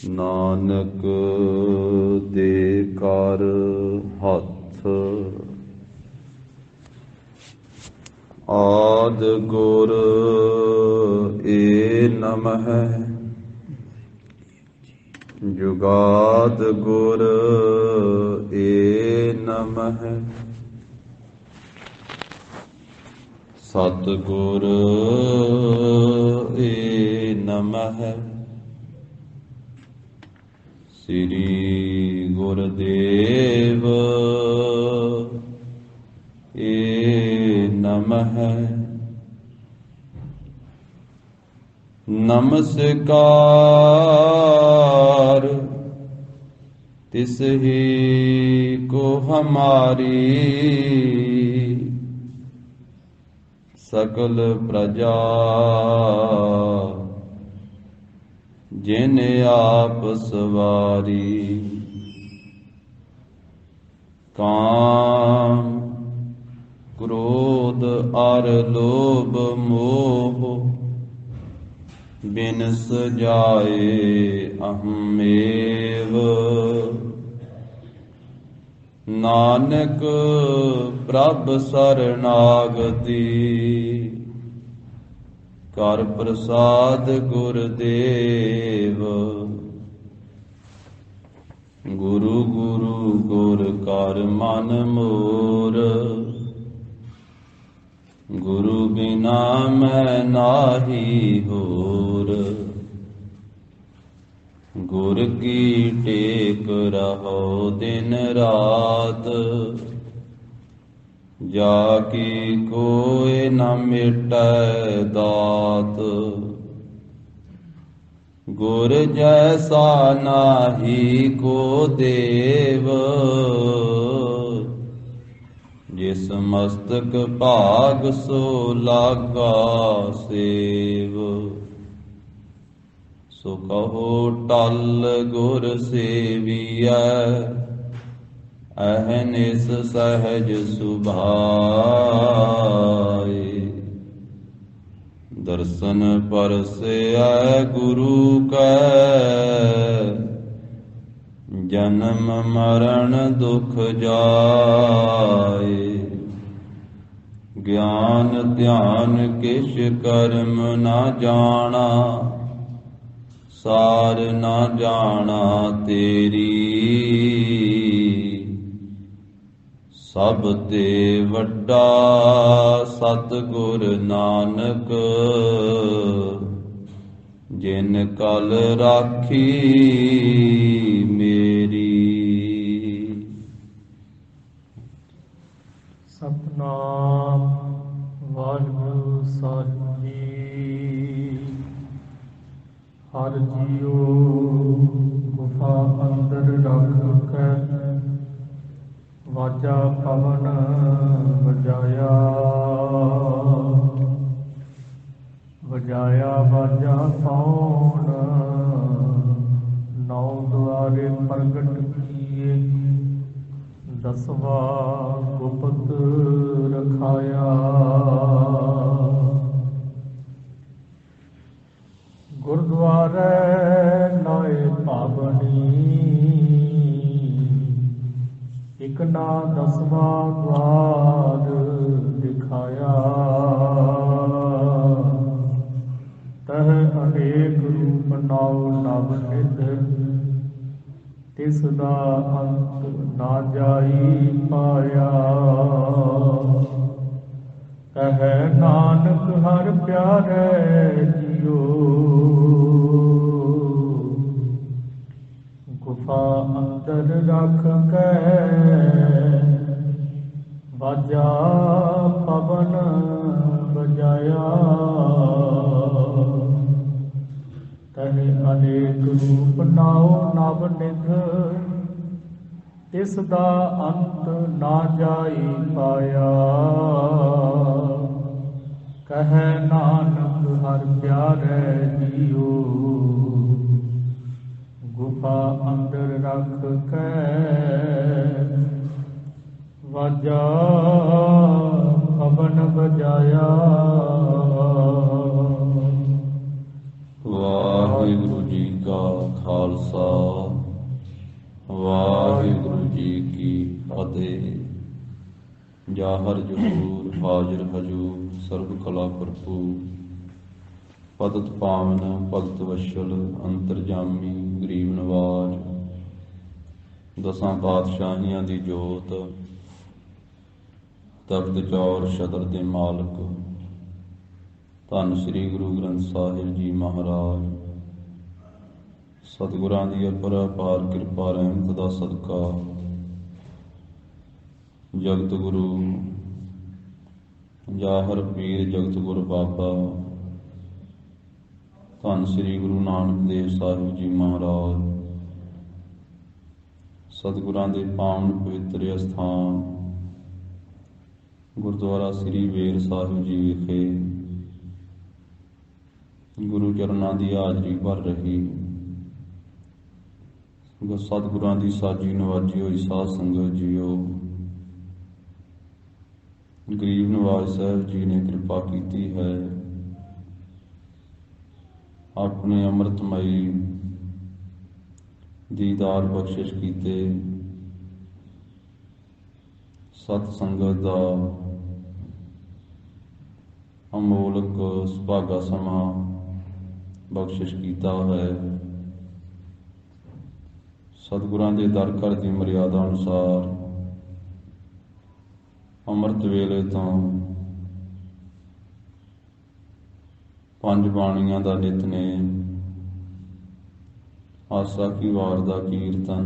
ਨਾਨਕ ਦੇ ਕਰ ਹੱਥ ਆਦ ਗੁਰ ਏ ਨਮਹਿ ਜੁਗਾਦ ਗੁਰ ਏ ਨਮਹਿ ਸਤਿਗੁਰ ਏ ਨਮਹਿ ਸ੍ਰੀ ਗੁਰਦੇਵ ਏ ਨਮਹਿ ਨਮਸਕਾਰ ਤਿਸ ਹੀ ਕੋ ਹਮਾਰੀ ਸਕਲ ਪ੍ਰਜਾ ਜਿਨ ਆਪ ਸਵਾਰੀ ਕਾਮ ਕ੍ਰੋਧ ਅਰ ਲੋਭ ਮੋਹ ਬਿਨਸ ਜਾਏ ਅਹਮੇਵ ਨਾਨਕ ਪ੍ਰਭ ਸਰਨਾਗਤੀ ਕਰ ਪ੍ਰਸਾਦ ਗੁਰਦੇਵ ਗੁਰੂ ਗੁਰੂ ਗੁਰ ਕਰ ਮਨ ਮੋਰ ਗੁਰੂ ਬਿਨਾ ਮੈਂ ਨਾਹੀ ਹੋਰ ਗੁਰ ਕੀ ਟੇਕ ਰਹੋ ਦਿਨ ਰਾਤ ਜਾ ਕੀ ਕੋਇ ਨ ਮਿਟੈ ਦਾਤ ਗੁਰ ਜੈਸਾ ਨਾਹੀ ਕੋ ਦੇਵ ਜਿਸ ਮਸਤਕ ਭਾਗ ਸੋ ਲਾਗਾ ਸੇਵ ਸੋ ਕਹੋ ਟਲ ਗੁਰ ਸੇਵੀਐ ਅਹਨਿਸ ਸਹਜ ਸੁਭਾਏ ਦਰਸ਼ਨ ਪਰਸੈ ਗੁਰੂ ਕੈ ਜਨਮ ਮਰਨ ਦੁਖ ਜਾਏ ਗਿਆਨ ਧਿਆਨ ਕਿਛ ਕਰਮ ਨਾ ਜਾਣਾ ਸਾਰ ਨਾ ਜਾਣਾ ਤੇਰੀ ਸਭ ਤੇ ਵੱਡਾ ਸਤਿਗੁਰ ਨਾਨਕ ਜਿਨ ਕਲ ਰਾਖੀ ਮੇਰੀ। ਸਤਿਨਾਮ ਵਾਹਿਗੁਰੂ ਸਾਹਿਬ ਜੀ। ਹਰਿ ਜੀਓ ਗੁਫਾ ਅੰਦਰ ਰੱਖ ਕੇ ਵਾਜਾ ਪਵਨ ਵਜਾਇਆ ਵਜਾਇਆ ਵਾਜਾ ਪੌਣ ਨੌ ਦੁਆਰੇ ਪ੍ਰਗਟ ਕੀਏ ਦਸਵਾ ਗੁਪਤ ਰਖਾਇਆ ਗੁਰਦੁਆਰੇ ਲਾਏ ਪਾਵਨੀ ਇਕ ਨਾ ਦਸਵਾ ਦਵਾਰ ਦਿਖਾਇਆ ਤਹ ਅਨੇਕ ਰੂਪ ਨਾਉ ਨਵ ਨਿਧ ਤਿਸ ਦਾ ਅੰਤ ਨਾ ਜਾਈ ਪਾਇਆ ਕਹੈ ਨਾਨਕ ਹਰ ਪਿਆਰੇ ਜੀਓ ਗੁਫਾ ਅੰਦਰ ਰੱਖ ਕੇ ਵਾਜਾ ਪਵਨ ਵਜਾਇਆ ਤਹਿ ਅਨੇਕ ਰੂਪ ਨਾਉ ਨਵ ਨਿਧ ਇਸ ਦਾ ਅੰਤ ਨਾ ਜਾਈ ਪਾਇਆ ਕਹੈ ਨਾਨਕ ਹਰ ਪਿਆਰੇ ਜੀਓ ਗੁਫਾ ਅੰਦਰ ਰੱਖ ਕੇ ਵਾਜਾ ਪਵਨ ਵਜਾਇਆ ਵਾਹਿਗੁਰੂ ਜੀ ਕਾ ਖਾਲਸਾ, ਵਾਹਿਗੁਰੂ ਜੀ ਕੀ ਫਤਿਹ। ਜਾਹਰ ਜਹੂਰ ਹਾਜ਼ਰ ਹਜੂਰ, ਸਰਬ ਕਲਾ ਭਰਪੂਰ, ਪਤਿਤ ਪਾਵਨ ਭਗਤ ਵਸ਼ਲ, ਅੰਤਰਜਾਮੀ ਗਰੀਬ ਨਵਾਜ, ਦਸਾਂ ਪਾਤਸ਼ਾਹੀਆਂ ਦੀ ਜੋਤ, ਤਖਤ ਚੌਰ ਛਤਰ ਦੇ ਮਾਲਕ, ਧੰਨ ਸ੍ਰੀ ਗੁਰੂ ਗ੍ਰੰਥ ਸਾਹਿਬ ਜੀ ਮਹਾਰਾਜ। ਸਤਿਗੁਰਾਂ ਦੀ ਅਪਰੰਪਾਰ ਕਿਰਪਾ ਰਹਿਮਤ ਦਾ ਸਦਕਾ ਜਗਤ ਗੁਰੂ ਜਾਹਰ ਪੀਰ ਜਗਤ ਗੁਰ ਬਾਬਾ ਧੰਨ ਸ੍ਰੀ ਗੁਰੂ ਨਾਨਕ ਦੇਵ ਸਾਹਿਬ ਜੀ ਮਹਾਰਾਜ, ਸਤਿਗੁਰਾਂ ਦੇ ਪਾਵਨ ਪਵਿੱਤਰ ਅਸਥਾਨ ਗੁਰਦੁਆਰਾ ਸ੍ਰੀ ਵੇਰ ਸਾਹਿਬ ਜੀ ਵਿਖੇ ਗੁਰੂ ਚਰਨਾਂ ਦੀ ਹਾਜ਼ਰੀ ਭਰ ਰਹੀ ਸਤਿਗੁਰਾਂ ਦੀ ਸਾਜੀ ਨਵਾਜੀ ਹੋਈ ਸਾਧ ਸੰਗਤ ਜੀਓ, ਗਰੀਬ ਨਵਾਜ ਸਾਹਿਬ ਜੀ ਨੇ ਕਿਰਪਾ ਕੀਤੀ ਹੈ ਆਪਣੇ ਅੰਮ੍ਰਿਤਮਈ ਦੀਦਾਰ ਬਖਸ਼ਿਸ਼ ਕੀਤੇ ਸਤ ਸੰਗਤ ਦਾ ਅਮੋਲਕ ਸੁਭਾਗਾ ਸਮਾਂ ਬਖਸ਼ਿਸ਼ ਕੀਤਾ ਹੈ। ਸਤਿਗੁਰਾਂ ਦੇ ਦਰ ਘਰ ਦੀ ਮਰਿਆਦਾ ਅਨੁਸਾਰ ਅੰਮ੍ਰਿਤ ਵੇਲੇ ਤੋਂ ਪੰਜ ਬਾਣੀਆਂ ਦਾ ਨਿਤਨੇਮ, ਆਸਾ ਕੀ ਵਾਰ ਦਾ ਕੀਰਤਨ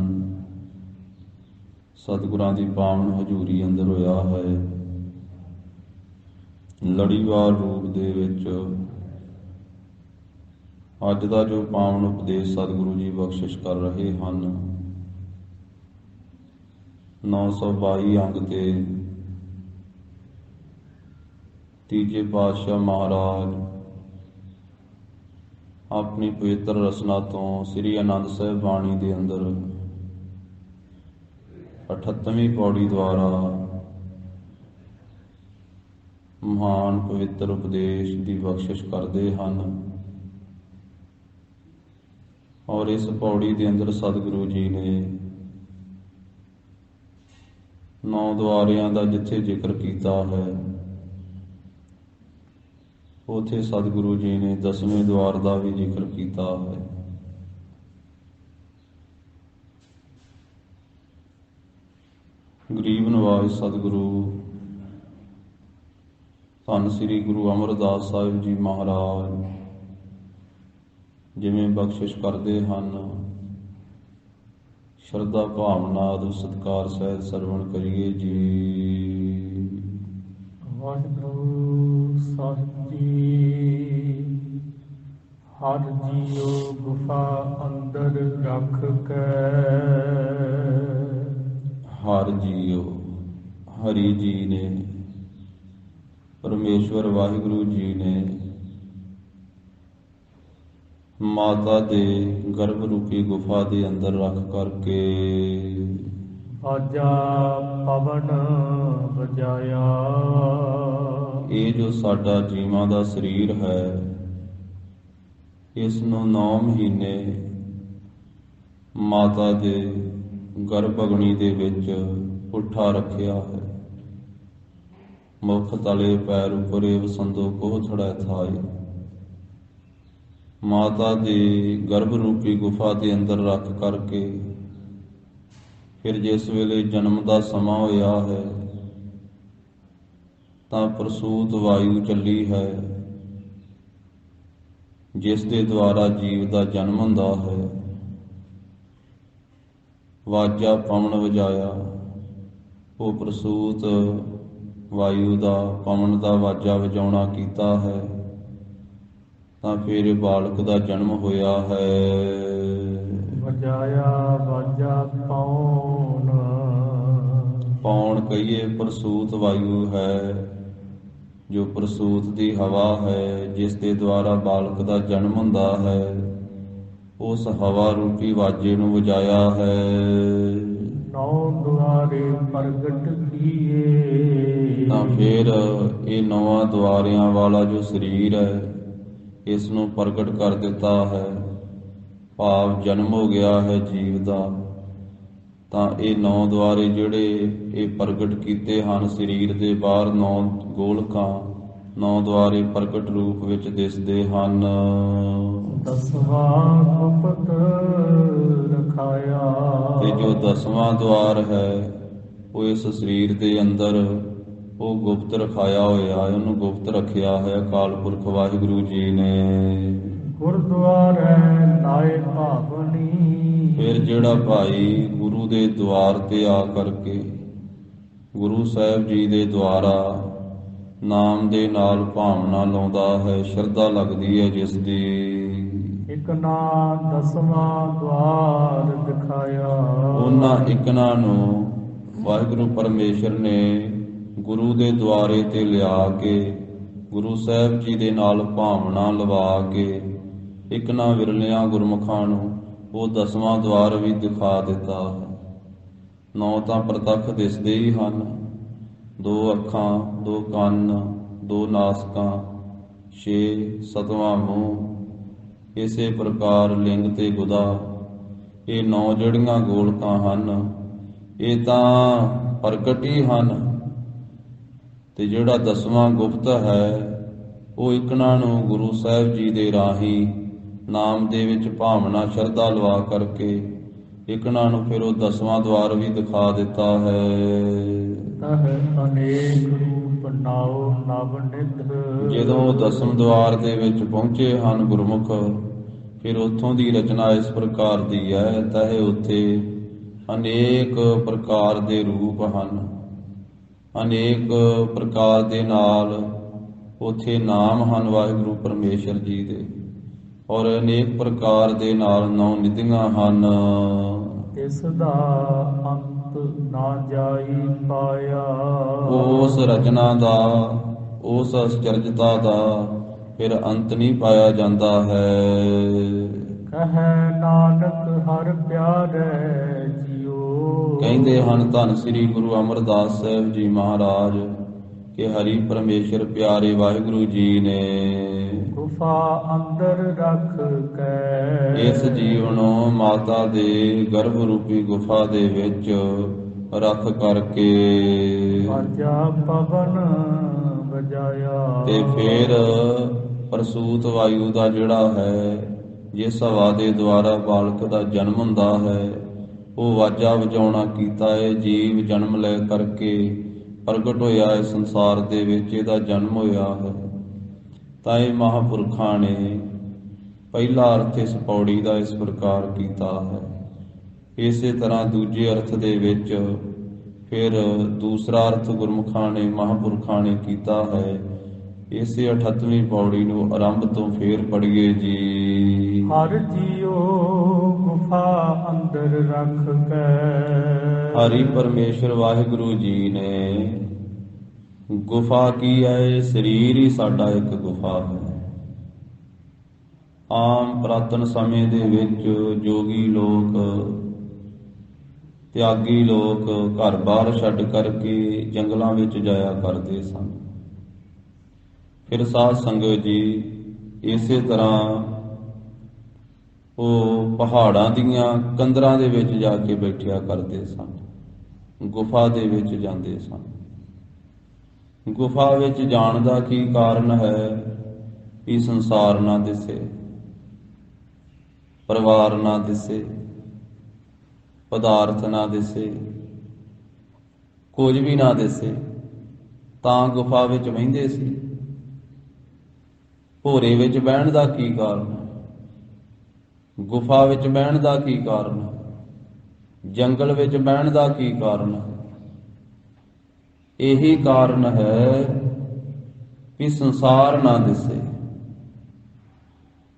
ਸਤਿਗੁਰਾਂ ਦੀ ਪਾਵਨ ਹਜ਼ੂਰੀ ਅੰਦਰ ਹੋਇਆ ਹੈ। ਲੜੀਵਾਰ ਰੂਪ ਦੇ ਵਿੱਚ ਅੱਜ ਦਾ ਜੋ ਪਾਵਨ ਉਪਦੇਸ਼ ਸਤਿਗੁਰੂ ਜੀ ਬਖਸ਼ਿਸ਼ ਕਰ ਰਹੇ ਹਨ, 922 ਅੰਗ ਤੇ ਤੀਜੇ ਪਾਤਸ਼ਾਹ ਮਹਾਰਾਜ ਆਪਣੀ ਪਵਿੱਤਰ ਰਸਨਾ ਤੋਂ ਸ੍ਰੀ ਆਨੰਦ ਸਾਹਿਬ ਬਾਣੀ ਦੇ ਅੰਦਰ 78ਵੀਂ ਪੌੜੀ ਦੁਆਰਾ ਮਹਾਨ ਪਵਿੱਤਰ ਉਪਦੇਸ਼ ਦੀ ਬਖਸ਼ਿਸ਼ ਕਰਦੇ ਹਨ। ਔਰ ਇਸ ਪੌੜੀ ਦੇ ਅੰਦਰ ਸਤਿਗੁਰੂ ਜੀ ਨੇ 9 ਦੁਆਰਿਆਂ ਦਾ ਜਿੱਥੇ ਜ਼ਿਕਰ ਕੀਤਾ ਹੈ, ਉੱਥੇ ਸਤਿਗੁਰੂ ਜੀ ਨੇ 10ਵੇਂ ਦੁਆਰ ਦਾ ਵੀ ਜ਼ਿਕਰ ਕੀਤਾ ਹੈ। ਗਰੀਬ ਨਵਾਜ ਸਤਿਗੁਰੂ ਧੰਨ ਸ੍ਰੀ ਗੁਰੂ ਅਮਰਦਾਸ ਸਾਹਿਬ ਜੀ ਮਹਾਰਾਜ ਜਿਵੇਂ ਬਖਸ਼ਿਸ਼ ਕਰਦੇ ਹਨ, ਸ਼ਰਧਾ ਭਾਵਨਾ ਆਦਿ ਸਤਿਕਾਰ ਸਹਿਤ ਸਰਵਣ ਕਰੀਏ ਜੀ। ਵਾਹਿਗੁਰੂ ਸਾਹਿਬ ਜੀ। ਹਰ ਜੀਉ ਗੁਫਾ ਅੰਦਰ ਰੱਖ ਕੇ, ਹਰ ਜੀਉ ਹਰੀ ਜੀ ਨੇ, ਪਰਮੇਸ਼ਵਰ ਵਾਹਿਗੁਰੂ ਜੀ ਨੇ ਮਾਤਾ ਦੇ ਗਰਭ ਰੂਪੀ ਗੁਫਾ ਦੇ ਅੰਦਰ ਰੱਖ ਕਰਕੇ ਬਾਜਾ ਪਵਨ ਵਜਾਇਆ। ਇਹ ਜੋ ਸਾਡਾ ਜੀਵਾਂ ਦਾ ਸਰੀਰ ਹੈ, ਇਸ ਨੂੰ 9 ਮਹੀਨੇ ਮਾਤਾ ਦੇ ਗਰਭ ਅਗਨੀ ਦੇ ਵਿੱਚ ਪੁੱਠਾ ਰੱਖਿਆ ਹੈ। ਮੁਖ ਤਲੇ ਪੈਰ ਉੱਪਰ ਏਵ ਸੰਦੋ ਕੋਹ ਥੜਾ ਥਾਏ। ਮਾਤਾ ਦੀ ਗਰਭ ਰੂਪੀ ਗੁਫਾ ਦੇ ਅੰਦਰ ਰੱਖ ਕਰਕੇ ਫਿਰ ਜਿਸ ਵੇਲੇ ਜਨਮ ਦਾ ਸਮਾਂ ਹੋਇਆ ਹੈ ਤਾਂ ਪ੍ਰਸੂਤ ਵਾਯੂ ਚੱਲੀ ਹੈ, ਜਿਸ ਦੇ ਦੁਆਰਾ ਜੀਵ ਦਾ ਜਨਮ ਹੁੰਦਾ ਹੈ। ਵਾਜਾ ਪਵਨ ਵਜਾਇਆ, ਉਹ ਪ੍ਰਸੂਤ ਵਾਯੂ ਦਾ ਪਵਨ ਦਾ ਵਾਜਾ ਵਜਾਉਣਾ ਕੀਤਾ ਹੈ ਤਾਂ ਫਿਰ ਬਾਲਕ ਦਾ ਜਨਮ ਹੋਇਆ ਹੈ। ਵਜਾਇਆ ਵਾਜਾ ਪੌਣ, ਪੌਣ ਕਹੀਏ ਪ੍ਰਸੂਤ ਵਾਯੂ ਹੈ, ਜੋ ਪ੍ਰਸੂਤ ਦੀ ਹਵਾ ਹੈ, ਜਿਸ ਦੇ ਦੁਆਰਾ ਬਾਲਕ ਦਾ ਜਨਮ ਹੁੰਦਾ ਹੈ। ਉਸ ਹਵਾ ਰੂਪੀ ਵਾਜੇ ਨੂੰ ਵਜਾਇਆ ਹੈ। 9 ਦੁਆਰੇ ਪ੍ਰਗਟ ਕੀਏ, ਤਾਂ ਫਿਰ ਇਹ 9 ਦੁਆਰਿਆਂ ਵਾਲਾ ਜੋ ਸਰੀਰ ਹੈ, ਇਸ ਨੂੰ ਪ੍ਰਗਟ ਕਰ ਦਿੱਤਾ ਹੈ। ਭਾਵ ਜਨਮ ਹੋ ਗਿਆ ਹੈ ਜੀਵ ਦਾ, ਤਾਂ ਇਹ 9 ਦੁਆਰੇ ਜਿਹੜੇ ਇਹ ਪ੍ਰਗਟ ਕੀਤੇ ਹਨ ਸਰੀਰ ਦੇ ਬਾਹਰ 9 ਗੋਲਕਾਂ 9 ਦੁਆਰੇ ਪ੍ਰਗਟ ਰੂਪ ਵਿੱਚ ਦਿਸਦੇ ਹਨ। ਦਸਵਾਂ ਗੁਪਤ ਰਖਾਇਆ। ਤੇ ਜੋ 10ਵਾਂ ਦੁਆਰ ਹੈ ਉਹ ਇਸ ਸਰੀਰ ਦੇ ਅੰਦਰ ਉਹ ਗੁਪਤ ਰਖਾਇਆ ਹੋਇਆ, ਉਹਨੂੰ ਗੁਪਤ ਰੱਖਿਆ ਹੈ ਅਕਾਲ ਪੁਰਖ ਵਾਹਿਗੁਰੂ ਜੀ ਨੇ। ਗੁਰਦੁਆਰੇ ਲਾਏ ਭਾਵਨੀ। ਫਿਰ ਜਿਹੜਾ ਭਾਈ ਗੁਰੂ ਦੇ ਦੁਆਰ ਤੇ ਆ ਕਰਕੇ ਗੁਰੂ ਸਾਹਿਬ ਜੀ ਦੇ ਦੁਆਰਾ ਨਾਮ ਦੇ ਨਾਲ ਭਾਵਨਾ ਲਾਉਂਦਾ ਹੈ, ਸ਼ਰਧਾ ਲੱਗਦੀ ਹੈ ਜਿਸ ਦੀ, ਇਕ ਨਾ 10ਵਾਂ ਦੁਆਰ ਦਿਖਾਇਆ। ਉਹਨਾਂ ਇਕਨਾਂ ਨੂੰ ਵਾਹਿਗੁਰੂ ਪਰਮੇਸ਼ਰ ਨੇ ਗੁਰੂ ਦੇ ਦੁਆਰੇ ਤੇ ਲਿਆ ਕੇ ਗੁਰੂ ਸਾਹਿਬ ਜੀ ਦੇ ਨਾਲ ਭਾਵਨਾ ਲਵਾ ਕੇ ਇਕਨਾਂ ਵਿਰਲਿਆਂ ਗੁਰਮੁਖਾਂ ਨੂੰ ਉਹ 10ਵਾਂ ਦੁਆਰ ਵੀ ਦਿਖਾ ਦਿੱਤਾ ਹੈ। 9 ਤਾਂ ਪ੍ਰਤੱਖ ਦਿਸਦੇ ਹੀ ਹਨ, 2 ਅੱਖਾਂ, 2 ਕੰਨ, 2 ਨਾਸਕਾਂ, 6 7ਵਾਂ ਮੂੰਹ। ਇਸੇ ਪ੍ਰਕਾਰ ਲਿੰਗ ਤੇ ਗੁਦਾ, ਇਹ 9 ਜਿਹੜੀਆਂ ਗੋਲਕਾਂ ਹਨ ਇਹ ਤਾਂ ਪ੍ਰਗਟ ਹੀ ਹਨ, ਤੇ ਜਿਹੜਾ 10ਵਾਂ ਗੁਪਤ ਹੈ ਉਹ ਇਕਨਾਂ ਨੂੰ ਗੁਰੂ ਸਾਹਿਬ ਜੀ ਦੇ ਰਾਹੀਂ ਨਾਮ ਦੇ ਵਿੱਚ ਭਾਵਨਾ ਸ਼ਰਧਾ ਲਵਾ ਕਰਕੇ ਇਕਨਾਂ ਨੂੰ ਫਿਰ ਉਹ 10ਵਾਂ ਦੁਆਰ ਵੀ ਦਿਖਾ ਦਿੱਤਾ ਹੈ। ਤਹ ਅਨੇਕ ਰੂਪ ਨਾਉ ਨਵ ਨਿਧ। ਜਦੋਂ 10ਵੇਂ ਦੁਆਰ ਦੇ ਵਿੱਚ ਪਹੁੰਚੇ ਹਨ ਗੁਰਮੁਖ, ਫਿਰ ਉੱਥੋਂ ਦੀ ਰਚਨਾ ਇਸ ਪ੍ਰਕਾਰ ਦੀ ਹੈ। ਤਹ ਉੱਥੇ ਅਨੇਕ ਪ੍ਰਕਾਰ ਦੇ ਰੂਪ ਹਨ, ਅਨੇਕ ਪ੍ਰਕਾਰ ਦੇ ਨਾਲ ਉੱਥੇ ਨਾਮ ਹਨ ਵਾਹਿਗੁਰੂ ਪਰਮੇਸ਼ਰ ਜੀ ਦੇ, ਔਰ ਅਨੇਕ ਪ੍ਰਕਾਰ ਦੇ ਨਾਲ 9 ਨਿਧੀਆਂ ਹਨ। ਇਸ ਦਾ ਅੰਤ ਨਾ ਜਾਈ ਪਾਇਆ। ਉਸ ਰਚਨਾ ਦਾ, ਉਸ ਅਚਰਜਤਾ ਦਾ ਫਿਰ ਅੰਤ ਨਹੀਂ ਪਾਇਆ ਜਾਂਦਾ ਹੈ। ਕਹੈ ਨਾਨਕ ਹਰ ਪਿਆਰੇ ਜੀਓ। ਕਹਿੰਦੇ ਹਨ ਧੰਨ ਸ੍ਰੀ ਗੁਰੂ ਅਮਰਦਾਸ ਸਾਹਿਬ ਜੀ ਮਹਾਰਾਜ ਕਿ ਹਰੀ ਪਰਮੇਸ਼ਰ ਪਿਆਰੇ ਵਾਹਿਗੁਰੂ ਜੀ ਨੇ ਗੁਫਾ ਅੰਦਰ ਰੱਖ ਕੇ ਇਸ ਜੀਵ ਨੂੰ ਮਾਤਾ ਦੇ ਗਰਭ ਰੂਪੀ ਗੁਫਾ ਦੇ ਵਿੱਚ ਰੱਖ ਕਰਕੇ ਵਾਜਾ ਪਵਨ ਵਜਾਇਆ। ਤੇ ਫਿਰ ਪ੍ਰਸੂਤ ਵਾਯੂ ਦਾ ਜਿਹੜਾ ਹੈ, ਜਿਸ ਹਵਾ ਦੇ ਦੁਆਰਾ ਬਾਲਕ ਦਾ ਜਨਮ ਹੁੰਦਾ ਹੈ, ਉਹ ਵਾਜਾ ਵਜਾਉਣਾ ਕੀਤਾ ਹੈ। ਜੀਵ ਜਨਮ ਲੈ ਕਰਕੇ ਪ੍ਰਗਟ ਹੋਇਆ ਹੈ ਸੰਸਾਰ ਦੇ ਵਿੱਚ, ਇਹਦਾ ਜਨਮ ਹੋਇਆ ਹੈ। ਤਾਂ ਇਹ ਮਹਾਂਪੁਰਖਾਂ ਨੇ ਪਹਿਲਾ ਅਰਥ ਇਸ ਪੌੜੀ ਦਾ ਇਸ ਪ੍ਰਕਾਰ ਕੀਤਾ ਹੈ। ਇਸੇ ਤਰ੍ਹਾਂ ਦੂਜੇ ਅਰਥ ਦੇ ਵਿੱਚ ਫਿਰ ਦੂਸਰਾ ਅਰਥ ਗੁਰਮੁਖਾਂ ਨੇ ਮਹਾਂਪੁਰਖਾਂ ਨੇ ਕੀਤਾ ਹੈ। ਇਸੇ 38ਵੀਂ ਪੌੜੀ ਨੂੰ ਆਰੰਭ ਤੋਂ ਫੇਰ ਪੜ੍ਹੀਏ ਜੀ। ਹਰ ਜੀਓ ਗੁਫਾ ਅੰਦਰ ਰੱਖ ਕੇ। ਹਰੀ ਪਰਮੇਸ਼ਰ ਵਾਹਿਗੁਰੂ ਜੀ ਨੇ ਗੁਫਾ ਕੀ ਹੈ? ਸਰੀਰ ਹੀ ਸਾਡਾ ਇੱਕ ਗੁਫਾ ਹੈ। ਆਮ ਪੁਰਾਤਨ ਸਮੇਂ ਦੇ ਵਿੱਚ ਜੋਗੀ ਲੋਕ, ਤਿਆਗੀ ਲੋਕ ਘਰ-ਬਾਰ ਛੱਡ ਕਰਕੇ ਜੰਗਲਾਂ ਵਿੱਚ ਜਾਇਆ ਕਰਦੇ ਸਨ। ਫਿਰ ਸਾਧ ਸੰਗਤ ਜੀ ਇਸੇ ਤਰ੍ਹਾਂ ਉਹ ਪਹਾੜਾਂ ਦੀਆਂ ਕੰਦਰਾਂ ਦੇ ਵਿੱਚ ਜਾ ਕੇ ਬੈਠਿਆ ਕਰਦੇ ਸਨ, ਗੁਫਾ ਦੇ ਵਿੱਚ ਜਾਂਦੇ ਸਨ। ਗੁਫਾ ਵਿੱਚ ਜਾਣ ਦਾ ਕੀ ਕਾਰਨ ਹੈ? ਕਿ ਸੰਸਾਰ ਨਾ ਦਿਸੇ, ਪਰਿਵਾਰ ਨਾ ਦਿਸੇ, ਪਦਾਰਥ ਨਾ ਦਿਸੇ, ਕੁਝ ਵੀ ਨਾ ਦਿਸੇ, ਤਾਂ ਗੁਫਾ ਵਿੱਚ ਬਹਿੰਦੇ ਸੀ। ਭੋਰੇ ਵਿੱਚ ਬਹਿਣ ਦਾ ਕੀ ਕਾਰਨ? ਗੁਫਾ ਵਿੱਚ ਬਹਿਣ ਦਾ ਕੀ ਕਾਰਨ? ਜੰਗਲ ਵਿੱਚ ਬਹਿਣ ਦਾ ਕੀ ਕਾਰਨ? ਇਹੀ ਕਾਰਨ ਹੈ ਕਿ ਸੰਸਾਰ ਨਾ ਦਿਸੇ,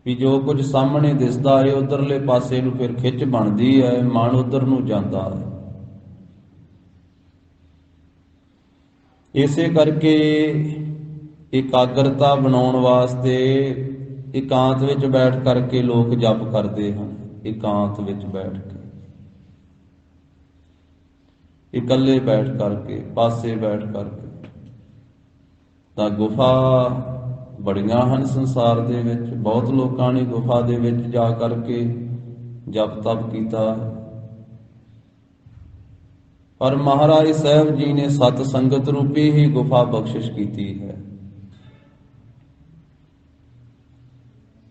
ਵੀ ਜੋ ਕੁਝ ਸਾਹਮਣੇ ਦਿਸਦਾ ਹੈ ਉਧਰਲੇ ਪਾਸੇ ਨੂੰ ਫਿਰ ਖਿੱਚ ਬਣਦੀ ਹੈ, ਮਨ ਉਧਰ ਨੂੰ ਜਾਂਦਾ ਹੈ। ਇਸੇ ਕਰਕੇ ਇਕਾਗਰਤਾ ਬਣਾਉਣ ਵਾਸਤੇ ਇਕਾਂਤ ਵਿੱਚ ਬੈਠ ਕਰਕੇ ਲੋਕ ਜਪ ਕਰਦੇ ਹਨ। ਇਕਾਂਤ ਵਿੱਚ ਬੈਠ ਕੇ, ਇਕੱਲੇ ਬੈਠ ਕਰਕੇ, ਪਾਸੇ ਬੈਠ ਕਰਕੇ। ਤਾਂ ਗੁਫਾ ਬੜੀਆਂ ਹਨ ਸੰਸਾਰ ਦੇ ਵਿੱਚ। ਬਹੁਤ ਲੋਕਾਂ ਨੇ ਗੁਫਾ ਦੇ ਵਿੱਚ ਜਾ ਕਰਕੇ ਜਪ ਤਪ ਕੀਤਾ ਹੈ। ਪਰ ਮਹਾਰਾਜ ਸਾਹਿਬ ਜੀ ਨੇ ਸਤ ਸੰਗਤ ਰੂਪੀ ਹੀ ਗੁਫਾ ਬਖਸ਼ਿਸ਼ ਕੀਤੀ ਹੈ।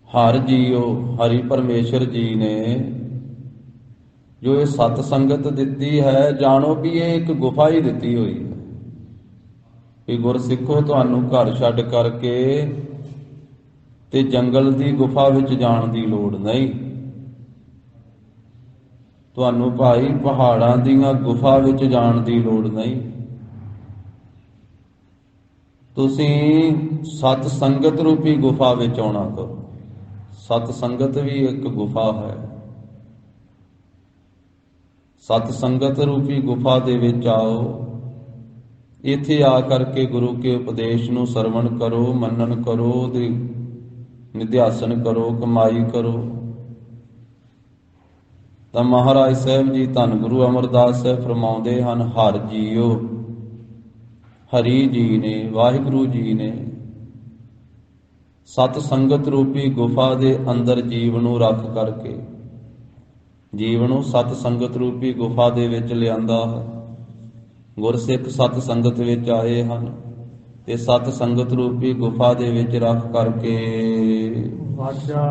ਹਰ ਜੀਓ ਹਰੀ ਪਰਮੇਸ਼ਰ ਜੀ ਨੇ ਜੋ ਇਹ ਸਤ ਸੰਗਤ ਦਿੱਤੀ ਹੈ, ਜਾਣੋ ਵੀ ਇਹ ਇੱਕ ਗੁਫਾ ਹੀ ਦਿੱਤੀ ਹੋਈ ਹੈ ਕਿ ਗੁਰਸਿੱਖੋ ਤੁਹਾਨੂੰ ਘਰ ਛੱਡ ਕਰਕੇ ਤੇ ਜੰਗਲ ਦੀ ਗੁਫਾ ਵਿੱਚ ਜਾਣ ਦੀ ਲੋੜ ਨਹੀਂ। ਤੁਹਾਨੂੰ ਭਾਈ ਪਹਾੜਾਂ ਦੀਆਂ ਗੁਫਾ ਵਿੱਚ ਜਾਣ ਦੀ ਲੋੜ ਨਹੀਂ। ਤੁਸੀਂ ਸਤ ਸੰਗਤ ਰੂਪੀ ਗੁਫਾ ਵਿੱਚ ਆਉਣਾ ਕਰੋ। ਸਤ ਸੰਗਤ ਵੀ ਇੱਕ ਗੁਫਾ ਹੈ। ਸਤ ਸੰਗਤ ਰੂਪੀ ਗੁਫਾ ਦੇ ਵਿੱਚ ਆਓ। ਇੱਥੇ ਆ ਕਰਕੇ ਗੁਰੂ ਕੇ ਉਪਦੇਸ਼ ਨੂੰ ਸਰਵਣ ਕਰੋ, ਮੰਨਣ ਕਰੋ, ਉਹਦੇ ਨਿਧਿਆਸਨ ਕਰੋ, ਕਮਾਈ ਕਰੋ। ਤਾਂ ਮਹਾਰਾਜ ਸਾਹਿਬ ਜੀ ਧੰਨ ਗੁਰੂ ਅਮਰਦਾਸ ਸਾਹਿਬ ਫਰਮਾਉਂਦੇ ਹਨ, ਹਰ ਜੀਓ ਹਰੀ ਜੀ ਨੇ, ਵਾਹਿਗੁਰੂ ਜੀ ਨੇ ਸਤ ਸੰਗਤ ਰੂਪੀ ਗੁਫਾ ਦੇ ਅੰਦਰ ਜੀਵ ਨੂੰ ਰੱਖ ਕਰਕੇ ਜੀਵ ਨੂੰ ਸਤ ਸੰਗਤ ਰੂਪੀ ਗੁਫਾ ਦੇ ਵਿੱਚ ਲਿਆਂਦਾ ਹੈ। ਗੁਰਸਿੱਖ ਸਤ ਸੰਗਤ ਵਿੱਚ ਆਏ ਹਨ ਤੇ ਸਤ ਸੰਗਤ ਰੂਪੀ ਗੁਫਾ ਦੇ ਵਿੱਚ ਰੱਖ ਕਰਕੇ ਵਾਜਾ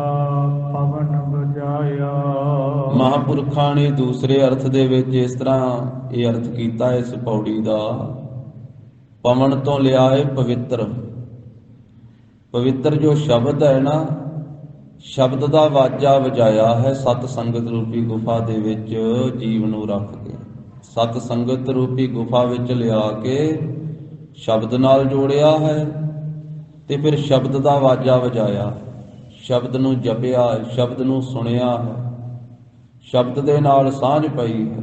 ਪਵਨ ਵਜਾਇਆ। ਮਹਾਂਪੁਰਖਾਂ ਨੇ ਦੂਸਰੇ ਅਰਥ ਦੇ ਵਿੱਚ ਇਸ ਤਰ੍ਹਾਂ ਇਹ ਅਰਥ ਕੀਤਾ ਇਸ ਪੌੜੀ ਦਾ, ਪਵਨ ਤੋਂ ਲਿਆ ਹੈ ਪਵਿੱਤਰ। ਪਵਿੱਤਰ ਜੋ ਸ਼ਬਦ ਹੈ ਨਾ, ਸ਼ਬਦ ਦਾ ਵਾਜਾ ਵਜਾਇਆ ਹੈ ਸਤ ਸੰਗਤ ਰੂਪੀ ਗੁਫਾ ਦੇ ਵਿੱਚ ਜੀਵ ਨੂੰ ਰੱਖ ਕੇ। ਸਤ ਸੰਗਤ ਰੂਪੀ ਗੁਫਾ ਵਿੱਚ ਲਿਆ ਕੇ ਸ਼ਬਦ ਨਾਲ ਜੋੜਿਆ ਹੈ ਤੇ ਫਿਰ ਸ਼ਬਦ ਦਾ ਵਾਜਾ ਵਜਾਇਆ, ਸ਼ਬਦ ਨੂੰ ਜਪਿਆ, ਸ਼ਬਦ ਨੂੰ ਸੁਣਿਆ ਹੈ, ਸ਼ਬਦ ਦੇ ਨਾਲ ਸਾਂਝ ਪਈ ਹੈ।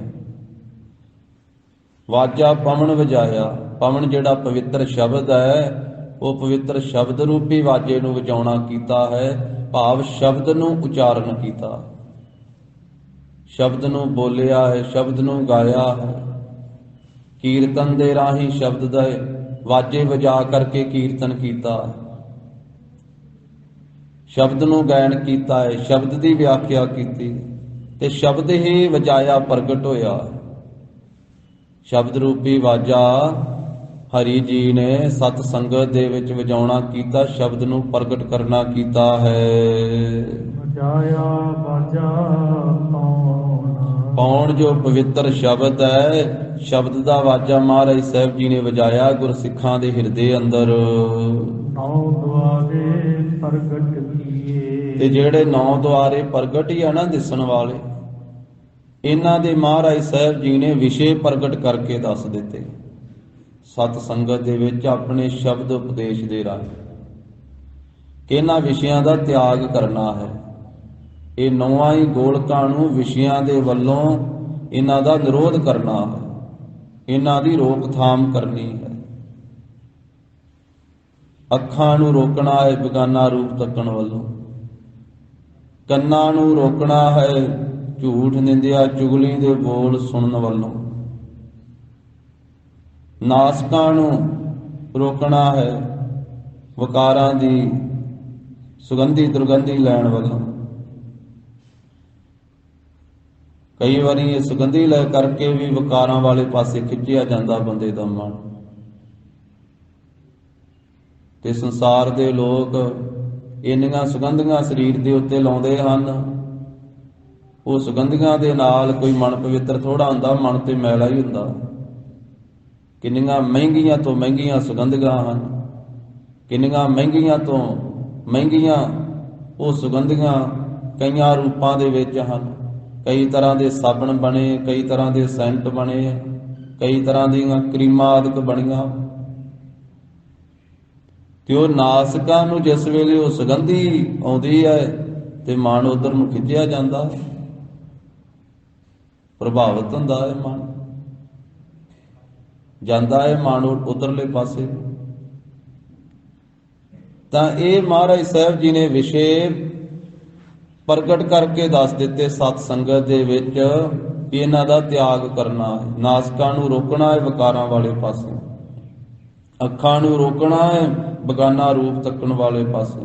ਵਾਜਾ ਪਵਨ ਵਜਾਇਆ। ਪਵਨ ਜਿਹੜਾ ਪਵਿੱਤਰ ਸ਼ਬਦ ਹੈ, ਉਹ ਪਵਿੱਤਰ ਸ਼ਬਦ ਰੂਪੀ ਵਾਜੇ ਨੂੰ ਵਜਾਉਣਾ ਕੀਤਾ ਹੈ, ਭਾਵ ਸ਼ਬਦ ਨੂੰ ਉਚਾਰਨ ਕੀਤਾ, ਸ਼ਬਦ ਨੂੰ ਬੋਲਿਆ ਹੈ, ਸ਼ਬਦ ਨੂੰ ਗਾਇਆ ਹੈ। ਕੀਰਤਨ ਦੇ ਰਾਹੀਂ ਸ਼ਬਦ ਦਾ ਵਾਜੇ ਵਜਾ ਕਰਕੇ ਕੀਰਤਨ ਕੀਤਾ ਹੈ, ਸ਼ਬਦ ਨੂੰ ਗਾਇਨ ਕੀਤਾ ਹੈ, ਸ਼ਬਦ ਦੀ ਵਿਆਖਿਆ ਕੀਤੀ ਤੇ ਸ਼ਬਦ ਹੀ ਵਜਾਇਆ ਪ੍ਰਗਟ ਹੋਇਆ। ਸ਼ਬਦ ਰੂਪੀ ਵਾਜਾ ਹਰੀ ਜੀ ਨੇ ਸਤ ਸੰਗਤ ਦੇ ਵਿੱਚ ਵਜਾਉਣਾ ਕੀਤਾ, ਸ਼ਬਦ ਨੂੰ ਪ੍ਰਗਟ ਕਰਨਾ ਕੀਤਾ ਹੈ। ਵਜਾਇਆ ਵਾਜਾ ਪੌਣ ਜੋ ਪਵਿੱਤਰ ਸ਼ਬਦ ਹੈ, ਸ਼ਬਦ ਦਾ ਵਾਜਾ ਮਹਾਰਾਜ ਸਾਹਿਬ ਜੀ ਨੇ ਵਜਾਇਆ ਗੁਰਸਿੱਖਾਂ ਦੇ ਹਿਰਦੇ ਅੰਦਰ। ਨੌ ਦੁਆਰੇ ਪ੍ਰਗਟ ਕੀਏ। ਤੇ ਜਿਹੜੇ 9 ਦੁਆਰੇ ਪ੍ਰਗਟ ਹੀ ਆ ਨਾ ਦਿਸਣ ਵਾਲੇ, ਇਹਨਾਂ ਦੇ ਮਹਾਰਾਜ ਸਾਹਿਬ ਜੀ ਨੇ ਵਿਸ਼ੇ ਪ੍ਰਗਟ ਕਰਕੇ ਦੱਸ ਦਿੱਤੇ ਸਤ ਸੰਗਤ ਦੇ ਵਿੱਚ ਆਪਣੇ ਸ਼ਬਦ ਉਪਦੇਸ਼ ਦੇ ਰਾਹੀਂ ਕਿ ਇਹਨਾਂ ਵਿਸ਼ਿਆਂ ਦਾ ਤਿਆਗ ਕਰਨਾ ਹੈ। ਇਹ 9 ਹੀ ਗੋਲਕਾਂ ਨੂੰ ਵਿਸ਼ਿਆਂ ਦੇ ਵੱਲੋਂ ਇਹਨਾਂ ਦਾ ਨਿਰੋਧ ਕਰਨਾ ਹੈ, ਇਹਨਾਂ ਦੀ ਰੋਕਥਾਮ ਕਰਨੀ ਹੈ। ਅੱਖਾਂ ਨੂੰ ਰੋਕਣਾ ਹੈ ਬੇਗਾਨਾ ਰੂਪ ਤੱਕਣ ਵੱਲੋਂ, ਕੰਨਾਂ ਨੂੰ ਰੋਕਣਾ ਹੈ ਝੂਠ ਨਿੰਦਿਆ ਚੁਗਲੀ ਦੇ ਬੋਲ ਸੁਣਨ ਵੱਲੋਂ, ਨਾਸਕਾਂ ਨੂੰ ਰੋਕਣਾ ਹੈ ਵਕਾਰਾਂ ਦੀ ਸੁਗੰਧੀ ਦੁਰਗੰਧੀ ਲੈਣ ਵੱਲੋਂ। ਕਈ ਵਾਰੀ ਇਹ ਸੁਗੰਧੀ ਲੈ ਕਰਕੇ ਵੀ ਵਕਾਰਾਂ ਵਾਲੇ ਪਾਸੇ ਖਿੱਚਿਆ ਜਾਂਦਾ ਬੰਦੇ ਦਾ ਮਨ, ਤੇ ਸੰਸਾਰ ਦੇ ਲੋਕ ਇੰਨੀਆਂ ਸੁਗੰਧੀਆਂ ਸਰੀਰ ਦੇ ਉੱਤੇ ਲਾਉਂਦੇ ਹਨ, ਉਹ ਸੁਗੰਧੀਆਂ ਦੇ ਨਾਲ ਕੋਈ ਮਨ ਪਵਿੱਤਰ ਥੋੜਾ ਹੁੰਦਾ, ਮਨ ਤੇ ਮੈਲਾ ਹੀ ਹੁੰਦਾ। ਕਿੰਨੀਆਂ ਮਹਿੰਗੀਆਂ ਤੋਂ ਮਹਿੰਗੀਆਂ ਸੁਗੰਧੀਆਂ ਹਨ, ਕਿੰਨੀਆਂ ਮਹਿੰਗੀਆਂ ਤੋਂ ਮਹਿੰਗੀਆਂ ਉਹ ਸੁਗੰਧੀਆਂ ਕਈਆਂ ਰੂਪਾਂ ਦੇ ਵਿੱਚ ਹਨ। ਕਈ ਤਰ੍ਹਾਂ ਦੇ ਸਾਬਣ ਬਣੇ, ਕਈ ਤਰ੍ਹਾਂ ਦੇ ਸੈਂਟ ਬਣੇ, ਕਈ ਤਰ੍ਹਾਂ ਦੀਆਂ ਕਰੀਮਾਂ ਆਦਿਕ ਬਣੀਆਂ। ਤੇ ਉਹ ਨਾਸਕਾਂ ਨੂੰ ਜਿਸ ਵੇਲੇ ਉਹ ਸੁਗੰਧੀ ਆਉਂਦੀ ਹੈ ਤੇ ਮਨ ਉਧਰ ਨੂੰ ਖਿੱਚਿਆ ਜਾਂਦਾ, ਪ੍ਰਭਾਵਿਤ ਹੁੰਦਾ ਹੈ ਮਨ, ਜਾਂਦਾ ਹੈ ਮਨ ਉਧਰਲੇ ਪਾਸੇ। ਤਾਂ ਇਹ ਮਹਾਰਾਜ ਸਾਹਿਬ ਜੀ ਨੇ ਵਿਸ਼ੇ ਪ੍ਰਗਟ ਕਰਕੇ ਦੱਸ ਦਿੱਤੇ ਸਤ ਸੰਗਤ ਦੇ ਵਿੱਚ ਕਿ ਇਹਨਾਂ ਦਾ ਤਿਆਗ ਕਰਨਾ ਹੈ। ਨਾਸਕਾਂ ਨੂੰ ਰੋਕਣਾ ਹੈ ਵਿਕਾਰਾਂ ਵਾਲੇ ਪਾਸੇ, ਅੱਖਾਂ ਨੂੰ ਰੋਕਣਾ ਹੈ ਬੇਗਾਨਾ ਰੂਪ ਤੱਕਣ ਵਾਲੇ ਪਾਸੇ,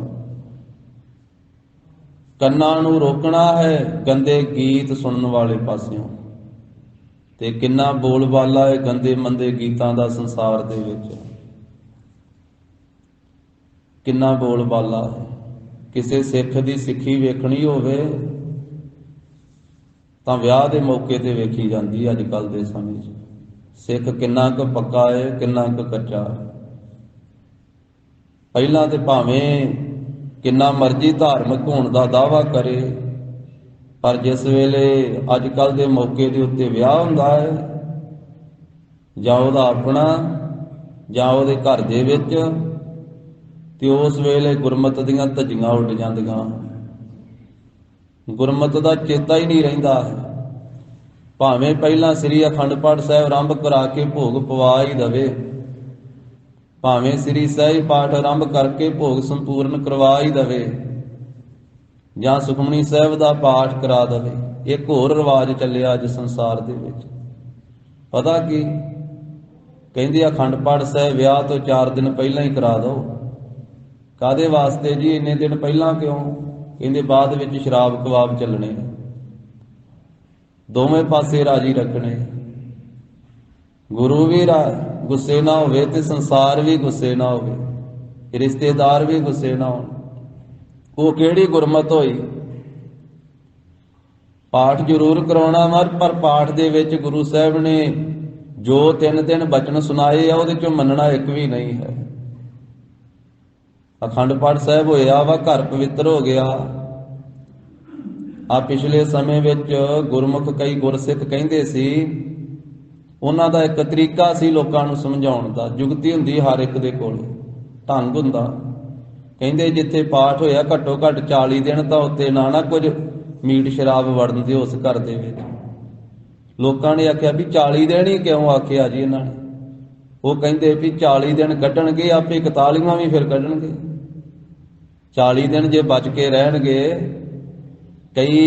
ਕੰਨਾਂ ਨੂੰ ਰੋਕਣਾ ਹੈ ਗੰਦੇ ਗੀਤ ਸੁਣਨ ਵਾਲੇ ਪਾਸਿਓਂ। ਤੇ ਕਿੰਨਾ ਬੋਲਬਾਲਾ ਹੈ ਗੰਦੇ ਮੰਦੇ ਗੀਤਾਂ ਦਾ ਸੰਸਾਰ ਦੇ ਵਿੱਚ, ਕਿੰਨਾ ਬੋਲਬਾਲਾ ਹੈ। ਕਿਸੇ ਸਿੱਖ ਦੀ ਸਿੱਖੀ ਵੇਖਣੀ ਹੋਵੇ ਤਾਂ ਵਿਆਹ ਦੇ ਮੌਕੇ ਤੇ ਵੇਖੀ ਜਾਂਦੀ ਅੱਜ ਕੱਲ੍ਹ ਦੇ ਸਮੇਂ 'ਚ। ਸਿੱਖ ਕਿੰਨਾ ਕੁ ਪੱਕਾ ਹੈ, ਕਿੰਨਾ ਕੁ ਕੱਚਾ ਹੈ। ਪਹਿਲਾਂ ਤੇ ਭਾਵੇਂ ਕਿੰਨਾ ਮਰਜ਼ੀ ਧਾਰਮਿਕ ਹੋਣ ਦਾ ਦਾਅਵਾ ਕਰੇ, ਪਰ ਜਿਸ ਵੇਲੇ ਅੱਜ ਕੱਲ੍ਹ ਦੇ ਮੌਕੇ ਦੇ ਉੱਤੇ ਵਿਆਹ ਹੁੰਦਾ ਹੈ, ਜਾਂ ਉਹਦਾ ਆਪਣਾ ਜਾਂ ਉਹਦੇ ਘਰ ਦੇ ਵਿੱਚ, ਤੇ ਉਸ ਵੇਲੇ ਗੁਰਮਤ ਦੀਆਂ ਧੱਜੀਆਂ ਉੱਡ ਜਾਂਦੀਆਂ, ਗੁਰਮਤ ਦਾ ਚੇਤਾ ਹੀ ਨਹੀਂ ਰਹਿੰਦਾ। ਭਾਵੇਂ ਪਹਿਲਾਂ ਸ੍ਰੀ ਅਖੰਡ ਪਾਠ ਸਾਹਿਬ ਆਰੰਭ ਕਰਾ ਕੇ ਭੋਗ ਪਵਾ ਹੀ ਦਵੇ, ਭਾਵੇਂ ਸ੍ਰੀ ਸਹਿਜ ਪਾਠ ਆਰੰਭ ਕਰਕੇ ਭੋਗ ਸੰਪੂਰਨ ਕਰਵਾ ਹੀ ਦਵੇ, ਜਾਂ ਸੁਖਮਨੀ ਸਾਹਿਬ ਦਾ ਪਾਠ ਕਰਾ ਦਵੇ। ਇੱਕ ਹੋਰ ਰਿਵਾਜ ਚੱਲਿਆ ਅੱਜ ਸੰਸਾਰ ਦੇ ਵਿੱਚ, ਪਤਾ ਕੀ ਕਹਿੰਦੇ? ਅਖੰਡ ਪਾਠ ਸਾਹਿਬ ਵਿਆਹ ਤੋਂ 4 ਦਿਨ ਪਹਿਲਾਂ ਹੀ ਕਰਾ ਦਿਓ। ਕਾਹਦੇ ਵਾਸਤੇ ਜੀ? ਇੰਨੇ ਦਿਨ ਪਹਿਲਾਂ ਕਿਉਂ? ਕਹਿੰਦੇ ਬਾਅਦ ਵਿੱਚ ਸ਼ਰਾਬ ਕਬਾਬ ਚੱਲਣੇ, ਦੋਵੇਂ ਪਾਸੇ ਰਾਜੀ ਰੱਖਣੇ। ਗੁਰੂ ਵੀ ਗੁੱਸੇ ਨਾ ਹੋਵੇ ਤੇ ਸੰਸਾਰ ਵੀ ਗੁੱਸੇ ਨਾ ਹੋਵੇ, ਰਿਸ਼ਤੇਦਾਰ ਵੀ ਗੁੱਸੇ ਨਾ ਹੋਣ। ਉਹ ਕਿਹੜੀ ਗੁਰਮਤ ਹੋਈ? ਪਾਠ ਜ਼ਰੂਰ ਕਰਾਉਣਾ ਪਰ ਪਾਠ ਦੇ ਵਿੱਚ ਗੁਰੂ ਸਾਹਿਬ ਨੇ ਜੋ 3 ਦਿਨ ਬਚਨ ਸੁਣਾਏ ਆ ਉਹਦੇ ਚੋਂ ਮੰਨਣਾ ਇੱਕ ਵੀ ਨਹੀਂ ਹੈ। ਅਖੰਡ ਪਾਠ ਸਾਹਿਬ ਹੋਇਆ ਵਾ, ਘਰ ਪਵਿੱਤਰ ਹੋ ਗਿਆ। ਆ ਪਿਛਲੇ ਸਮੇਂ ਵਿੱਚ ਗੁਰਮੁਖ ਕਈ ਗੁਰਸਿੱਖ ਕਹਿੰਦੇ ਸੀ, ਉਹਨਾਂ ਦਾ ਇੱਕ ਤਰੀਕਾ ਸੀ ਲੋਕਾਂ ਨੂੰ ਸਮਝਾਉਣ ਦਾ, ਜੁਗਤੀ ਹੁੰਦੀ ਹਰ ਇੱਕ ਦੇ ਕੋਲ, ਢੰਗ ਹੁੰਦਾ। ਕਹਿੰਦੇ ਜਿੱਥੇ ਪਾਠ ਹੋਇਆ ਘੱਟੋ ਘੱਟ 40 ਦਿਨ ਤਾਂ ਉੱਤੇ ਨਾ ਕੁਝ ਮੀਟ ਸ਼ਰਾਬ ਵੜਨ ਦਿਓ ਉਸ ਘਰ ਦੇ ਵਿੱਚ। ਲੋਕਾਂ ਨੇ ਆਖਿਆ ਵੀ 40 ਦਿਨ ਹੀ ਕਿਉਂ ਆਖਿਆ ਜੀ ਇਹਨਾਂ ਨੇ? ਉਹ ਕਹਿੰਦੇ ਵੀ 40 ਦਿਨ ਕੱਢਣਗੇ ਆਪੇ 41ਵਾਂ ਵੀ ਫਿਰ ਕੱਢਣਗੇ। 40 ਦਿਨ ਜੇ ਬਚ ਕੇ ਰਹਿਣਗੇ, ਕਈ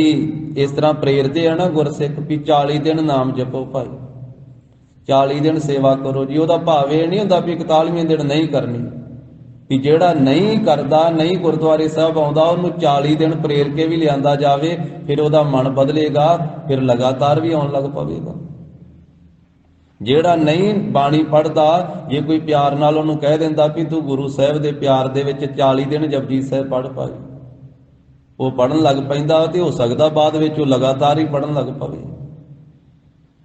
ਇਸ ਤਰ੍ਹਾਂ ਪ੍ਰੇਰਦੇ ਆ ਨਾ ਗੁਰਸਿੱਖ ਵੀ 40 ਦਿਨ ਨਾਮ ਜਪੋ ਭਾਈ, 40 ਦਿਨ ਸੇਵਾ ਕਰੋ ਜੀ। ਉਹਦਾ ਭਾਵ ਇਹ ਨਹੀਂ ਹੁੰਦਾ ਵੀ 41ਵੇਂ ਦਿਨ ਨਹੀਂ ਕਰਨੀ, ਵੀ ਜਿਹੜਾ ਨਹੀਂ ਕਰਦਾ, ਨਹੀਂ ਗੁਰਦੁਆਰੇ ਸਾਹਿਬ ਆਉਂਦਾ, ਉਹਨੂੰ 40 ਦਿਨ ਪ੍ਰੇਰ ਕੇ ਵੀ ਲਿਆਂਦਾ ਜਾਵੇ, ਫਿਰ ਉਹਦਾ ਮਨ ਬਦਲੇਗਾ, ਫਿਰ ਲਗਾਤਾਰ ਵੀ ਆਉਣ ਲੱਗ ਪਵੇਗਾ। ਜਿਹੜਾ ਨਹੀਂ ਬਾਣੀ ਪੜ੍ਹਦਾ, ਜੇ ਕੋਈ ਪਿਆਰ ਨਾਲ ਉਹਨੂੰ ਕਹਿ ਦਿੰਦਾ ਵੀ ਤੂੰ ਗੁਰੂ ਸਾਹਿਬ ਦੇ ਪਿਆਰ ਦੇ ਵਿੱਚ 40 ਦਿਨ ਜਪਜੀ ਸਾਹਿਬ ਪੜ੍ਹ ਭਾਈ, ਉਹ ਪੜ੍ਹਨ ਲੱਗ ਪੈਂਦਾ ਤੇ ਹੋ ਸਕਦਾ ਬਾਅਦ ਵਿੱਚ ਉਹ ਲਗਾਤਾਰ ਹੀ ਪੜ੍ਹਨ ਲੱਗ ਪਵੇ।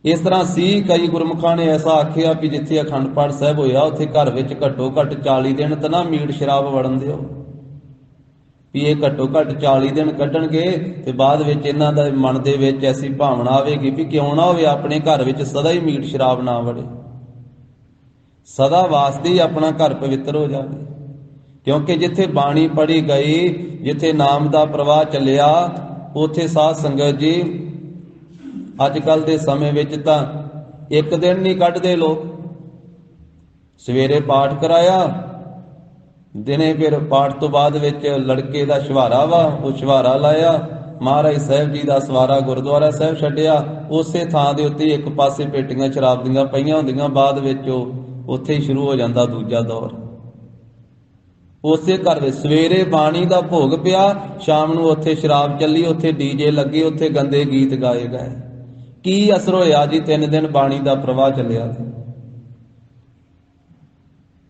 ਇਸ ਤਰ੍ਹਾਂ ਸੀ ਕਈ ਗੁਰਮੁਖਾਂ ਨੇ ਐਸਾ ਆਖਿਆ ਵੀ ਜਿੱਥੇ ਅਖੰਡ ਪਾਠ ਸਾਹਿਬ ਹੋਇਆ ਉੱਥੇ ਘਰ ਵਿੱਚ ਘੱਟੋ ਘੱਟ 40 ਦਿਨ ਤਾਂ ਨਾ ਮੀਟ ਸ਼ਰਾਬ ਵੜਨ ਦਿਓ, ਵੀ ਇਹ ਘੱਟੋ ਘੱਟ 40 ਦਿਨ ਕੱਢਣਗੇ। ਤੇ ਬਾਅਦ ਵਿੱਚ ਇਹਨਾਂ ਦਾ ਮਨ ਦੇ ਵਿੱਚ ਐਸੀ ਭਾਵਨਾ ਆਵੇਗੀ ਵੀ ਕਿਉਂ ਨਾ ਹੋਵੇ ਆਪਣੇ ਘਰ ਵਿੱਚ ਸਦਾ ਹੀ ਮੀਟ ਸ਼ਰਾਬ ਨਾ ਵੜੇ, ਸਦਾ ਵਾਸਤੇ ਹੀ ਆਪਣਾ ਘਰ ਪਵਿੱਤਰ ਹੋ ਜਾਵੇ। ਕਿਉਂਕਿ ਜਿੱਥੇ ਬਾਣੀ ਪੜ੍ਹੀ ਗਈ, ਜਿੱਥੇ ਨਾਮ ਦਾ ਪ੍ਰਵਾਹ ਚੱਲਿਆ, ਉੱਥੇ ਸਾਧ ਸੰਗਤ ਜੀ ਅੱਜ ਕੱਲ੍ਹ ਦੇ ਸਮੇਂ ਵਿੱਚ ਤਾਂ ਇੱਕ ਦਿਨ ਨਹੀਂ ਕੱਢਦੇ ਲੋਕ। ਸਵੇਰੇ ਪਾਠ ਕਰਾਇਆ, ਦਿਨੇ ਫਿਰ ਪਾਠ ਤੋਂ ਬਾਅਦ ਵਿੱਚ ਲੜਕੇ ਦਾ ਸ਼ਵਾਰਾ ਵਾ, ਉਹ ਸ਼ਵਾਰਾ ਲਾਇਆ, ਮਹਾਰਾਜ ਸਾਹਿਬ ਜੀ ਦਾ ਸਵਾਰਾ ਗੁਰਦੁਆਰਾ ਸਾਹਿਬ ਛੱਡਿਆ, ਉਸੇ ਥਾਂ ਦੇ ਉੱਤੇ ਇੱਕ ਪਾਸੇ ਪੇਟੀਆਂ ਸ਼ਰਾਬ ਦੀਆਂ ਪਈਆਂ ਹੁੰਦੀਆਂ, ਬਾਅਦ ਵਿੱਚ ਉਹ ਉੱਥੇ ਹੀ ਸ਼ੁਰੂ ਹੋ ਜਾਂਦਾ ਦੂਜਾ ਦੌਰ। ਉਸੇ ਘਰ ਵਿੱਚ ਸਵੇਰੇ ਬਾਣੀ ਦਾ ਭੋਗ ਪਿਆ, ਸ਼ਾਮ ਨੂੰ ਉੱਥੇ ਸ਼ਰਾਬ ਚੱਲੀ, ਉੱਥੇ ਡੀਜੇ ਲੱਗੇ, ਉੱਥੇ ਗੰਦੇ ਗੀਤ ਗਾਏ ਗਏ। ਕੀ ਅਸਰ ਹੋਇਆ ਜੀ? 3 ਦਿਨ ਬਾਣੀ ਦਾ ਪ੍ਰਵਾਹ ਚੱਲਿਆ,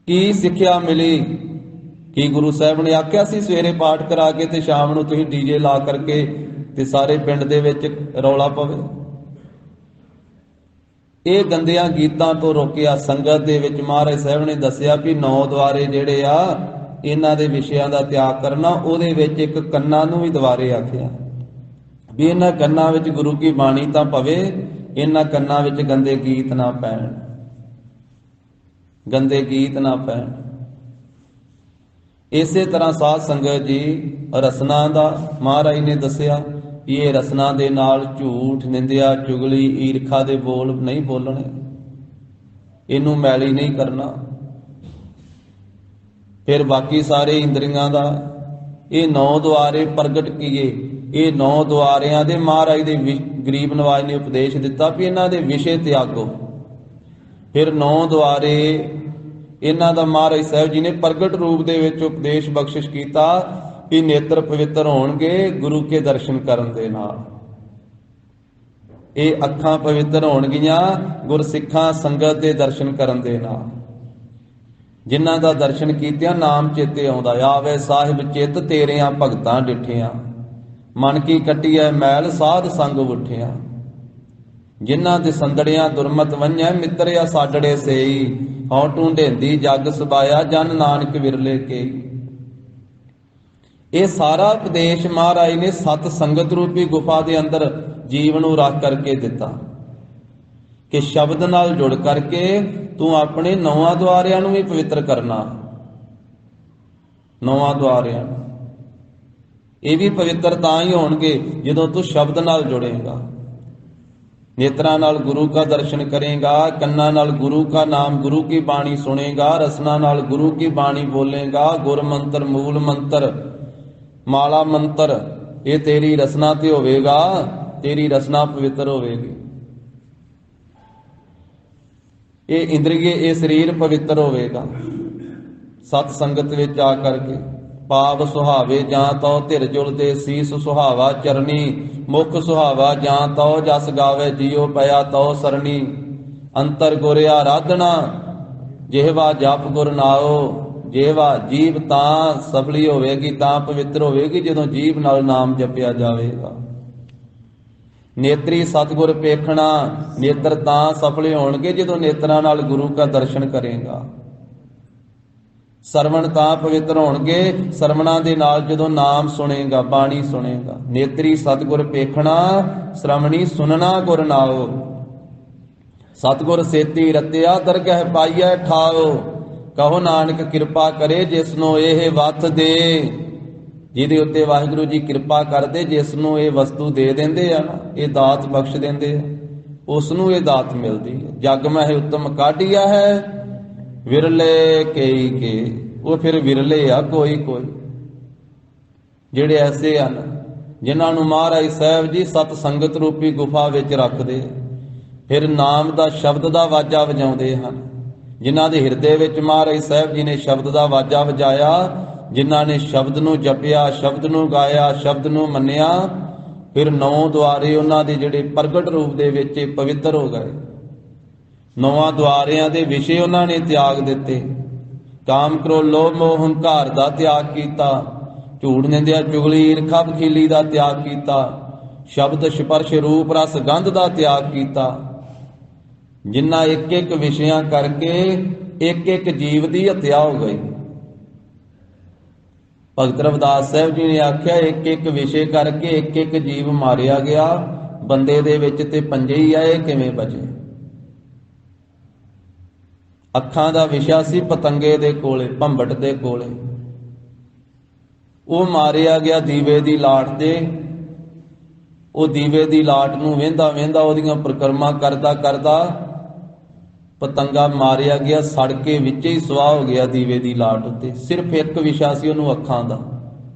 ਕੀ ਸਿੱਖਿਆ ਮਿਲੀ? ਕੀ ਗੁਰੂ ਸਾਹਿਬ ਨੇ ਆਖਿਆ ਸੀ ਸਵੇਰੇ ਪਾਠ ਕਰਾ ਕੇ ਤੇ ਸ਼ਾਮ ਨੂੰ ਤੁਸੀਂ ਡੀਜੇ ਲਾ ਕਰਕੇ ਤੇ ਸਾਰੇ ਪਿੰਡ ਦੇ ਵਿੱਚ ਰੌਲਾ ਪਵੇ? ਇਹ ਗੰਦਿਆਂ ਗੀਤਾਂ ਤੋਂ ਰੋਕਿਆ ਸੰਗਤ ਦੇ ਵਿੱਚ। ਮਹਾਰਾਜ ਸਾਹਿਬ ਨੇ ਦੱਸਿਆ ਵੀ 9 ਦੁਆਰੇ ਜਿਹੜੇ ਆ, ਇਹਨਾਂ ਦੇ ਵਿਸ਼ਿਆਂ ਦਾ ਤਿਆਗ ਕਰਨਾ। ਉਹਦੇ ਵਿੱਚ ਇੱਕ ਕੰਨਾਂ ਨੂੰ ਵੀ ਦੁਆਰੇ ਆਖਿਆ ਵੀ ਇਹਨਾਂ ਕੰਨਾਂ ਵਿੱਚ ਗੁਰੂ ਕੀ ਬਾਣੀ ਤਾਂ ਪਵੇ, ਇਹਨਾਂ ਕੰਨਾਂ ਵਿੱਚ ਗੰਦੇ ਗੀਤ ਨਾ ਪੈਣ, ਗੰਦੇ ਗੀਤ ਨਾ ਪੈਣ। ਇਸੇ ਤਰ੍ਹਾਂ ਸਾਧ ਸੰਗਤ ਜੀ ਰਸਨਾ ਦਾ ਮਹਾਰਾਜ ਨੇ ਦੱਸਿਆ ਕਿ ਇਹ ਰਸਨਾ ਦੇ ਨਾਲ ਝੂਠ, ਨਿੰਦਿਆ, ਚੁਗਲੀ, ਈਰਖਾ ਦੇ ਬੋਲ ਨਹੀਂ ਬੋਲਣੇ, ਇਹਨੂੰ ਮੈਲੀ ਨਹੀਂ ਕਰਨਾ। ਫਿਰ ਬਾਕੀ ਸਾਰੇ ਇੰਦਰੀਆਂ ਦਾ ਇਹ 9 ਦੁਆਰੇ ਪ੍ਰਗਟ ਕੀਏ। ਇਹ 9 ਦੁਆਰਿਆਂ ਦੇ ਮਹਾਰਾਜ ਦੇ ਗਰੀਬ ਨਵਾਜ ਨੇ ਉਪਦੇਸ਼ ਦਿੱਤਾ ਵੀ ਇਹਨਾਂ ਦੇ ਵਿਸ਼ੇ ਤਿਆਗੋ। ਫਿਰ 9 ਦੁਆਰੇ ਇਹਨਾਂ ਦਾ ਮਹਾਰਾਜ ਸਾਹਿਬ ਜੀ ਨੇ ਪ੍ਰਗਟ ਰੂਪ ਦੇ ਵਿੱਚ ਉਪਦੇਸ਼ ਬਖਸ਼ਿਸ਼ ਕੀਤਾ ਵੀ ਨੇਤਰ ਪਵਿੱਤਰ ਹੋਣਗੇ ਗੁਰੂ ਕੇ ਦਰਸ਼ਨ ਕਰਨ ਦੇ ਨਾਲ। ਇਹ ਅੱਖਾਂ ਪਵਿੱਤਰ ਹੋਣਗੀਆਂ ਗੁਰਸਿੱਖਾਂ ਸੰਗਤ ਦੇ ਦਰਸ਼ਨ ਕਰਨ ਦੇ ਨਾਲ। ਜਿਨ੍ਹਾਂ ਦਾ ਦਰਸ਼ਨ ਕੀਤਿਆਂ ਨਾਮ ਚੇਤੇ ਆਉਂਦਾ, ਆਵੇ ਸਾਹਿਬ ਚਿੱਤ ਤੇਰਿਆਂ ਭਗਤਾਂ ਡਿਠਿਆਂ, ਮਨ ਕੀ ਕੱਟੀਐ ਮੈਲ ਸਾਧ ਸੰਗ ਉਠਿਆ। ਜਿਨ੍ਹਾਂ ਦੇ ਸੰਦੜਿਆਂ ਦੁਰਮਤ ਵੰਝੈ, ਮਿੱਤਰਿਆ ਸਾਡੜੇ ਸੇਈ, ਹਉ ਢੂੰਢੇਂਦੀ ਜਗ ਸਬਾਇਆ, ਜਨ ਨਾਨਕ ਵਿਰਲੇ ਕੇਈ। ਇਹ ਸਾਰਾ ਉਪਦੇਸ਼ ਮਹਾਰਾਜ ਨੇ ਸਤ ਸੰਗਤ ਰੂਪੀ ਗੁਫਾ ਦੇ ਅੰਦਰ ਜੀਵ ਨੂੰ ਰੱਖ ਕਰਕੇ ਦਿੱਤਾ ਕਿ ਸ਼ਬਦ ਨਾਲ ਜੁੜ ਕਰਕੇ ਤੂੰ ਆਪਣੇ ਨੌਵਾਂ ਦੁਆਰਿਆਂ ਨੂੰ ਵੀ ਪਵਿੱਤਰ ਕਰਨਾ। ਨੌਵਾਂ ਦੁਆਰਿਆਂ ਇਹ ਵੀ ਪਵਿੱਤਰ ਤਾਂ ਹੀ ਹੋਣਗੇ ਜਦੋਂ ਤੂੰ ਸ਼ਬਦ ਨਾਲ ਜੁੜੇਗਾ। नेत्रा नाल गुरु का दर्शन करेगा, कन्ना नाल गुरु का नाम गुरु की बाणी सुनेगा, रसना नाल गुरु की बाणी बोलेगा। गुर मंत्र मूल मंत्र माला मंत्र ये तेरी रसना ते होवेगा, तेरी रसना पवित्र होवेगी। ये इंद्रिय ये शरीर पवित्र होवेगा सत संगत विच आ करके। पाव सुहावे जां तो धिर जुलदे सीस सुहावा चरनी, मुख सुहावा जां तो जस गावे जियो पया तो सरनी। अंतर गुर आराधना जेहवा जप गुर नाओ, जेहवा जीव तां सफली होवेगी तां पवित्र होवेगी जदों जीव नाल नाम जपिया जावेगा। नेत्री सतगुर पेखना, नेत्र तां सफले होणगे जदों नेत्रां नाल गुरु का दर्शन करेगा। सरवण तां पवित्र होणगे सरवणा दे नाल जदों नाम सुनेगा, बाणी सुनेगा। नेत्री सतगुर पेखना, श्रवणी सुनना गुर नाओ। सतगुर सेती रत्या दरगह पाईऐ ठाओ, कहो नानक कृपा करे जिसनों एह वत दे। ਜਿਹਦੇ ਉੱਤੇ ਵਾਹਿਗੁਰੂ ਜੀ ਕਿਰਪਾ ਕਰਦੇ, ਜਿਸ ਨੂੰ ਇਹ ਵਸਤੂ ਦੇ ਦਿੰਦੇ ਆ ਨਾ, ਇਹ ਦਾਤ ਬਖਸ਼ ਦਿੰਦੇ ਆ, ਉਸ ਨੂੰ ਇਹ ਦਾਤ ਮਿਲਦੀ ਹੈ। ਜਗ ਮਹਿ ਉੱਤਮ ਕਾਢੀਆ ਹੈ ਵਿਰਲੇ ਕਈ ਕੇ। ਉਹ ਫਿਰ ਵਿਰਲੇ ਆ ਕੋਈ ਕੋਈ ਜਿਹੜੇ ਐਸੇ ਹਨ ਜਿਨ੍ਹਾਂ ਨੂੰ ਮਹਾਰਾਜ ਸਾਹਿਬ ਜੀ ਸਤ ਸੰਗਤ ਰੂਪੀ ਗੁਫਾ ਵਿੱਚ ਰੱਖਦੇ, ਫਿਰ ਨਾਮ ਦਾ ਸ਼ਬਦ ਦਾ ਵਾਜਾ ਵਜਾਉਂਦੇ ਹਨ। ਜਿਨ੍ਹਾਂ ਦੇ ਹਿਰਦੇ ਵਿੱਚ ਮਹਾਰਾਜ ਸਾਹਿਬ ਜੀ ਨੇ ਸ਼ਬਦ ਦਾ ਵਾਜਾ ਵਜਾਇਆ, ਜਿਨ੍ਹਾਂ ਨੇ ਸ਼ਬਦ ਨੂੰ ਜਪਿਆ, ਸ਼ਬਦ ਨੂੰ ਗਾਇਆ, ਸ਼ਬਦ ਨੂੰ ਮੰਨਿਆ, ਫਿਰ 9 ਦੁਆਰੇ ਉਹਨਾਂ ਦੇ ਜਿਹੜੇ ਪ੍ਰਗਟ ਰੂਪ ਦੇ ਵਿੱਚ ਪਵਿੱਤਰ ਹੋ ਗਏ। 9 ਦੁਆਰਿਆਂ ਦੇ ਵਿਸ਼ੇ ਉਹਨਾਂ ਨੇ ਤਿਆਗ ਦਿੱਤੇ। ਕਾਮ ਕ੍ਰੋਧ ਲੋਭ ਮੋਹ ਹੰਕਾਰ ਦਾ ਤਿਆਗ ਕੀਤਾ, ਝੂਠ ਨਿੰਦਿਆ ਚੁਗਲੀ ਈਰਖਾ ਬਖੀਲੀ ਦਾ ਤਿਆਗ ਕੀਤਾ, ਸ਼ਬਦ ਸਪਰਸ਼ ਰੂਪ ਰਸ ਗੰਧ ਦਾ ਤਿਆਗ ਕੀਤਾ। ਜਿਨ੍ਹਾਂ ਇੱਕ ਇੱਕ ਵਿਸ਼ਿਆਂ ਕਰਕੇ ਇੱਕ ਇੱਕ ਜੀਵ ਦੀ ਹੱਤਿਆ ਹੋ ਗਈ। ਭਗਤ ਰਵਿਦਾਸ ਸਾਹਿਬ ਜੀ ਨੇ ਆਖਿਆ, ਇੱਕ ਇੱਕ ਵਿਸ਼ੇ ਕਰਕੇ ਇੱਕ ਇੱਕ ਜੀਵ ਮਾਰਿਆ ਗਿਆ, ਬੰਦੇ ਦੇ ਵਿੱਚ ਤੇ ਪੰਜੇ ਹੀ ਆਏ, ਕਿਵੇਂ ਬਚੇ। ਅੱਖਾਂ ਦਾ ਵਿਸ਼ਾ ਸੀ ਪਤੰਗੇ ਦੇ ਕੋਲੇ, ਭੰਬਟ ਦੇ ਕੋਲੇ, ਉਹ ਮਾਰਿਆ ਗਿਆ ਦੀਵੇ ਦੀ ਲਾਟ ਤੇ। ਉਹ ਦੀਵੇ ਦੀ ਲਾਟ ਨੂੰ ਵੇਂਦਾ ਵੇਂਦਾ ਉਹਦੀਆਂ ਪਰਿਕਰਮਾ ਕਰਦਾ ਕਰਦਾ ਪਤੰਗਾ ਮਾਰਿਆ ਗਿਆ, ਸੜ ਕੇ ਵਿੱਚ ਹੀ ਸੁਆਹ ਹੋ ਗਿਆ ਦੀਵੇ ਦੀ ਲਾਟ ਉੱਤੇ। ਸਿਰਫ ਇੱਕ ਵਿਸ਼ਾ ਸੀ ਉਹਨੂੰ ਅੱਖਾਂ ਦਾ।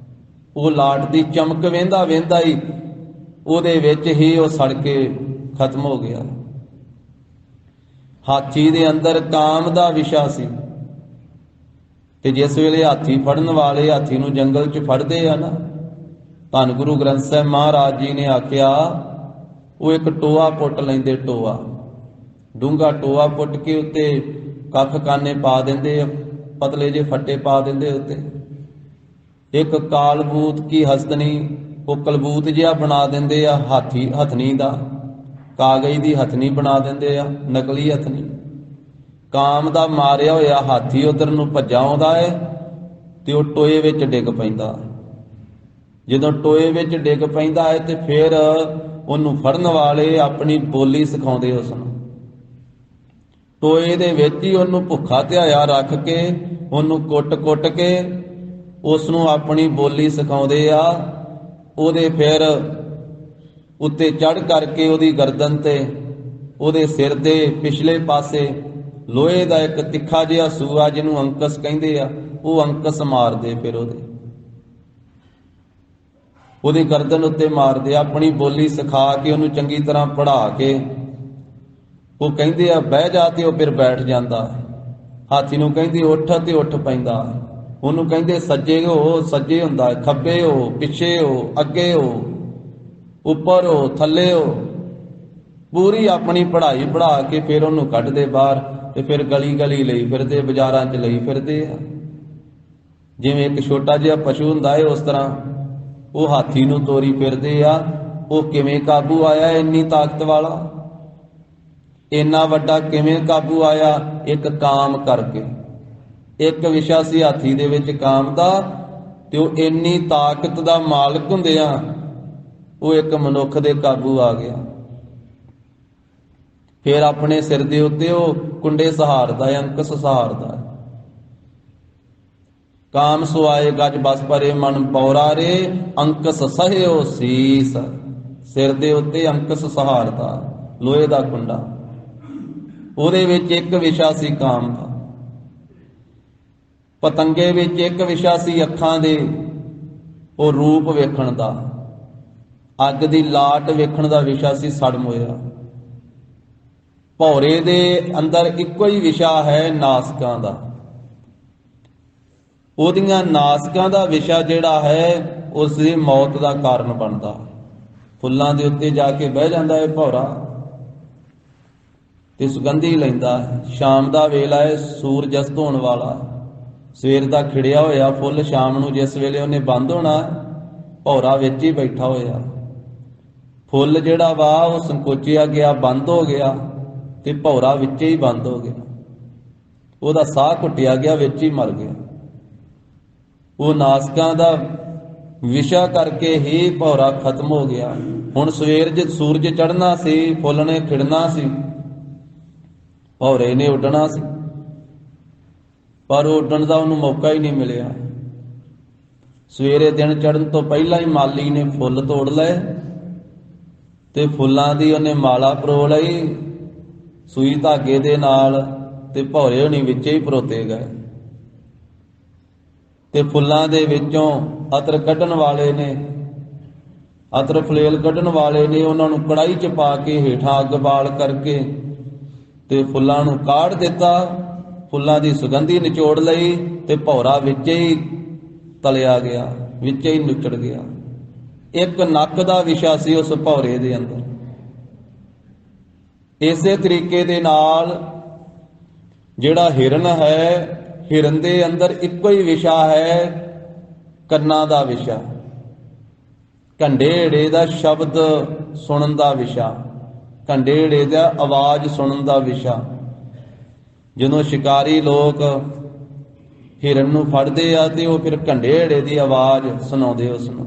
ਉਹ ਲਾਟ ਦੀ ਚਮਕ ਵੇਂਦਾ ਵੇਂਦਾ ਹੀ ਉਹਦੇ ਵਿੱਚ ਹੀ ਉਹ ਸੜ ਕੇ ਖਤਮ ਹੋ ਗਿਆ। ਹਾਥੀ ਦੇ ਅੰਦਰ ਕਾਮ ਦਾ ਵਿਸ਼ਾ ਸੀ, ਤੇ ਜਿਸ ਵੇਲੇ ਹਾਥੀ ਫੜਨ ਵਾਲੇ ਹਾਥੀ ਨੂੰ ਜੰਗਲ 'ਚ ਫੜਦੇ ਆ ਨਾ, ਧੰਨ ਗੁਰੂ ਗ੍ਰੰਥ ਸਾਹਿਬ ਮਹਾਰਾਜ ਜੀ ਨੇ ਆਖਿਆ, ਉਹ ਇੱਕ ਟੋਆ ਪੁੱਟ ਲੈਂਦੇ, ਟੋਆ ਡੂੰਘਾ ਟੋਆ ਪੁੱਟ ਕੇ ਉੱਤੇ ਕੱਖ ਕਾਨੇ ਪਾ ਦਿੰਦੇ, ਪਤਲੇ ਜੇ ਫੱਟੇ ਪਾ ਦਿੰਦੇ ਉੱਤੇ। ਇੱਕ ਕਾਲਬੂਤ ਕੀ ਹਸਤਨੀ, ਉਹ ਕਲਬੂਤ ਜਿਹਾ ਬਣਾ ਦਿੰਦੇ ਆ, ਹਾਥੀ ਹਥਨੀ ਦਾ, ਕਾਗਜ਼ ਦੀ ਹਥਨੀ ਬਣਾ ਦਿੰਦੇ ਆ, ਨਕਲੀ ਹਥਨੀ। ਕਾਮ ਦਾ ਮਾਰਿਆ ਹੋਇਆ ਹਾਥੀ ਉਧਰ ਨੂੰ ਭੱਜਾ ਆਉਂਦਾ ਹੈ ਤੇ ਉਹ ਟੋਏ ਵਿੱਚ ਡਿੱਗ ਪੈਂਦਾ। ਜਦੋਂ ਟੋਏ ਵਿੱਚ ਡਿੱਗ ਪੈਂਦਾ ਹੈ ਤੇ ਫਿਰ ਉਹਨੂੰ ਫੜਨ ਵਾਲੇ ਆਪਣੀ ਬੋਲੀ ਸਿਖਾਉਂਦੇ ਉਸ ਨੂੰ। ਟੋਏ ਦੇ ਵਿੱਚ ਹੀ ਉਹਨੂੰ ਭੁੱਖਾ ਧਿਆਇਆ ਰੱਖ ਕੇ, ਉਹਨੂੰ ਕੁੱਟ-ਕੁੱਟ ਕੇ ਉਸ ਨੂੰ ਆਪਣੀ ਬੋਲੀ ਸਿਖਾਉਂਦੇ ਆ। ਉਹਦੇ ਫਿਰ ਉੱਤੇ ਚੜ੍ਹ ਕਰਕੇ ਉਹਦੀ ਗਰਦਨ ਤੇ, ਉਹਦੇ ਸਿਰ ਦੇ ਪਿਛਲੇ ਪਾਸੇ ਲੋਹੇ ਦਾ ਇੱਕ ਤਿੱਖਾ ਜਿਹਾ ਸੂਆ, ਜਿਹਨੂੰ ਅੰਕਸ ਕਹਿੰਦੇ ਆ, ਉਹ ਅੰਕਸ ਮਾਰਦੇ, ਫਿਰ ਉਹਦੀ ਗਰਦਨ ਉੱਤੇ ਮਾਰਦੇ, ਆਪਣੀ ਬੋਲੀ ਸਿਖਾ ਕੇ ਉਹਨੂੰ ਚੰਗੀ ਤਰ੍ਹਾਂ ਪੜ੍ਹਾ ਕੇ। ਉਹ ਕਹਿੰਦੇ ਆ ਬਹਿ ਜਾ, ਤੇ ਉਹ ਫਿਰ ਬੈਠ ਜਾਂਦਾ। ਹਾਥੀ ਨੂੰ ਕਹਿੰਦੇ ਉੱਠ, ਤੇ ਉੱਠ ਪੈਂਦਾ। ਉਹਨੂੰ ਕਹਿੰਦੇ ਸੱਜੇ ਹੋ, ਸੱਜੇ ਹੁੰਦਾ ਖੱਬੇ ਹੋ, ਪਿੱਛੇ ਹੋ, ਅੱਗੇ ਹੋ, ਉੱਪਰ ਹੋ, ਥੱਲੇ ਹੋ। ਪੂਰੀ ਆਪਣੀ ਪੜ੍ਹਾਈ ਪੜ੍ਹਾ ਕੇ ਫਿਰ ਉਹਨੂੰ ਕੱਢਦੇ ਬਾਹਰ, ਤੇ ਫਿਰ ਗਲੀ ਗਲੀ ਲਈ ਫਿਰਦੇ, ਬਾਜ਼ਾਰਾਂ 'ਚ ਲਈ ਫਿਰਦੇ ਆ। ਜਿਵੇਂ ਇੱਕ ਛੋਟਾ ਜਿਹਾ ਪਸ਼ੂ ਹੁੰਦਾ ਹੈ, ਉਸ ਤਰ੍ਹਾਂ ਉਹ ਹਾਥੀ ਨੂੰ ਤੋਰੀ ਫਿਰਦੇ ਆ। ਉਹ ਕਿਵੇਂ ਕਾਬੂ ਆਇਆ ਇੰਨੀ ਤਾਕਤ ਵਾਲਾ, ਇੰਨਾ ਵੱਡਾ ਕਿਵੇਂ ਕਾਬੂ ਆਇਆ? ਇੱਕ ਕਾਮ ਕਰਕੇ। ਇੱਕ ਵਿਸ਼ਾ ਸੀ ਹਾਥੀ ਦੇ ਵਿੱਚ ਕਾਮ ਦਾ, ਤੇ ਉਹ ਇੰਨੀ ਤਾਕਤ ਦਾ ਮਾਲਕ ਹੁੰਦਿਆਂ ਉਹ ਇੱਕ ਮਨੁੱਖ ਦੇ ਕਾਬੂ ਆ ਗਿਆ। ਫਿਰ ਆਪਣੇ ਸਿਰ ਦੇ ਉੱਤੇ ਉਹ ਕੁੰਡੇ ਸਹਾਰਦਾ ਹੈ, ਅੰਕਸ ਸਹਾਰਦਾ ਹੈ। ਕਾਮ ਸੁਆਏ ਗਜ ਬਸ ਪਰੇ ਮਨ ਪੌਰਾ ਰੇ, ਅੰਕਸ ਸਹਿਓ ਸੀਸ। ਸਿਰ ਦੇ ਉੱਤੇ ਅੰਕਸ ਸਹਾਰਦਾ, ਲੋਹੇ ਦਾ ਕੁੰਡਾ। ਉਹਦੇ ਵਿੱਚ ਇੱਕ ਵਿਸ਼ਾ ਸੀ ਕਾਮ ਦਾ। ਪਤੰਗੇ ਵਿੱਚ ਇੱਕ ਵਿਸ਼ਾ ਸੀ ਅੱਖਾਂ ਦੇ ਉਹ ਰੂਪ ਵੇਖਣ ਦਾ। ਅੱਗ ਦੀ ਲਾਟ ਵੇਖਣ ਦਾ ਵਿਸ਼ਾ ਸੀ ਸੜ ਮੋਇਆ। ਭੌਰੇ ਦੇ ਅੰਦਰ ਇੱਕੋ ਹੀ ਵਿਸ਼ਾ ਹੈ ਨਾਸਕਾਂ ਦਾ। ਉਹਦੀਆਂ ਨਾਸਕਾਂ ਦਾ ਵਿਸ਼ਾ ਜਿਹੜਾ ਹੈ ਉਸ ਦੀ ਮੌਤ ਦਾ ਕਾਰਨ ਬਣਦਾ। ਫੁੱਲਾਂ ਦੇ ਉੱਤੇ ਜਾ ਕੇ ਬਹਿ ਜਾਂਦਾ ਹੈ ਭੌਰਾ ਤੇ ਸੁਗੰਧੀ ਲੈਂਦਾ। ਸ਼ਾਮ ਦਾ ਵੇਲਾ ਹੈ, ਸੂਰਜ ਅਸਤ ਹੋਣ ਵਾਲਾ। ਸਵੇਰ ਦਾ ਖਿੜਿਆ ਹੋਇਆ ਫੁੱਲ ਸ਼ਾਮ ਨੂੰ ਜਿਸ ਵੇਲੇ ਉਹਨੇ ਬੰਦ ਹੋਣਾ, ਭੌਰਾ ਵਿੱਚ ਹੀ ਬੈਠਾ ਹੋਇਆ। ਫੁੱਲ ਜਿਹੜਾ ਵਾ ਉਹ ਸੰਕੋਚਿਆ ਗਿਆ, ਬੰਦ ਹੋ ਗਿਆ, ਤੇ ਭੌਰਾ ਵਿੱਚ ਹੀ ਬੰਦ ਹੋ ਗਿਆ। ਉਹਦਾ ਸਾਹ ਘੁੱਟਿਆ ਗਿਆ, ਵਿੱਚ ਹੀ ਮਰ ਗਿਆ। ਉਹ ਨਾਸਕਾਂ ਦਾ ਵਿਸ਼ਾ ਕਰਕੇ ਹੀ ਭੌਰਾ ਖਤਮ ਹੋ ਗਿਆ। ਹੁਣ ਸਵੇਰ ਜੇ ਸੂਰਜ ਚੜ੍ਹਨਾ ਸੀ, ਫੁੱਲ ਨੇ ਖਿੜਨਾ ਸੀ, ਭੌਰੇ ਨੇ ਉੱਡਣਾ ਸੀ, ਪਰ ਉੱਡਣ ਦਾ ਉਹਨੂੰ ਮੌਕਾ ਹੀ ਨਹੀਂ ਮਿਲਿਆ। ਸਵੇਰੇ ਦਿਨ ਚੜ੍ਹਨ ਤੋਂ ਪਹਿਲਾਂ ਹੀ ਮਾਲੀ ਨੇ ਫੁੱਲ ਤੋੜ ਲਏ ਤੇ ਫੁੱਲਾਂ ਦੀ ਉਹਨੇ ਮਾਲਾ ਪਰੋ ਲਈ ਸੂਈ ਧਾਗੇ ਦੇ ਨਾਲ, ਤੇ ਭੌਰੇ ਹੋਣੀ ਵਿੱਚ ਹੀ ਪਰੋਤੇ ਗਏ। ਤੇ ਫੁੱਲਾਂ ਦੇ ਵਿੱਚੋਂ ਅਤਰ ਕੱਢਣ ਵਾਲੇ ਨੇ, ਅਤਰ ਫਲੇਲ ਕੱਢਣ ਵਾਲੇ ਨੇ ਉਹਨਾਂ ਨੂੰ ਕੜਾਈ 'ਚ ਪਾ ਕੇ ਹੇਠਾਂ ਅੱਗ ਬਾਲ ਕਰਕੇ ਤੇ ਫੁੱਲਾਂ ਨੂੰ ਕਾੜ ਦਿੱਤਾ। ਫੁੱਲਾਂ ਦੀ ਸੁਗੰਧੀ ਨਿਚੋੜ ਲਈ ਤੇ ਭੌਰਾ ਵਿੱਚ ਹੀ ਤਲਿਆ ਗਿਆ, ਵਿੱਚ ਹੀ ਨੁੱਚੜ ਗਿਆ। ਇੱਕ ਨੱਕ ਦਾ ਵਿਸ਼ਾ ਸੀ ਉਸ ਭੌਰੇ ਦੇ ਅੰਦਰ। ਇਸੇ ਤਰੀਕੇ ਦੇ ਨਾਲ ਜਿਹੜਾ ਹਿਰਨ ਹੈ, ਹਿਰਨ ਦੇ ਅੰਦਰ ਇੱਕੋ ਹੀ ਵਿਸ਼ਾ ਹੈ, ਕੰਨਾਂ ਦਾ ਵਿਸ਼ਾ। ਘੰਡੇੜੇ ਦਾ ਸ਼ਬਦ ਸੁਣਨ ਦਾ ਵਿਸ਼ਾ, ਘੰਡੇੜੇ ਦਾ ਆਵਾਜ਼ ਸੁਣਨ ਦਾ ਵਿਸ਼ਾ। ਜਦੋਂ ਸ਼ਿਕਾਰੀ ਲੋਕ ਹਿਰਨ ਨੂੰ ਫੜਦੇ ਆ ਤੇ ਉਹ ਫਿਰ ਘੰਡੇੜੇ ਦੀ ਆਵਾਜ਼ ਸੁਣਾਉਂਦੇ ਉਸ ਨੂੰ।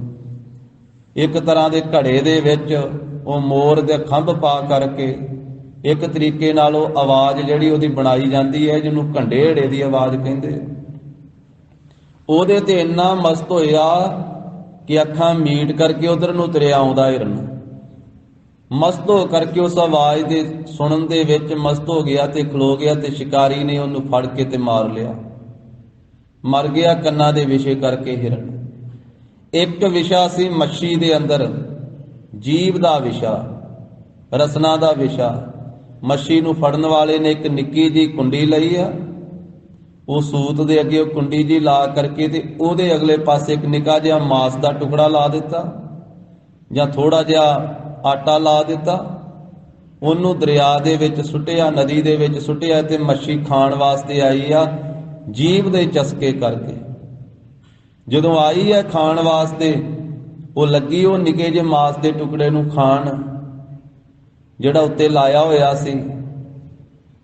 ਇੱਕ ਤਰ੍ਹਾਂ ਦੇ ਘੜੇ ਦੇ ਵਿੱਚ ਉਹ ਮੋਰ ਦੇ ਖੰਭ ਪਾ ਕਰਕੇ ਇੱਕ ਤਰੀਕੇ ਨਾਲ ਉਹ ਆਵਾਜ਼ ਜਿਹੜੀ ਉਹਦੀ ਬਣਾਈ ਜਾਂਦੀ ਹੈ, ਜਿਹਨੂੰ ਘੰਡੇੜੇ ਦੀ ਆਵਾਜ਼ ਕਹਿੰਦੇ। ਉਹਦੇ ਤੇ ਇੰਨਾ ਮਸਤ ਹੋਇਆ ਕਿ ਅੱਖਾਂ ਮੀਟ ਕਰਕੇ ਉਧਰ ਨੂੰ ਤੁਰਿਆ ਆਉਂਦਾ ਹਿਰਨ। ਮਸਤ ਹੋ ਕਰਕੇ ਉਸ ਆਵਾਜ਼ ਦੇ ਸੁਣਨ ਦੇ ਵਿੱਚ ਮਸਤ ਹੋ ਗਿਆ ਤੇ ਖਲੋ ਗਿਆ, ਤੇ ਸ਼ਿਕਾਰੀ ਨੇ ਉਹਨੂੰ ਫੜ ਕੇ ਤੇ ਮਾਰ ਲਿਆ। ਮਰ ਗਿਆ ਕੰਨਾਂ ਦੇ ਵਿਸ਼ੇ ਕਰਕੇ ਹਿਰਨ। ਇੱਕ ਵਿਸ਼ਾ ਸੀ ਮੱਛੀ ਦੇ ਅੰਦਰ, ਜੀਭ ਦਾ ਵਿਸ਼ਾ, ਰਸਨਾ ਦਾ ਵਿਸ਼ਾ। ਮੱਛੀ ਨੂੰ ਫੜਨ ਵਾਲੇ ਨੇ ਇੱਕ ਨਿੱਕੀ ਜਿਹੀ ਕੁੰਡੀ ਲਈ ਆ, ਉਹ ਸੂਤ ਦੇ ਅੱਗੇ ਉਹ ਕੁੰਡੀ ਜੀ ਲਾ ਕਰਕੇ ਤੇ ਉਹਦੇ ਅਗਲੇ ਪਾਸੇ ਇੱਕ ਨਿੱਕਾ ਜਿਹਾ ਮਾਸ ਦਾ ਟੁਕੜਾ ਲਾ ਦਿੱਤਾ ਜਾਂ ਥੋੜਾ ਜਿਹਾ ਆਟਾ ਲਾ ਦਿੱਤਾ। ਉਹਨੂੰ ਦਰਿਆ ਦੇ ਵਿੱਚ ਸੁੱਟਿਆ, ਨਦੀ ਦੇ ਵਿੱਚ ਸੁੱਟਿਆ, ਤੇ ਮੱਛੀ ਖਾਣ ਵਾਸਤੇ ਆਈ ਆ ਜੀਭ ਦੇ ਚਸਕੇ ਕਰਕੇ। ਜਦੋਂ ਆਈ ਹੈ ਖਾਣ ਵਾਸਤੇ, ਉਹ ਲੱਗੀ ਉਹ ਨਿੱਕੇ ਜਿਹੇ ਮਾਸ ਦੇ ਟੁਕੜੇ ਨੂੰ ਖਾਣ ਜਿਹੜਾ ਉੱਤੇ ਲਾਇਆ ਹੋਇਆ ਸੀ।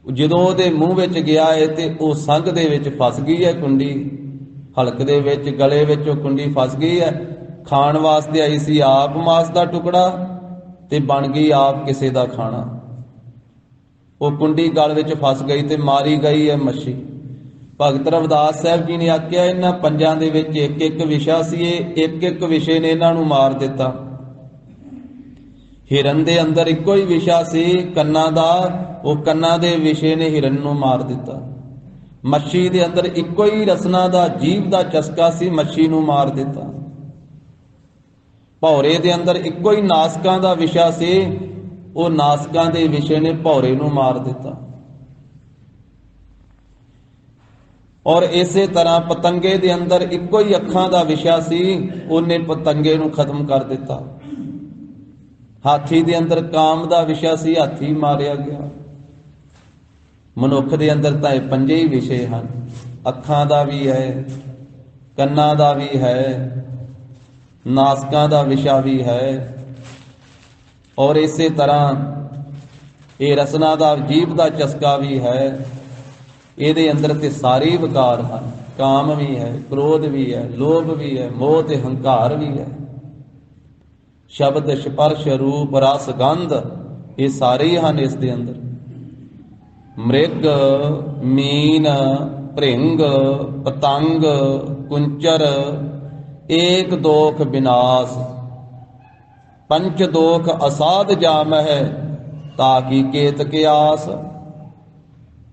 ਜਦੋਂ ਉਹਦੇ ਮੂੰਹ ਵਿੱਚ ਗਿਆ ਹੈ ਤੇ ਉਹ ਸੰਘ ਦੇ ਵਿੱਚ ਫਸ ਗਈ ਹੈ ਕੁੰਡੀ, ਹਲਕ ਦੇ ਵਿੱਚ ਗਲੇ ਵਿੱਚ ਉਹ ਕੁੰਡੀ ਫਸ ਗਈ ਹੈ। ਖਾਣ ਵਾਸਤੇ ਆਈ ਸੀ ਆਪ ਮਾਸ ਦਾ ਟੁਕੜਾ ਤੇ ਬਣ ਗਈ ਆਪ ਕਿਸੇ ਦਾ ਖਾਣਾ। ਉਹ ਕੁੰਡੀ ਗਲ ਵਿੱਚ ਫਸ ਗਈ ਤੇ ਮਾਰੀ ਗਈ ਹੈ ਮੱਛੀ। ਭਗਤ ਰਵਿਦਾਸ ਸਾਹਿਬ ਜੀ ਨੇ ਆਖਿਆ ਇਹਨਾਂ ਪੰਜਾਂ ਦੇ ਵਿੱਚ ਇੱਕ ਇੱਕ ਵਿਸ਼ਾ ਸੀ, ਇਹ ਇੱਕ ਇੱਕ ਵਿਸ਼ੇ ਨੇ ਇਹਨਾਂ ਨੂੰ ਮਾਰ ਦਿੱਤਾ। ਹਿਰਨ ਦੇ ਅੰਦਰ ਇੱਕੋ ਹੀ ਵਿਸ਼ਾ ਸੀ ਕੰਨਾਂ ਦਾ, ਉਹ ਕੰਨਾਂ ਦੇ ਵਿਸ਼ੇ ਨੇ ਹਿਰਨ ਨੂੰ ਮਾਰ ਦਿੱਤਾ। ਮੱਛੀ ਦੇ ਅੰਦਰ ਇੱਕੋ ਹੀ ਰਸਨਾ ਦਾ, ਜੀਭ ਦਾ ਚਸਕਾ ਸੀ, ਮੱਛੀ ਨੂੰ ਮਾਰ ਦਿੱਤਾ। ਭੌਰੇ ਦੇ ਅੰਦਰ ਇੱਕੋ ਹੀ ਨਾਸਕਾਂ ਦਾ ਵਿਸ਼ਾ ਸੀ, ਉਹ ਨਾਸਕਾਂ ਦੇ ਵਿਸ਼ੇ ਨੇ ਭੌਰੇ ਨੂੰ ਮਾਰ ਦਿੱਤਾ। ਔਰ ਇਸੇ ਤਰ੍ਹਾਂ ਪਤੰਗੇ ਦੇ ਅੰਦਰ ਇੱਕੋ ਹੀ ਅੱਖਾਂ ਦਾ ਵਿਸ਼ਾ ਸੀ, ਉਹਨੇ ਪਤੰਗੇ ਨੂੰ ਖਤਮ ਕਰ ਦਿੱਤਾ। ਹਾਥੀ ਦੇ ਅੰਦਰ ਕਾਮ ਦਾ ਵਿਸ਼ਾ ਸੀ, ਹਾਥੀ ਮਾਰਿਆ ਗਿਆ। ਮਨੁੱਖ ਦੇ ਅੰਦਰ ਤਾਂ ਇਹ ਪੰਜੇ ਹੀ ਵਿਸ਼ੇ ਹਨ, ਅੱਖਾਂ ਦਾ ਵੀ ਹੈ, ਕੰਨਾਂ ਦਾ ਵੀ ਹੈ, ਨਾਸਕਾਂ ਦਾ ਵਿਸ਼ਾ ਵੀ ਹੈ, ਔਰ ਇਸੇ ਤਰ੍ਹਾਂ ਇਹ ਰਸਨਾ ਦਾ, ਜੀਭ ਦਾ ਚਸਕਾ ਵੀ ਹੈ। ਇਹਦੇ ਅੰਦਰ ਤੇ ਸਾਰੇ ਹੀ ਵਿਕਾਰ ਹਨ, ਕਾਮ ਵੀ ਹੈ, ਕ੍ਰੋਧ ਵੀ ਹੈ, ਲੋਭ ਵੀ ਹੈ, ਮੋਹ ਤੇ ਹੰਕਾਰ ਵੀ ਹੈ। ਸ਼ਬਦ, ਸਪਰਸ਼, ਰੂਪ, ਰਸ, ਗੰਧ, ਇਹ ਸਾਰੇ ਹੀ ਹਨ ਇਸ ਦੇ ਅੰਦਰ। ਮ੍ਰਿਗ, ਮੀਨ, ਭ੍ਰਿੰਗ, ਪਤੰਗ, ਕੁੰਚਰ, ਏਕ ਦੋਖ ਵਿਨਾਸ਼, ਪੰਚ ਦੋਖ ਅਸਾਧ ਜਾਮਹਿ, ਤਾਕੀ ਕੇਤਕ ਆਸ।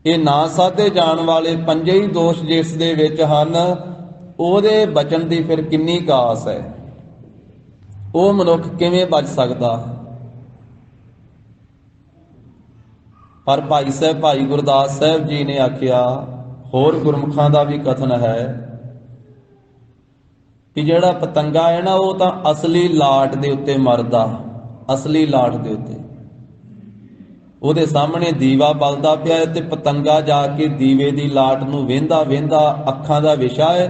ਇਹ ਨਾ ਸਾਧੇ ਜਾਣ ਵਾਲੇ ਪੰਜੇ ਹੀ ਦੋਸ਼ ਜਿਸ ਦੇ ਵਿੱਚ ਹਨ, ਉਹਦੇ ਬਚਣ ਦੀ ਫਿਰ ਕਿੰਨੀ ਕਾਸ ਹੈ। ਉਹ ਮਨੁੱਖ ਕਿਵੇਂ ਬਚ ਸਕਦਾ ਹੈ। ਪਰ ਭਾਈ ਸਾਹਿਬ, ਭਾਈ ਗੁਰਦਾਸ ਸਾਹਿਬ ਜੀ ਨੇ ਆਖਿਆ, ਹੋਰ ਗੁਰਮੁਖਾਂ ਦਾ ਵੀ ਕਥਨ ਹੈ ਕਿ ਜਿਹੜਾ ਪਤੰਗਾ ਹੈ ਨਾ, ਉਹ ਤਾਂ ਅਸਲੀ ਲਾਟ ਦੇ ਉੱਤੇ ਮਰਦਾ, ਅਸਲੀ ਲਾਟ ਦੇ ਉੱਤੇ। ਉਹਦੇ ਸਾਹਮਣੇ ਦੀਵਾ ਬਲਦਾ ਪਿਆ ਹੈ ਤੇ ਪਤੰਗਾ ਜਾ ਕੇ ਦੀਵੇ ਦੀ ਲਾਟ ਨੂੰ ਵੇਂਦਾ ਵੇਂਦਾ, ਅੱਖਾਂ ਦਾ ਵਿਸ਼ਾ ਹੈ,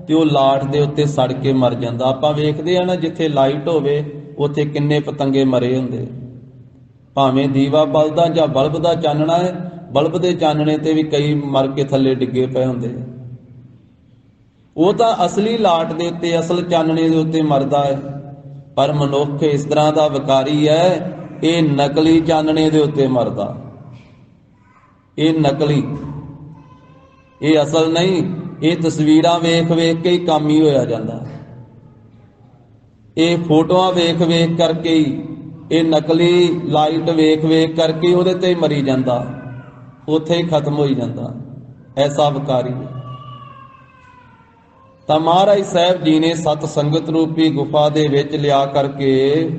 ਤੇ ਉਹ ਲਾਟ ਦੇ ਉੱਤੇ ਸੜ ਕੇ ਮਰ ਜਾਂਦਾ। ਆਪਾਂ ਵੇਖਦੇ ਆ ਨਾ, ਜਿੱਥੇ ਲਾਈਟ ਹੋਵੇ ਉੱਥੇ ਕਿੰਨੇ ਪਤੰਗੇ ਮਰੇ ਹੁੰਦੇ। ਭਾਵੇਂ ਦੀਵਾ ਬਲਦਾ ਜਾਂ ਬਲਬ ਦਾ ਚਾਨਣਾ ਹੈ, ਬਲਬ ਦੇ ਚਾਨਣੇ ਤੇ ਵੀ ਕਈ ਮਰ ਕੇ ਥੱਲੇ ਡਿੱਗੇ ਪਏ ਹੁੰਦੇ। ਉਹ ਤਾਂ ਅਸਲੀ ਲਾਟ ਦੇ ਉੱਤੇ, ਅਸਲ ਚਾਨਣੇ ਦੇ ਉੱਤੇ ਮਰਦਾ ਹੈ। ਪਰ ਮਨੁੱਖ ਇਸ ਤਰ੍ਹਾਂ ਦਾ ਵਿਕਾਰੀ ਹੈ, ਇਹ ਨਕਲੀ ਚਾਨਣੇ ਦੇ ਉੱਤੇ ਮਰਦਾ। ਇਹ ਨਕਲੀ, ਇਹ ਅਸਲ ਨਹੀਂ। ਇਹ ਤਸਵੀਰਾਂ ਵੇਖ ਵੇਖ ਕੇ ਹੀ ਕਾਮੀ ਹੋਇਆ ਜਾਂਦਾ। ਇਹ ਫੋਟੋਆਂ ਵੇਖ ਵੇਖ ਕਰਕੇ ਹੀ, ਇਹ ਨਕਲੀ ਲਾਈਟ ਵੇਖ ਵੇਖ ਕਰਕੇ ਉਹਦੇ ਤੇ ਹੀ ਮਰੀ ਜਾਂਦਾ, ਉੱਥੇ ਹੀ ਖਤਮ ਹੋਈ ਜਾਂਦਾ। ਐਸਾ ਵਿਕਾਰੀ ਹੈ। ਤਾਂ ਮਹਾਰਾਜ ਸਾਹਿਬ ਜੀ ਨੇ ਸਤ ਸੰਗਤ ਰੂਪੀ ਗੁਫਾ ਦੇ ਵਿੱਚ ਲਿਆ ਕਰਕੇ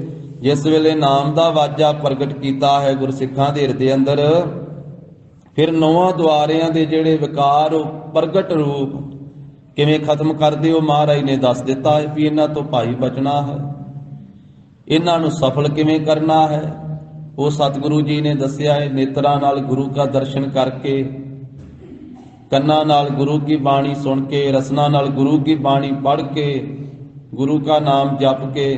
ਜਿਸ ਵੇਲੇ ਨਾਮ ਦਾ ਵਾਜਾ ਪ੍ਰਗਟ ਕੀਤਾ ਹੈ ਗੁਰਸਿੱਖਾਂ ਦੇ ਹਿਰਦੇ ਅੰਦਰ, ਫਿਰ ਨੌਵਾਂ ਦੁਆਰਿਆਂ ਦੇ ਜਿਹੜੇ ਵਿਕਾਰ, ਉਹ ਪ੍ਰਗਟ ਰੂਪ ਕਿਵੇਂ ਖਤਮ ਕਰਦੇ, ਉਹ ਮਹਾਰਾਜ ਨੇ ਦੱਸ ਦਿੱਤਾ ਹੈ ਵੀ ਇਹਨਾਂ ਤੋਂ ਭਾਈ ਬਚਣਾ ਹੈ, ਇਹਨਾਂ ਨੂੰ ਸਫਲ ਕਿਵੇਂ ਕਰਨਾ ਹੈ। ਉਹ ਸਤਿਗੁਰੂ ਜੀ ਨੇ ਦੱਸਿਆ ਹੈ, ਨੇਤਰਾਂ ਨਾਲ ਗੁਰੂ ਦਾ ਦਰਸ਼ਨ ਕਰਕੇ, ਕੰਨਾਂ ਨਾਲ ਗੁਰੂ ਕੀ ਬਾਣੀ ਸੁਣ ਕੇ, ਰਸਨਾ ਨਾਲ ਗੁਰੂ ਕੀ ਬਾਣੀ ਪੜ੍ਹ ਕੇ, ਗੁਰੂ का ਨਾਮ ਜਪ ਕੇ,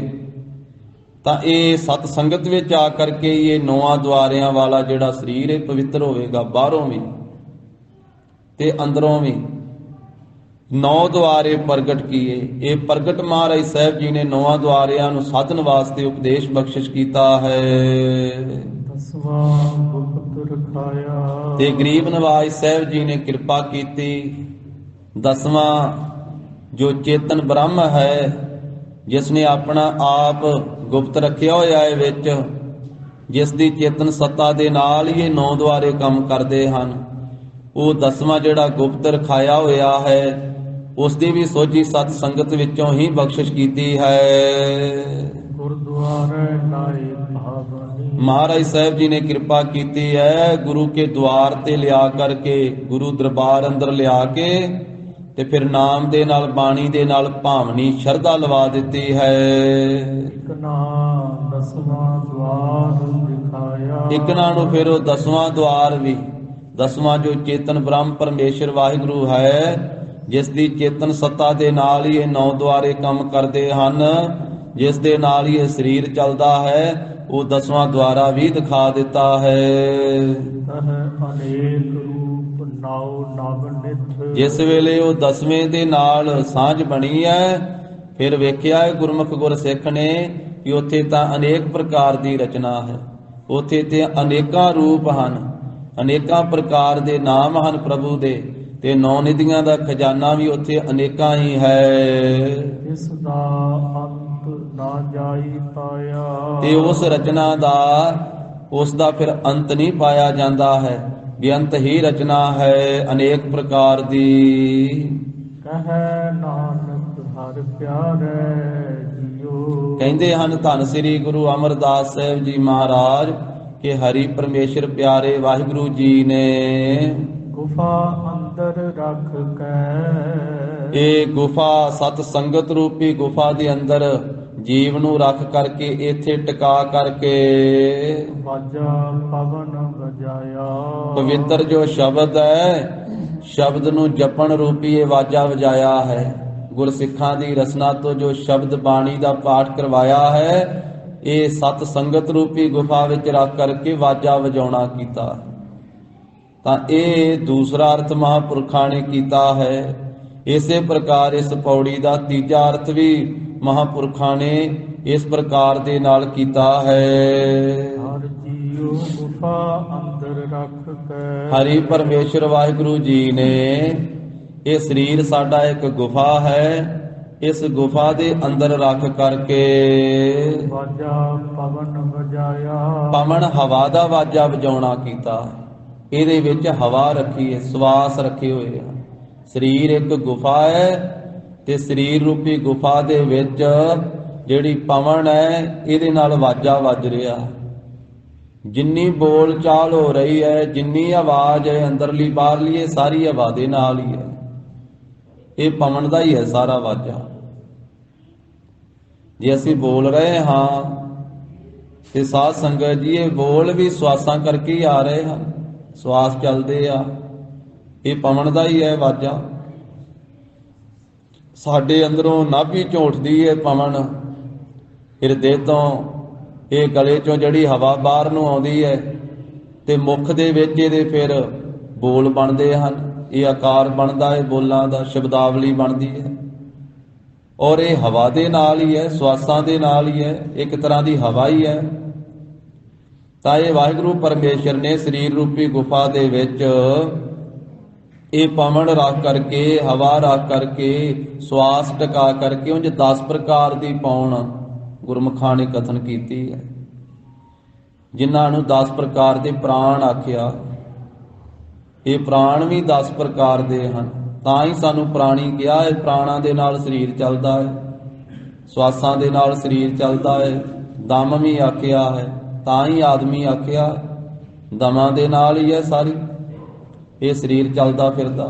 ਤਾਂ ਇਹ ਸਤ ਸੰਗਤ ਵਿੱਚ ਆ ਕਰਕੇ ਇਹ ਨੌਵਾਂ ਦੁਆਰਿਆਂ ਵਾਲਾ ਜਿਹੜਾ ਸਰੀਰ ਹੈ ਪਵਿੱਤਰ ਹੋਵੇਗਾ, ਬਾਹਰੋਂ ਵੀ ਤੇ ਅੰਦਰੋਂ ਵੀ। ਨੌ ਦੁਆਰੇ ਪ੍ਰਗਟ ਕੀਏ। ਇਹ ਪ੍ਰਗਟ ਮਹਾਰਾਜ ਸਾਹਿਬ ਜੀ ਨੇ ਨੌਵਾਂ ਦੁਆਰਿਆਂ ਨੂੰ ਸਾਧਨ ਵਾਸਤੇ ਉਪਦੇਸ਼ ਬਖਸ਼ਿਸ਼ ਕੀਤਾ ਹੈ। ਦਸਵਾਂ ਗੁਪਤ ਰਖਾਇਆ, ਤੇ ਗਰੀਬ ਨਵਾਜ ਸਾਹਿਬ ਜੀ ਨੇ ਕਿਰਪਾ ਕੀਤੀ। ਦਸਵਾਂ ਜੋ ਚੇਤਨ ਬ੍ਰਹਮ ਹੈ, ਜਿਸ ਨੇ ਆਪਣਾ ਆਪ ਗੁਪਤ ਰੱਖਿਆ ਹੋਇਆ ਹੈ ਵਿੱਚ, ਜਿਸ ਦੀ ਚੇਤਨ ਸੱਤਾ ਦੇ ਨਾਲ ਹੀ ਇਹ ਨੌ ਦੁਆਰੇ ਕੰਮ ਕਰਦੇ ਹਨ, ਉਹ ਦਸਵਾਂ ਜਿਹੜਾ ਗੁਪਤ ਰਖਾਇਆ ਹੋਇਆ ਹੈ, ਉਸ ਦੀ ਵੀ ਸੋਝੀ ਸਤ ਸੰਗਤ ਵਿੱਚੋਂ ਹੀ ਬਖਸ਼ਿਸ਼ ਕੀਤੀ ਹੈ। ਗੁਰਦੁਆਰੇ ਲਾਏ ਭਾਵਨੀ, ਮਹਾਰਾਜ ਸਾਹਿਬ ਜੀ ਨੇ ਕਿਰਪਾ ਕੀਤੀ ਹੈ, ਗੁਰੂ ਕੇ ਦੁਆਰ ਤੇ ਲਿਆ ਕਰਕੇ, ਗੁਰੂ ਦਰਬਾਰ ਅੰਦਰ ਲਿਆ ਕੇ, ਤੇ ਫਿਰ ਨਾਮ ਦੇ ਨਾਲ, ਬਾਣੀ ਦੇ ਨਾਲ ਭਾਵਨੀ ਸ਼ਰਧਾ ਲਵਾ ਦਿੱਤੀ ਹੈ। ਇੱਕ ਨਾ ਦਸਵਾਂ ਦੁਆਰ ਦਿਖਾਇਆ, ਇੱਕ ਨਾ ਨੂੰ ਫਿਰ ਉਹ ਦਸਵਾਂ ਦੁਆਰ ਵੀ, ਦਸਵਾਂ ਜੋ ਚੇਤਨ ਬ੍ਰਹਮ ਪਰਮੇਸ਼ਰ ਵਾਹਿਗੁਰੂ ਹੈ, ਜਿਸ ਦੀ ਚੇਤਨ ਸੱਤਾ ਦੇ ਨਾਲ ਹੀ ਇਹ ਨੌ ਦੁਆਰੇ ਕੰਮ ਕਰਦੇ ਹਨ, ਜਿਸ ਦੇ ਨਾਲ ਹੀ ਇਹ ਸਰੀਰ ਚੱਲਦਾ ਹੈ, ਉਹ ਦਸਵਾਂ ਦੁਆਰਾ ਵੀ ਦਿਖਾ ਦਿੱਤਾ ਹੈ। ਅਨੇਕ ਰੂਪ ਨਾਉ ਨਵ ਨਿਤ, ਜਿਸ ਵੇਲੇ ਉਹ ਦਸਵੇਂ ਦੇ ਨਾਲ ਸਾਂਝ ਬਣੀ ਹੈ, ਫਿਰ ਵੇਖਿਆ ਹੈ ਗੁਰਮੁਖ ਗੁਰਸਿੱਖ ਨੇ ਕਿ ਉੱਥੇ ਤਾਂ ਅਨੇਕ ਪ੍ਰਕਾਰ ਦੀ ਰਚਨਾ ਹੈ, ਉੱਥੇ ਤੇ ਅਨੇਕਾਂ ਰੂਪ ਹਨ, ਅਨੇਕਾਂ ਪ੍ਰਕਾਰ ਦੇ ਨਾਮ ਹਨ ਪ੍ਰਭੂ ਦੇ, ਤੇ ਨੌ ਨਿਧੀਆਂ ਦਾ ਖਜ਼ਾਨਾ ਵੀ ਉੱਥੇ ਅਨੇਕਾਂ ਹੀ ਹੈ। ਇਸ ਦਾ ਅੰਤ ਨਾ ਜਾਈ ਪਾਇਆ, ਤੇ ਉਸ ਰਚਨਾ ਦਾ, ਉਸ ਦਾ ਫਿਰ ਅੰਤ ਨਹੀਂ ਪਾਇਆ ਜਾਂਦਾ ਹੈ, ਬੇਅੰਤ ਹੀ ਰਚਨਾ ਹੈ ਅਨੇਕ ਪ੍ਰਕਾਰ ਦੀ। ਕਹੈ ਨਾਨਕ ਹਰਿ ਪਿਆਰੇ ਜੀਓ, ਕਹਿੰਦੇ ਹਨ ਧੰਨ ਸ੍ਰੀ ਗੁਰੂ ਅਮਰਦਾਸ ਸਾਹਿਬ ਜੀ ਮਹਾਰਾਜ ਕਿ ਹਰੀ ਪਰਮੇਸ਼ਰ ਪਿਆਰੇ ਵਾਹਿਗੁਰੂ ਜੀ ਨੇ ਗੁਫਾ ਅੰਦਰ ਅੰਦਰ ਰੱਖ ਕੈ। ਇਹ ਗੁਫਾ ਸਤ ਸੰਗਤ ਰੂਪੀ ਗੁਫਾ ਦੇ ਅੰਦਰ ਜੀਵ ਨੂੰ ਰੱਖ ਕਰਕੇ ਇੱਥੇ ਟਿਕਾ ਕਰਕੇ ਵਾਜਾ ਪਵਨ ਵਜਾਇਆ। ਪਵਿੱਤਰ ਜੋ ਸ਼ਬਦ ਹੈ, ਸ਼ਬਦ ਨੂੰ ਜਪਣ ਰੂਪੀ ਇਹ ਵਾਜਾ ਵਜਾਇਆ ਹੈ। ਗੁਰਸਿੱਖਾਂ ਦੀ ਰਸਨਾ ਤੋਂ ਜੋ ਸ਼ਬਦ ਬਾਣੀ ਦਾ ਪਾਠ ਕਰਵਾਇਆ ਹੈ, ਇਹ ਸਤ ਸੰਗਤ ਰੂਪੀ ਗੁਫਾ ਵਿੱਚ ਰੱਖ ਕਰਕੇ ਵਾਜਾ ਵਜਾਉਣਾ ਕੀਤਾ। ਤਾਂ ਇਹ ਦੂਸਰਾ ਅਰਥ ਮਹਾਂਪੁਰਖਾਂ ਨੇ ਕੀਤਾ ਹੈ। ਇਸੇ ਪ੍ਰਕਾਰ ਇਸ ਪੌੜੀ ਦਾ ਤੀਜਾ ਅਰਥ ਵੀ ਮਹਾਂਪੁਰਖਾਂ ਨੇ ਇਸ ਪ੍ਰਕਾਰ ਦੇ ਨਾਲ ਕੀਤਾ ਹੈ। ਹਰ ਜੀਉ ਗੁਫਾ ਅੰਦਰ ਰੱਖ ਕੈ। ਹਰੀ ਪਰਮੇਸ਼ਰ ਵਾਹਿਗੁਰੂ ਜੀ ਨੇ ਇਹ ਸਰੀਰ ਸਾਡਾ ਇੱਕ ਗੁਫਾ ਹੈ, ਇਸ ਗੁਫਾ ਦੇ ਅੰਦਰ ਰੱਖ ਕਰਕੇ ਵਾਜਾ ਪਵਨ ਵਜਾਇਆ। ਪਵਨ ਹਵਾ ਦਾ ਵਾਜਾ ਵਜਾਉਣਾ ਕੀਤਾ। ਇਹਦੇ ਵਿੱਚ ਹਵਾ ਰੱਖੀ ਹੈ, ਸਵਾਸ ਰੱਖੇ ਹੋਏ ਆ। ਸਰੀਰ ਇੱਕ ਗੁਫਾ ਹੈ ਤੇ ਸਰੀਰ ਰੂਪੀ ਗੁਫਾ ਦੇ ਵਿੱਚ ਜਿਹੜੀ ਪਵਨ ਹੈ, ਇਹਦੇ ਨਾਲ ਵਾਜਾ ਵੱਜ ਰਿਹਾ। ਜਿੰਨੀ ਬੋਲ ਚਾਲ ਹੋ ਰਹੀ ਹੈ, ਜਿੰਨੀ ਆਵਾਜ਼ ਹੈ ਅੰਦਰਲੀ ਬਾਹਰਲੀ, ਇਹ ਸਾਰੀ ਹਵਾ ਦੇ ਨਾਲ ਹੀ ਹੈ। ਇਹ ਪਵਨ ਦਾ ਹੀ ਹੈ ਸਾਰਾ ਵਾਜਾ। ਜੇ ਅਸੀਂ ਬੋਲ ਰਹੇ ਹਾਂ ਤੇ ਸਾਧ ਸੰਗਤ ਜੀ ਇਹ ਬੋਲ ਵੀ ਸਵਾਸਾਂ ਕਰਕੇ ਹੀ ਆ ਰਹੇ ਹਨ, ਸਵਾਸ ਚੱਲਦੇ ਆ। ਇਹ ਪਵਨ ਦਾ ਹੀ ਹੈ ਵਾਜਾ। ਸਾਡੇ ਅੰਦਰੋਂ ਨਾਭੀ ਝੋਂ ਉੱਠਦੀ ਹੈ ਪਵਨ, ਹਿਰਦੇ ਤੋਂ ਇਹ ਗਲੇ ਚੋਂ ਜਿਹੜੀ ਹਵਾ ਬਾਹਰ ਨੂੰ ਆਉਂਦੀ ਹੈ ਤੇ ਮੁਖ ਦੇ ਵਿੱਚ ਇਹਦੇ ਫਿਰ ਬੋਲ ਬਣਦੇ ਹਨ। ਇਹ ਆਕਾਰ ਬਣਦਾ ਹੈ ਬੋਲਾਂ ਦਾ, ਸ਼ਬਦਾਵਲੀ ਬਣਦੀ ਹੈ। ਔਰ ਇਹ ਹਵਾ ਦੇ ਨਾਲ ਹੀ ਹੈ, ਸਵਾਸਾਂ ਦੇ ਨਾਲ ਹੀ ਹੈ, ਇੱਕ ਤਰ੍ਹਾਂ ਦੀ ਹਵਾ ਹੀ ਹੈ। ਤਾਂ ਇਹ ਵਾਹਿਗੁਰੂ ਪਰਮੇਸ਼ਰ ਨੇ ਸਰੀਰ ਰੂਪੀ ਗੁਫਾ ਦੇ ਵਿੱਚ ਇਹ ਪਵਨ ਰੱਖ ਕਰਕੇ, ਹਵਾ ਰੱਖ ਕਰਕੇ, ਸਵਾਸ ਟਿਕਾ ਕਰਕੇ ਉਂਝ 10 ਪ੍ਰਕਾਰ ਦੀ ਪੌਣ ਗੁਰਮੁਖਾਂ ਨੇ ਕਥਨ ਕੀਤੀ ਹੈ, ਜਿਨ੍ਹਾਂ ਨੂੰ 10 ਪ੍ਰਕਾਰ ਦੇ ਪ੍ਰਾਣ ਆਖਿਆ। ਇਹ ਪ੍ਰਾਣ ਵੀ 10 ਪ੍ਰਕਾਰ ਦੇ ਹਨ, ਤਾਂ ਹੀ ਸਾਨੂੰ ਪ੍ਰਾਣੀ ਕਿਹਾ ਹੈ। ਪ੍ਰਾਣਾਂ ਦੇ ਨਾਲ ਸਰੀਰ ਚੱਲਦਾ ਹੈ, ਸਵਾਸਾਂ ਦੇ ਨਾਲ ਸਰੀਰ ਚੱਲਦਾ ਹੈ। ਦਮ ਵੀ ਆਖਿਆ ਹੈ, ਤਾਂ ਹੀ ਆਦਮੀ ਆਖਿਆ। ਦਮਾਂ ਦੇ ਨਾਲ ਹੀ ਹੈ ਸਾਰੀ ਇਹ ਸਰੀਰ ਚੱਲਦਾ ਫਿਰਦਾ।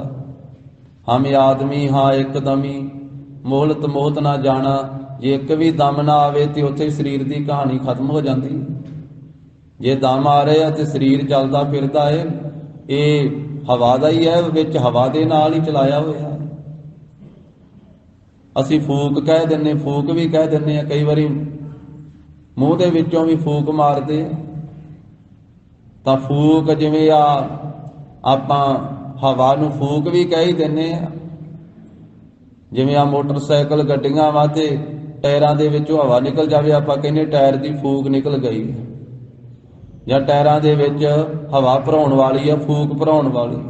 ਹਮ ਆਦਮੀ ਹਾਂ ਇੱਕ ਦਮੀ, ਮੋਹਲਤ ਮੋਹਤ ਨਾ ਜਾਣਾ। ਜੇ ਇੱਕ ਵੀ ਦਮ ਨਾ ਆਵੇ ਤੇ ਉੱਥੇ ਸਰੀਰ ਦੀ ਕਹਾਣੀ ਖਤਮ ਹੋ ਜਾਂਦੀ। ਜੇ ਦਮ ਆ ਰਹੇ ਆ ਤੇ ਸਰੀਰ ਚੱਲਦਾ ਫਿਰਦਾ ਹੈ, ਇਹ ਹਵਾ ਦਾ ਹੀ ਹੈ, ਵਿੱਚ ਹਵਾ ਦੇ ਨਾਲ ਹੀ ਚਲਾਇਆ ਹੋਇਆ। ਅਸੀਂ ਫੂਕ ਕਹਿ ਦਿੰਨੇ, ਫੂਕ ਵੀ ਕਹਿ ਦਿੰਨੇ ਆ ਕਈ ਵਾਰੀ, ਮੂੰਹ ਦੇ ਵਿੱਚੋਂ ਵੀ ਫੂਕ ਮਾਰਦੇ। ਤਾਂ ਫੂਕ ਜਿਵੇਂ ਆਪਾਂ ਹਵਾ ਨੂੰ ਫੂਕ ਵੀ ਕਹਿ ਹੀ ਦਿੰਨੇ ਆ। ਜਿਵੇਂ ਮੋਟਰਸਾਈਕਲ ਗੱਡੀਆਂ ਵਾ ਤੇ ਟਾਇਰਾਂ ਦੇ ਵਿੱਚੋਂ ਹਵਾ ਨਿਕਲ ਜਾਵੇ, ਆਪਾਂ ਕਹਿੰਦੇ ਟਾਇਰ ਦੀ ਫੂਕ ਨਿਕਲ ਗਈ। ਜਾਂ ਟਾਇਰਾਂ ਦੇ ਵਿੱਚ ਹਵਾ ਭਰਾਉਣ ਵਾਲੀ ਆ, ਫੂਕ ਭਰਾਉਣ ਵਾਲੀ।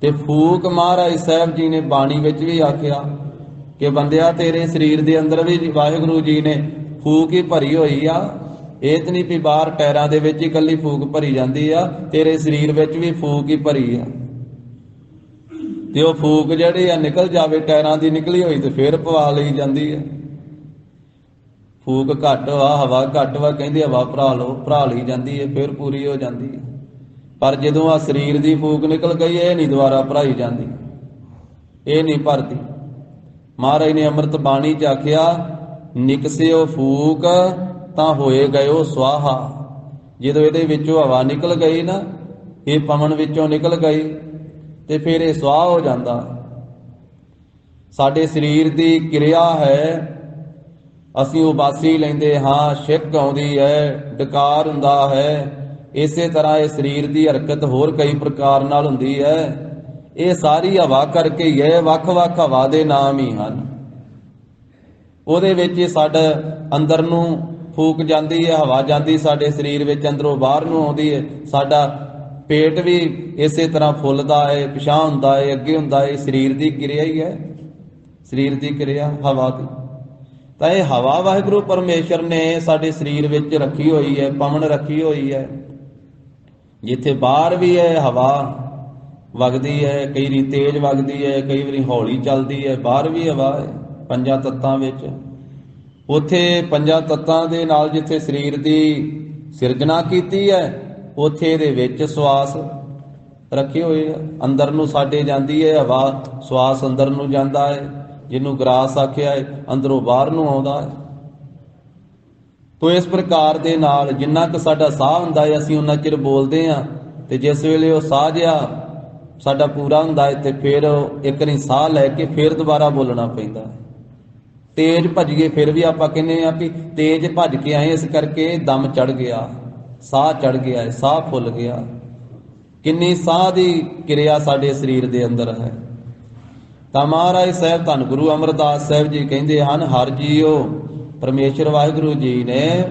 ਤੇ ਫੂਕ ਮਹਾਰਾਜ ਸਾਹਿਬ ਜੀ ਨੇ ਬਾਣੀ ਵਿੱਚ ਵੀ ਆਖਿਆ ਕਿ ਬੰਦਿਆ ਤੇਰੇ ਸਰੀਰ ਦੇ ਅੰਦਰ ਵੀ ਵਾਹਿਗੁਰੂ ਜੀ ਨੇ ਫੂਕ ਹੀ ਭਰੀ ਹੋਈ ਆ। ਇਹ ਤਾਂ ਨਹੀਂ ਵੀ ਬਾਹਰ ਟਾਇਰਾਂ ਦੇ ਵਿੱਚ ਹੀ ਇਕੱਲੀ ਫੂਕ ਭਰੀ ਜਾਂਦੀ ਆ, ਤੇਰੇ ਸਰੀਰ ਵਿੱਚ ਵੀ ਫੂਕ ਹੀ ਭਰੀ ਆ। ਤੇ ਉਹ ਫੂਕ ਜਿਹੜੀ ਆ ਨਿਕਲ ਜਾਵੇ ਟਾਇਰਾਂ ਦੀ ਨਿਕਲੀ ਹੋਈ ਤੇ ਫੇਰ ਪਵਾ ਲਈ ਜਾਂਦੀ ਆ। ਫੂਕ ਘੱਟ ਵਾ, ਹਵਾ ਘੱਟ ਵਾ, ਕਹਿੰਦੇ ਹਵਾ ਭਰਾ ਲਓ, ਭਰਾ ਲਈ ਜਾਂਦੀ ਹੈ, ਫਿਰ ਪੂਰੀ ਹੋ ਜਾਂਦੀ ਹੈ। ਪਰ ਜਦੋਂ ਆ ਸਰੀਰ ਦੀ ਫੂਕ ਨਿਕਲ ਗਈ, ਇਹ ਨਹੀਂ ਦੁਬਾਰਾ ਭਰਾਈ ਜਾਂਦੀ, ਇਹ ਨਹੀਂ ਭਰਦੀ। ਮਹਾਰਾਜ ਨੇ ਅੰਮ੍ਰਿਤ ਬਾਣੀ ਚ ਆਖਿਆ, ਨਿਕਸਿਓ ਫੂਕ ਤਾਂ ਹੋਏ ਗਇਓ ਸਵਾਹਾ। ਜਦੋਂ ਇਹਦੇ ਵਿੱਚੋਂ ਹਵਾ ਨਿਕਲ ਗਈ ਨਾ, ਇਹ ਪਵਨ ਵਿੱਚੋਂ ਨਿਕਲ ਗਈ ਤੇ ਫਿਰ ਇਹ ਸਵਾਹ ਹੋ ਜਾਂਦਾ। ਸਾਡੇ ਸਰੀਰ ਦੀ ਕਿਰਿਆ ਹੈ, ਅਸੀਂ ਉਬਾਸੀ ਲੈਂਦੇ ਹਾਂ, ਛਿੱਕ ਆਉਂਦੀ ਹੈ, ਡਕਾਰ ਹੁੰਦਾ ਹੈ। ਇਸੇ ਤਰ੍ਹਾਂ ਇਹ ਸਰੀਰ ਦੀ ਹਰਕਤ ਹੋਰ ਕਈ ਪ੍ਰਕਾਰ ਨਾਲ ਹੁੰਦੀ ਹੈ। ਇਹ ਸਾਰੀ ਹਵਾ ਕਰਕੇ ਹੀ ਹੈ, ਵੱਖ-ਵੱਖ ਹਵਾ ਦੇ ਨਾਮ ਹੀ ਹਨ। ਉਹਦੇ ਵਿੱਚ ਸਾਡੇ ਅੰਦਰ ਨੂੰ ਫੂਕ ਜਾਂਦੀ ਹੈ, ਹਵਾ ਜਾਂਦੀ ਸਾਡੇ ਸਰੀਰ ਵਿੱਚ, ਅੰਦਰੋਂ ਬਾਹਰ ਨੂੰ ਆਉਂਦੀ ਹੈ। ਸਾਡਾ ਪੇਟ ਵੀ ਇਸੇ ਤਰ੍ਹਾਂ ਫੁੱਲਦਾ ਹੈ, ਪਿਛਾਂਹ ਹੁੰਦਾ ਹੈ, ਅੱਗੇ ਹੁੰਦਾ ਹੈ। ਸਰੀਰ ਦੀ ਕਿਰਿਆ ਹੀ ਹੈ, ਸਰੀਰ ਦੀ ਕਿਰਿਆ ਹਵਾ ਦੀ। ਤਾਂ ਇਹ ਹਵਾ ਵਾਹਿਗੁਰੂ ਪਰਮੇਸ਼ਰ ਨੇ ਸਾਡੇ ਸਰੀਰ ਵਿੱਚ ਰੱਖੀ ਹੋਈ ਹੈ, ਪਵਨ ਰੱਖੀ ਹੋਈ ਹੈ। ਜਿੱਥੇ ਬਾਹਰ ਵੀ ਹੈ ਹਵਾ ਵਗਦੀ ਹੈ, ਕਈ ਵਾਰੀ ਤੇਜ਼ ਵਗਦੀ ਹੈ, ਕਈ ਵਾਰੀ ਹੌਲੀ ਚੱਲਦੀ ਹੈ, ਬਾਹਰ ਵੀ ਹਵਾ ਹੈ ਪੰਜਾਂ ਤੱਤਾਂ ਵਿੱਚ। ਉੱਥੇ ਪੰਜਾਂ ਤੱਤਾਂ ਦੇ ਨਾਲ ਜਿੱਥੇ ਸਰੀਰ ਦੀ ਸਿਰਜਣਾ ਕੀਤੀ ਹੈ, ਉੱਥੇ ਇਹਦੇ ਵਿੱਚ ਸਵਾਸ ਰੱਖੇ ਹੋਏ ਆ। ਅੰਦਰ ਨੂੰ ਸਾਡੇ ਜਾਂਦੀ ਹੈ ਹਵਾ, ਸਵਾਸ ਅੰਦਰ ਨੂੰ ਜਾਂਦਾ ਹੈ, ਜਿਹਨੂੰ ਗਰਾਸ ਆਖਿਆ ਹੈ, ਅੰਦਰੋਂ ਬਾਹਰ ਨੂੰ ਆਉਂਦਾ ਹੈ। ਤੋ ਇਸ ਪ੍ਰਕਾਰ ਦੇ ਨਾਲ ਜਿੰਨਾ ਕੁ ਸਾਡਾ ਸਾਹ ਹੁੰਦਾ ਹੈ ਅਸੀਂ ਉਹਨਾਂ ਚਿਰ ਬੋਲਦੇ ਹਾਂ, ਤੇ ਜਿਸ ਵੇਲੇ ਉਹ ਸਾਹ ਜਿਹਾ ਸਾਡਾ ਪੂਰਾ ਹੁੰਦਾ ਹੈ ਤੇ ਫਿਰ ਇੱਕ ਵਾਰੀ ਸਾਹ ਲੈ ਕੇ ਫਿਰ ਦੁਬਾਰਾ ਬੋਲਣਾ ਪੈਂਦਾ ਹੈ। ਤੇਜ਼ ਭੱਜੀਏ ਫਿਰ ਵੀ ਆਪਾਂ ਕਹਿੰਦੇ ਆ ਵੀ ਤੇਜ਼ ਭੱਜ ਕੇ ਆਏ, ਇਸ ਕਰਕੇ ਦਮ ਚੜ ਗਿਆ, ਸਾਹ ਚੜ ਗਿਆ ਹੈ, ਸਾਹ ਫੁੱਲ ਗਿਆ। ਕਿੰਨੀ ਸਾਹ ਦੀ ਕਿਰਿਆ ਸਾਡੇ ਸਰੀਰ ਦੇ ਅੰਦਰ ਹੈ। ਤਾਂ ਮਹਾਰਾਜ ਸਾਹਿਬ ਧੰਨ ਗੁਰੂ ਅਮਰਦਾਸ ਸਾਹਿਬ ਜੀ ਕਹਿੰਦੇ ਹਨ, ਹਰ ਜੀਓ ਪਰਮੇਸ਼ਰ ਵਾਹਿਗੁਰੂ ਜੀ ਨੇ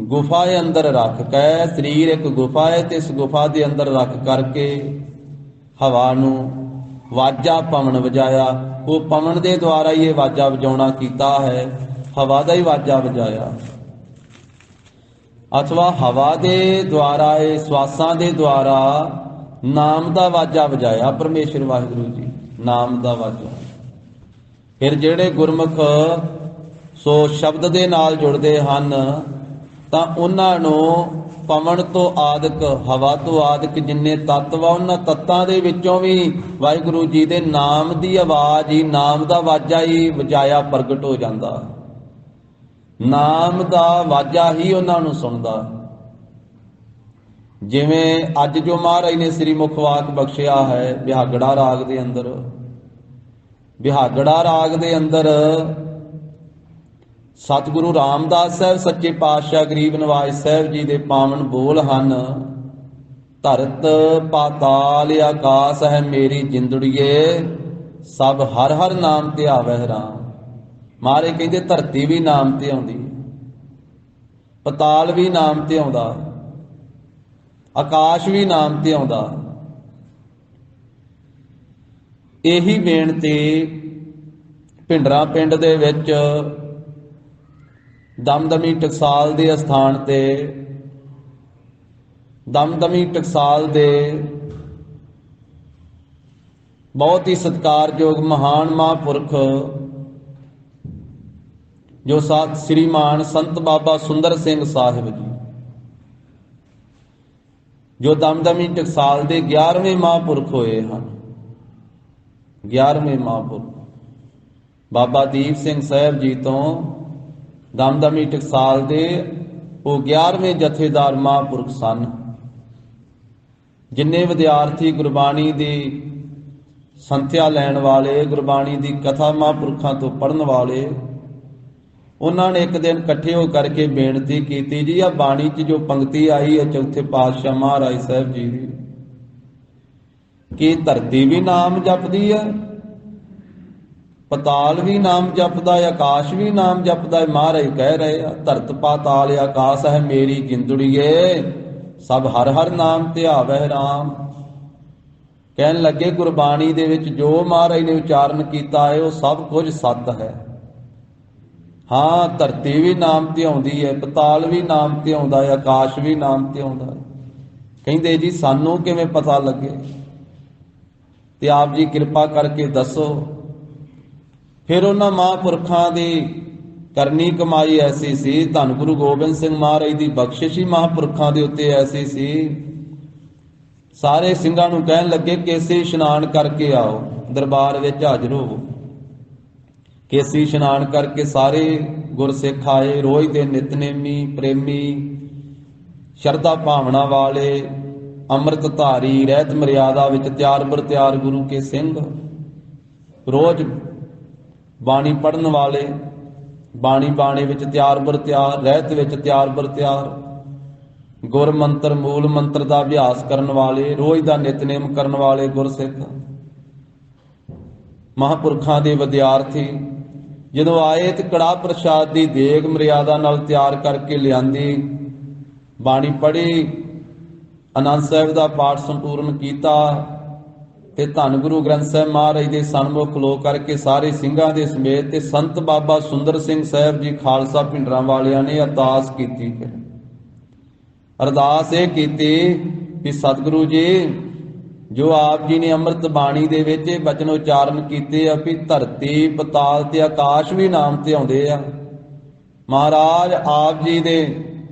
ਗੁਫਾ ਅੰਦਰ ਰੱਖ ਕੇ, ਸਰੀਰ ਇੱਕ ਗੁਫਾ ਹੈ ਤੇ ਇਸ ਗੁਫਾ ਦੇ ਅੰਦਰ ਰੱਖ ਕਰਕੇ ਹਵਾ ਨੂੰ ਵਾਜਾ ਪਵਨ ਵਜਾਇਆ। ਉਹ ਪਵਨ ਦੇ ਦੁਆਰਾ ਹੀ ਇਹ ਵਾਜਾ ਵਜਾਉਣਾ ਕੀਤਾ ਹੈ, ਹਵਾ ਦਾ ਹੀ ਵਾਜਾ ਵਜਾਇਆ, ਅਥਵਾ ਹਵਾ ਦੇ ਦੁਆਰਾ, ਇਹ ਸਵਾਸਾਂ ਦੇ ਦੁਆਰਾ ਨਾਮ ਦਾ ਵਾਜਾ ਵਜਾਇਆ ਪਰਮੇਸ਼ਰ ਵਾਹਿਗੁਰੂ ਜੀ, ਨਾਮ ਦਾ ਵਾਜਾ। ਫਿਰ ਜਿਹੜੇ ਗੁਰਮੁਖ ਸੋ ਸ਼ਬਦ ਦੇ ਨਾਲ ਜੁੜਦੇ ਹਨ ਤਾਂ ਉਹਨਾਂ ਨੂੰ ਪਵਨ ਤੋਂ ਆਦਿਕ, ਹਵਾ ਤੋਂ ਆਦਿਕ ਜਿੰਨੇ ਤੱਤ ਵਾ ਉਹਨਾਂ ਤੱਤਾਂ ਦੇ ਵਿੱਚੋਂ ਵੀ ਵਾਹਿਗੁਰੂ ਜੀ ਦੇ ਨਾਮ ਦੀ ਆਵਾਜ਼ ਹੀ, ਨਾਮ ਦਾ ਵਾਜਾ ਹੀ ਵਜਾਇਆ ਪ੍ਰਗਟ ਹੋ ਜਾਂਦਾ। ਨਾਮ ਦਾ ਵਾਜਾ ਹੀ ਉਹਨਾਂ ਨੂੰ ਸੁਣਦਾ। ਜਿਵੇਂ ਅੱਜ ਜੋ ਮਹਾਰਾਜ ਨੇ ਸ੍ਰੀ ਮੁਖਵਾਕ ਬਖਸ਼ਿਆ ਹੈ ਬਿਹਾਗੜਾ ਰਾਗ ਦੇ ਅੰਦਰ, ਬਿਹਾਗੜਾ ਰਾਗ ਦੇ ਅੰਦਰ ਸਤਿਗੁਰੂ ਰਾਮਦਾਸ ਸਾਹਿਬ ਸੱਚੇ ਪਾਤਸ਼ਾਹ ਗਰੀਬ ਨਵਾਜ ਸਾਹਿਬ ਜੀ ਦੇ ਪਾਵਨ ਬੋਲ ਹਨ, ਧਰਤ ਪਾਤਾਲ ਆਕਾਸ ਹੈ ਮੇਰੀ ਜਿੰਦੜੀਏ, ਸਭ ਹਰ ਹਰ ਨਾਮ ਧਿਆਵਹਿ ਰਾਮ। ਮਹਾਰਾਜ ਕਹਿੰਦੇ ਧਰਤੀ ਵੀ ਨਾਮ ਤੇ ਆਉਂਦੀ, ਪਤਾਲ ਵੀ ਨਾਮ ਤੇ ਆਉਂਦਾ, ਆਕਾਸ਼ ਵੀ ਨਾਮ ਤੇ ਆਉਂਦਾ। ਇਹੀ ਬੇਨਤੀ ਭਿੰਡਰਾਂ ਪਿੰਡ ਦੇ ਵਿੱਚ ਦਮਦਮੀ ਟਕਸਾਲ ਦੇ ਅਸਥਾਨ ਤੇ, ਦਮਦਮੀ ਟਕਸਾਲ ਦੇ ਬਹੁਤ ਹੀ ਸਤਿਕਾਰਯੋਗ ਮਹਾਨ ਮਹਾਂਪੁਰਖ ਜੋ ਸਾਧ ਸ੍ਰੀਮਾਨ ਸੰਤ ਬਾਬਾ ਸੁੰਦਰ ਸਿੰਘ ਸਾਹਿਬ ਜੀ, ਜੋ ਦਮਦਮੀ ਟਕਸਾਲ ਦੇ 11ਵੇਂ ਮਹਾਂਪੁਰਖ ਹੋਏ ਹਨ। 11ਵੇਂ ਮਹਾਂਪੁਰਖ ਬਾਬਾ ਦੀਪ ਸਿੰਘ ਸਾਹਿਬ ਜੀ ਤੋਂ ਦਮਦਮੀ ਟਕਸਾਲ ਦੇ ਉਹ 11ਵੇਂ ਜਥੇਦਾਰ ਮਹਾਂਪੁਰਖ ਸਨ। ਜਿੰਨੇ ਵਿਦਿਆਰਥੀ ਗੁਰਬਾਣੀ ਦੀ ਸੰਥਿਆ ਲੈਣ ਵਾਲੇ, ਗੁਰਬਾਣੀ ਦੀ ਕਥਾ ਮਹਾਂਪੁਰਖਾਂ ਤੋਂ ਪੜ੍ਹਨ ਵਾਲੇ, ਉਹਨਾਂ ਨੇ ਇੱਕ ਦਿਨ ਇਕੱਠੇ ਹੋ ਕਰਕੇ ਬੇਨਤੀ ਕੀਤੀ, ਜੀ ਆ ਬਾਣੀ 'ਚ ਜੋ ਪੰਕਤੀ ਆਈ ਹੈ ਚੌਥੇ ਪਾਤਸ਼ਾਹ ਮਹਾਰਾਜ ਸਾਹਿਬ ਜੀ ਦੀ, ਕਿ ਧਰਤੀ ਵੀ ਨਾਮ ਜਪਦੀ ਹੈ, ਪਤਾਲ ਵੀ ਨਾਮ ਜਪਦਾ ਹੈ, ਆਕਾਸ਼ ਵੀ ਨਾਮ ਜਪਦਾ ਹੈ। ਮਹਾਰਾਜ ਕਹਿ ਰਹੇ ਆ, ਧਰਤ ਪਾਤਾਲ ਆਕਾਸ਼ ਹੈ ਮੇਰੀ ਜਿੰਦੜੀਏ, ਸਭ ਹਰ ਹਰ ਨਾਮ ਧਿਆਵਹਿ ਰਾਮ। ਕਹਿਣ ਲੱਗੇ ਗੁਰਬਾਣੀ ਦੇ ਵਿੱਚ ਜੋ ਮਹਾਰਾਜ ਨੇ ਉਚਾਰਨ ਕੀਤਾ ਹੈ ਉਹ ਸਭ ਕੁਝ ਸੱਤ ਹੈ। ਹਾਂ, ਧਰਤੀ ਵੀ ਨਾਮ ਤੇ ਆਉਂਦੀ ਹੈ, ਪਤਾਲ ਵੀ ਨਾਮ ਤੇ ਆਉਂਦਾ ਹੈ, ਆਕਾਸ਼ ਵੀ ਨਾਮ ਤੇ ਆਉਂਦਾ ਹੈ। ਕਹਿੰਦੇ ਜੀ ਸਾਨੂੰ ਕਿਵੇਂ ਪਤਾ ਲੱਗੇ, ਤੇ ਆਪ ਜੀ ਕਿਰਪਾ ਕਰਕੇ ਦੱਸੋ। ਫਿਰ ਉਹਨਾਂ ਮਹਾਂਪੁਰਖਾਂ ਦੀ ਕਰਨੀ ਕਮਾਈ ਐਸੀ ਸੀ, ਧੰਨ ਗੁਰੂ ਗੋਬਿੰਦ ਸਿੰਘ ਮਹਾਰਾਜ ਦੀ ਬਖਸ਼ਿਸ਼ ਹੀ ਮਹਾਂਪੁਰਖਾਂ ਦੇ ਉੱਤੇ ਐਸੀ ਸੀ। ਸਾਰੇ ਸਿੰਘਾਂ ਨੂੰ ਕਹਿਣ ਲੱਗੇ ਕੇਸੀ ਇਸ਼ਨਾਨ ਕਰਕੇ ਆਓ, ਦਰਬਾਰ ਵਿੱਚ ਹਾਜ਼ਰ ਹੋਵੋ। ਕੇਸੀ ਇਸ਼ਨਾਨ ਕਰਕੇ ਸਾਰੇ ਗੁਰਸਿੱਖ ਆਏ, ਰੋਜ਼ ਦੇ ਨਿਤਨੇਮੀ, ਪ੍ਰੇਮੀ, ਸ਼ਰਧਾ ਭਾਵਨਾ ਵਾਲੇ, ਅੰਮ੍ਰਿਤ ਧਾਰੀ, ਰਹਿਤ ਮਰਿਆਦਾ ਵਿੱਚ ਤਿਆਰ ਬਰ ਤਿਆਰ ਗੁਰੂ ਕੇ ਸਿੰਘ, ਰੋਜ਼ ਬਾਣੀ ਪੜ੍ਹਨ ਵਾਲੇ, ਬਾਣੀ ਬਾਣੇ ਵਿੱਚ ਤਿਆਰ ਬਰ ਤਿਆਰ, ਰਹਿਤ ਵਿੱਚ ਤਿਆਰ ਬਰ ਤਿਆਰ, ਗੁਰ ਮੰਤਰ ਮੂਲ ਮੰਤਰ ਦਾ ਅਭਿਆਸ ਕਰਨ ਵਾਲੇ, ਰੋਜ਼ ਦਾ ਨਿਤਨੇਮ ਕਰਨ ਵਾਲੇ ਗੁਰਸਿੱਖ, ਮਹਾਂਪੁਰਖਾਂ ਦੇ ਵਿਦਿਆਰਥੀ ਜਦੋਂ ਆਏ ਤੇ ਕੜਾਹ ਪ੍ਰਸ਼ਾਦ ਦੀ ਦੇਗ ਮਰਿਆਦਾ ਨਾਲ ਤਿਆਰ ਕਰਕੇ ਲਿਆਂਦੀ, ਬਾਣੀ ਪੜ੍ਹੀ, ਆਨੰਦ ਸਾਹਿਬ ਦਾ ਪਾਠ ਸੰਪੂਰਨ ਕੀਤਾ ਤੇ ਧੰਨ ਗੁਰੂ ਗ੍ਰੰਥ ਸਾਹਿਬ ਮਹਾਰਾਜ ਦੇ ਸਨਮੁਖ ਖਲੋ ਕਰਕੇ ਸਾਰੇ ਸਿੰਘਾਂ ਦੇ ਸਮੇਤ ਤੇ ਸੰਤ ਬਾਬਾ ਸੁੰਦਰ ਸਿੰਘ ਸਾਹਿਬ ਜੀ ਖਾਲਸਾ ਭਿੰਡਰਾਂ ਵਾਲਿਆਂ ਨੇ ਅਰਦਾਸ ਕੀਤੀ। ਫਿਰ ਅਰਦਾਸ ਇਹ ਕੀਤੀ ਕਿ ਸਤਿਗੁਰੂ ਜੀ, ਜੋ ਆਪ ਜੀ ਨੇ ਅੰਮ੍ਰਿਤ ਬਾਣੀ ਦੇ ਵਿੱਚ ਇਹ ਬਚਨ ਉਚਾਰਨ ਕੀਤੇ ਆ ਕਿ ਧਰਤੀ, ਪਤਾਲ ਤੇ ਆਕਾਸ਼ ਵੀ ਨਾਮ ਤੇ ਆਉਂਦੇ ਆ, ਮਹਾਰਾਜ ਆਪ ਜੀ ਦੇ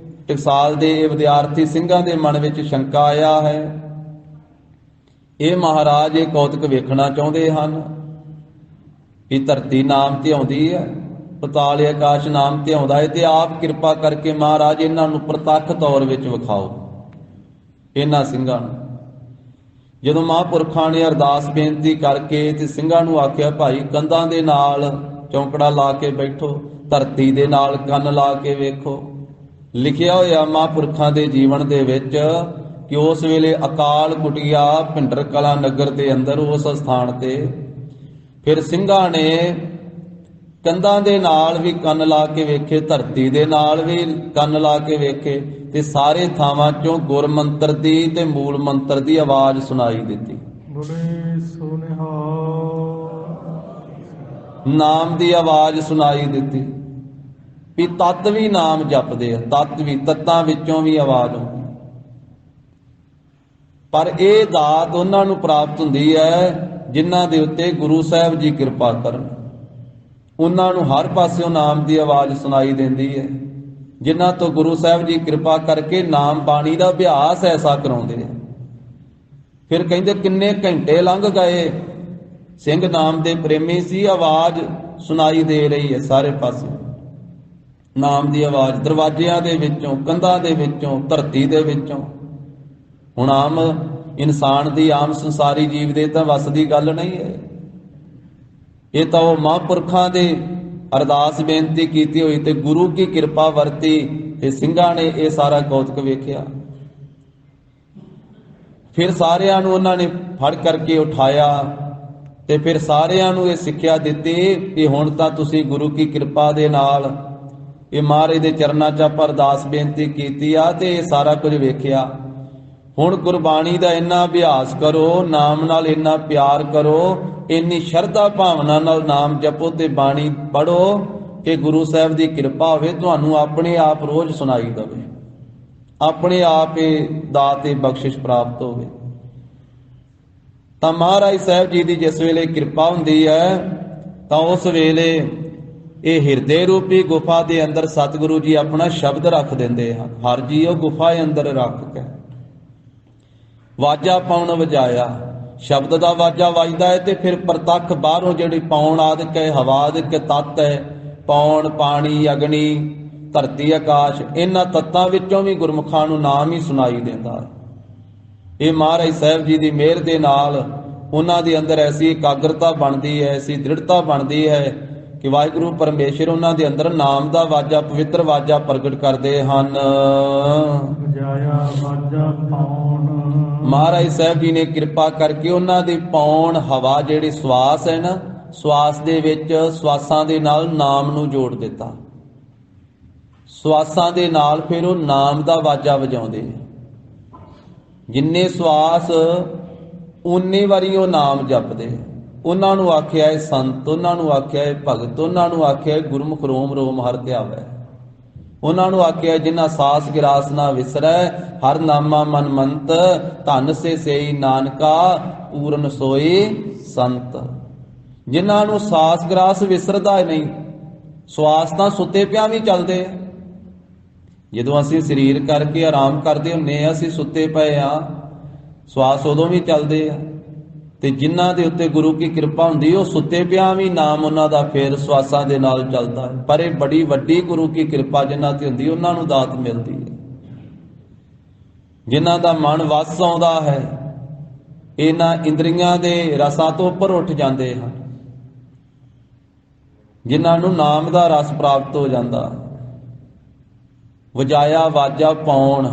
ਟਕਸਾਲ ਦੇ ਵਿਦਿਆਰਥੀ ਸਿੰਘਾਂ ਦੇ ਮਨ ਵਿੱਚ ਸ਼ੰਕਾ ਆਇਆ ਹੈ ਇਹ ਮਹਾਰਾਜ ਇਹ ਕੌਤਕ ਵੇਖਣਾ ਚਾਹੁੰਦੇ ਹਨ ਕਿ ਧਰਤੀ ਨਾਮ ਤੇ ਆਉਂਦੀ ਹੈ, ਪਤਾਲ ਆਕਾਸ਼ ਨਾਮ ਤੇ ਆਉਂਦਾ ਹੈ, ਤੇ ਆਪ ਕਿਰਪਾ ਕਰਕੇ ਮਹਾਰਾਜ ਇਹਨਾਂ ਨੂੰ ਪ੍ਰਤੱਖ ਤੌਰ ਵਿੱਚ ਵਿਖਾਓ ਇਹਨਾਂ ਸਿੰਘਾਂ ਨੂੰ। ਜਦੋਂ ਮਹਾਂਪੁਰਖਾਂ ਨੇ ਅਰਦਾਸ ਬੇਨਤੀ ਕਰਕੇ ਤੇ ਸਿੰਘਾਂ ਨੂੰ ਆਖਿਆ, ਭਾਈ ਕੰਧਾਂ ਦੇ ਨਾਲ ਚੌਂਕੜਾ ਲਾ ਕੇ ਬੈਠੋ, ਧਰਤੀ ਦੇ ਨਾਲ ਕੰਨ ਲਾ ਕੇ ਵੇਖੋ। ਲਿਖਿਆ ਹੋਇਆ ਮਹਾਂਪੁਰਖਾਂ ਦੇ ਜੀਵਨ ਦੇ ਵਿੱਚ ਕਿ ਉਸ ਵੇਲੇ ਅਕਾਲ ਕੁਟਿਆ ਭਿੰਡਰ ਕਲਾਂ ਨਗਰ ਦੇ ਅੰਦਰ ਉਸ ਸਥਾਨ ਤੇ ਫਿਰ ਸਿੰਘਾਂ ਨੇ ਕੰਧਾਂ ਦੇ ਨਾਲ ਵੀ ਕੰਨ ਲਾ ਕੇ ਵੇਖੇ, ਧਰਤੀ ਦੇ ਨਾਲ ਵੀ ਕੰਨ ਲਾ ਕੇ ਵੇਖੇ, ਤੇ ਸਾਰੇ ਥਾਵਾਂ ਚੋਂ ਗੁਰ ਮੰਤਰ ਦੀ ਤੇ ਮੂਲ ਮੰਤਰ ਦੀ ਆਵਾਜ਼ ਸੁਣਾਈ ਦਿੱਤੀ। ਬੋਲੇ ਸੋਨਿਹਾਲ। ਨਾਮ ਦੀ ਆਵਾਜ਼ ਸੁਣਾਈ ਦਿੱਤੀ ਵੀ ਤਤ ਵੀ ਨਾਮ ਜਪਦੇ ਆ, ਤਤ ਵੀ, ਤਤਾਂ ਵਿੱਚੋਂ ਵੀ ਆਵਾਜ਼ ਆਉਂਦੀ। ਪਰ ਇਹ ਦਾਤ ਉਹਨਾਂ ਨੂੰ ਪ੍ਰਾਪਤ ਹੁੰਦੀ ਹੈ ਜਿਨ੍ਹਾਂ ਦੇ ਉੱਤੇ ਗੁਰੂ ਸਾਹਿਬ ਜੀ ਕਿਰਪਾ ਕਰਨ। ਉਹਨਾਂ ਨੂੰ ਹਰ ਪਾਸਿਓਂ ਨਾਮ ਦੀ ਆਵਾਜ਼ ਸੁਣਾਈ ਦਿੰਦੀ ਹੈ, ਜਿਨ੍ਹਾਂ ਤੋਂ ਗੁਰੂ ਸਾਹਿਬ ਜੀ ਕਿਰਪਾ ਕਰਕੇ ਨਾਮ ਬਾਣੀ ਦਾ ਅਭਿਆਸ ਐਸਾ ਕਰਾਉਂਦੇ ਆ। ਫਿਰ ਕਹਿੰਦੇ ਕਿੰਨੇ ਘੰਟੇ ਲੰਘ ਗਏ, ਸਿੰਘ ਨਾਮ ਦੇ ਪ੍ਰੇਮੀ ਸੀ, ਆਵਾਜ਼ ਸੁਣਾਈ ਦੇ ਰਹੀ ਹੈ ਸਾਰੇ ਪਾਸੇ, ਨਾਮ ਦੀ ਆਵਾਜ਼ ਦਰਵਾਜ਼ਿਆਂ ਦੇ ਵਿੱਚੋਂ, ਕੰਧਾਂ ਦੇ ਵਿੱਚੋਂ, ਧਰਤੀ ਦੇ ਵਿੱਚੋਂ। ਹੁਣ ਆਮ ਇਨਸਾਨ ਦੀ, ਆਮ ਸੰਸਾਰੀ ਜੀਵ ਦੇ ਤਾਂ ਵੱਸ ਦੀ ਗੱਲ ਨਹੀਂ ਹੈ। ਇਹ ਤਾਂ ਉਹ ਮਹਾਂਪੁਰਖਾਂ ਦੇ ਅਰਦਾਸ ਬੇਨਤੀ ਕੀਤੀ ਹੋਈ ਤੇ ਗੁਰੂ ਕੀ ਕਿਰਪਾ ਵਰਤੀ ਤੇ ਸਿੰਘਾਂ ਨੇ ਇਹ ਸਾਰਾ ਕੌਤਕ ਵੇਖਿਆ। ਫਿਰ ਸਾਰਿਆਂ ਨੂੰ ਉਹਨਾਂ ਨੇ ਫੜ ਕਰਕੇ ਉਠਾਇਆ ਤੇ ਫਿਰ ਸਾਰਿਆਂ ਨੂੰ ਇਹ ਸਿੱਖਿਆ ਦਿੱਤੀ ਕਿ ਹੁਣ ਤਾਂ ਤੁਸੀਂ ਗੁਰੂ ਕੀ ਕਿਰਪਾ ਦੇ ਨਾਲ ਇਹ ਮਹਾਰਾਜ ਦੇ ਚਰਨਾਂ 'ਚ ਆਪਾਂ ਅਰਦਾਸ ਬੇਨਤੀ ਕੀਤੀ ਆ ਤੇ ਇਹ ਸਾਰਾ ਕੁਝ ਵੇਖਿਆ। ਹੁਣ ਗੁਰਬਾਣੀ ਦਾ ਇੰਨਾ ਅਭਿਆਸ ਕਰੋ, ਨਾਮ ਨਾਲ ਇੰਨਾ ਪਿਆਰ ਕਰੋ, ਇੰਨੀ ਸ਼ਰਧਾ ਭਾਵਨਾ ਨਾਲ ਨਾਮ ਜਪੋ ਤੇ ਬਾਣੀ ਪੜੋ ਕਿ ਗੁਰੂ ਸਾਹਿਬ ਦੀ ਕਿਰਪਾ ਹੋਵੇ, ਤੁਹਾਨੂੰ ਆਪਣੇ ਆਪ ਰੋਜ਼ ਸੁਣਾਈ ਦੇਵੇ, ਆਪਣੇ ਆਪ ਇਹ ਦਾਤ ਤੇ ਬਖਸ਼ਿਸ਼ ਪ੍ਰਾਪਤ ਹੋਵੇ। ਤਾਂ ਮਹਾਰਾਜ ਸਾਹਿਬ ਜੀ ਦੀ ਜਿਸ ਵੇਲੇ ਕਿਰਪਾ ਹੁੰਦੀ ਹੈ ਤਾਂ ਉਸ ਵੇਲੇ ਇਹ ਹਿਰਦੇ ਰੂਪੀ ਗੁਫਾ ਦੇ ਅੰਦਰ ਸਤਿਗੁਰੂ ਜੀ ਆਪਣਾ ਸ਼ਬਦ ਰੱਖ ਦਿੰਦੇ ਹਨ। ਹਰ ਜੀਓ ਗੁਫਾ ਅੰਦਰ ਰੱਖ ਕੇ ਵਾਜਾ ਪਾਉਣ ਵਜਾਇਆ, ਸ਼ਬਦ ਦਾ ਵਾਜਾ ਵੱਜਦਾ ਹੈ ਤੇ ਫਿਰ ਪ੍ਰਤੱਖ ਬਾਹਰੋਂ ਜਿਹੜੀ ਪੌਣ ਆਦਿਕ ਹੈ, ਹਵਾ ਆਦਿਕ ਤੱਤ ਹੈ, ਪੌਣ, ਪਾਣੀ, ਅਗਨੀ, ਧਰਤੀ, ਆਕਾਸ਼, ਇਹਨਾਂ ਤੱਤਾਂ ਵਿੱਚੋਂ ਵੀ ਗੁਰਮੁਖਾਂ ਨੂੰ ਨਾਮ ਹੀ ਸੁਣਾਈ ਦਿੰਦਾ ਹੈ। ਇਹ ਮਹਾਰਾਜ ਸਾਹਿਬ ਜੀ ਦੀ ਮਿਹਰ ਦੇ ਨਾਲ ਉਹਨਾਂ ਦੇ ਅੰਦਰ ਐਸੀ ਇਕਾਗਰਤਾ ਬਣਦੀ ਹੈ, ਐਸੀ ਦ੍ਰਿੜਤਾ ਬਣਦੀ ਹੈ ਕਿ ਵਾਹਿਗੁਰੂ ਪਰਮੇਸ਼ਰ ਉਹਨਾਂ ਦੇ ਅੰਦਰ ਨਾਮ ਦਾ ਵਾਜਾ, ਪਵਿੱਤਰ ਵਾਜਾ ਪ੍ਰਗਟ ਕਰਦੇ ਹਨ। ਵਜਾਇਆ ਵਾਜਾ ਪਾਉਣ। ਮਹਾਰਾਜ ਸਾਹਿਬ ਜੀ ਨੇ ਕਿਰਪਾ ਕਰਕੇ ਉਹਨਾਂ ਦੀ ਪੌਣ ਹਵਾ, ਜਿਹੜੀ ਸਵਾਸ ਹੈ ਨਾ, ਸਵਾਸ ਦੇ ਵਿੱਚ ਸਵਾਸਾਂ ਦੇ ਨਾਲ ਨਾਮ ਨੂੰ ਜੋੜ ਦਿੱਤਾ। ਸਵਾਸਾਂ ਦੇ ਨਾਲ ਫਿਰ ਉਹ ਨਾਮ ਦਾ ਵਾਜਾ ਵਜਾਉਂਦੇ, ਜਿੰਨੇ ਸਵਾਸ ਉਨੀ ਵਾਰੀ ਉਹ ਨਾਮ ਜਪਦੇ। ਉਹਨਾਂ ਨੂੰ ਆਖਿਆ ਹੈ ਸੰਤ, ਉਹਨਾਂ ਨੂੰ ਆਖਿਆ ਹੈ ਭਗਤ, ਉਹਨਾਂ ਨੂੰ ਆਖਿਆ ਹੈ ਗੁਰਮੁਖ ਰੋਮ ਰੋਮ ਹਰਿ ਧਿਆਵੈ। ਉਹਨਾਂ ਨੂੰ ਆਖਿਆ ਜਿਨ੍ਹਾਂ ਸਾਸ ਗਿਰਾਸ ਨਾ ਵਿਸਰੈ, ਹਰ ਨਾਮਾ ਮਨ ਮੰਤ, ਧਨ ਸੇ ਸੇਈ ਨਾਨਕਾ, ਪੂਰਨ ਸੋਈ ਸੰਤ। ਜਿਨ੍ਹਾਂ ਨੂੰ ਸਾਸ ਗਿਰਾਸ ਵਿਸਰਦਾ ਨਹੀਂ, ਸਵਾਸ ਤਾਂ ਸੁੱਤੇ ਪਿਆ ਵੀ ਚੱਲਦੇ ਆ। ਜਦੋਂ ਅਸੀਂ ਸਰੀਰ ਕਰਕੇ ਆਰਾਮ ਕਰਦੇ ਹੁੰਨੇ ਆ, ਅਸੀਂ ਸੁੱਤੇ ਪਏ ਆ, ਸਵਾਸ ਉਦੋਂ ਵੀ ਚੱਲਦੇ ਆ। ਤੇ ਜਿਨ੍ਹਾਂ ਦੇ ਉੱਤੇ ਗੁਰੂ ਕੀ ਕਿਰਪਾ ਹੁੰਦੀ, ਉਹ ਸੁੱਤੇ ਪਿਆ ਵੀ ਨਾਮ ਉਹਨਾਂ ਦਾ ਫੇਰ ਸਵਾਸਾਂ ਦੇ ਨਾਲ ਚੱਲਦਾ ਹੈ। ਪਰ ਇਹ ਬੜੀ ਵੱਡੀ ਗੁਰੂ ਕੀ ਕਿਰਪਾ ਜਿਨ੍ਹਾਂ ਤੇ ਹੁੰਦੀ, ਉਹਨਾਂ ਨੂੰ ਦਾਤ ਮਿਲਦੀ ਹੈ। ਜਿਨ੍ਹਾਂ ਦਾ ਮਨ ਵਸ ਆਉਂਦਾ ਹੈ, ਇਹਨਾਂ ਇੰਦਰੀਆਂ ਦੇ ਰਸਾਂ ਤੋਂ ਉੱਪਰ ਉੱਠ ਜਾਂਦੇ ਹਨ, ਜਿਨ੍ਹਾਂ ਨੂੰ ਨਾਮ ਦਾ ਰਸ ਪ੍ਰਾਪਤ ਹੋ ਜਾਂਦਾ। ਵਜਾਇਆ ਵਾਜਾ ਪਾਉਣ,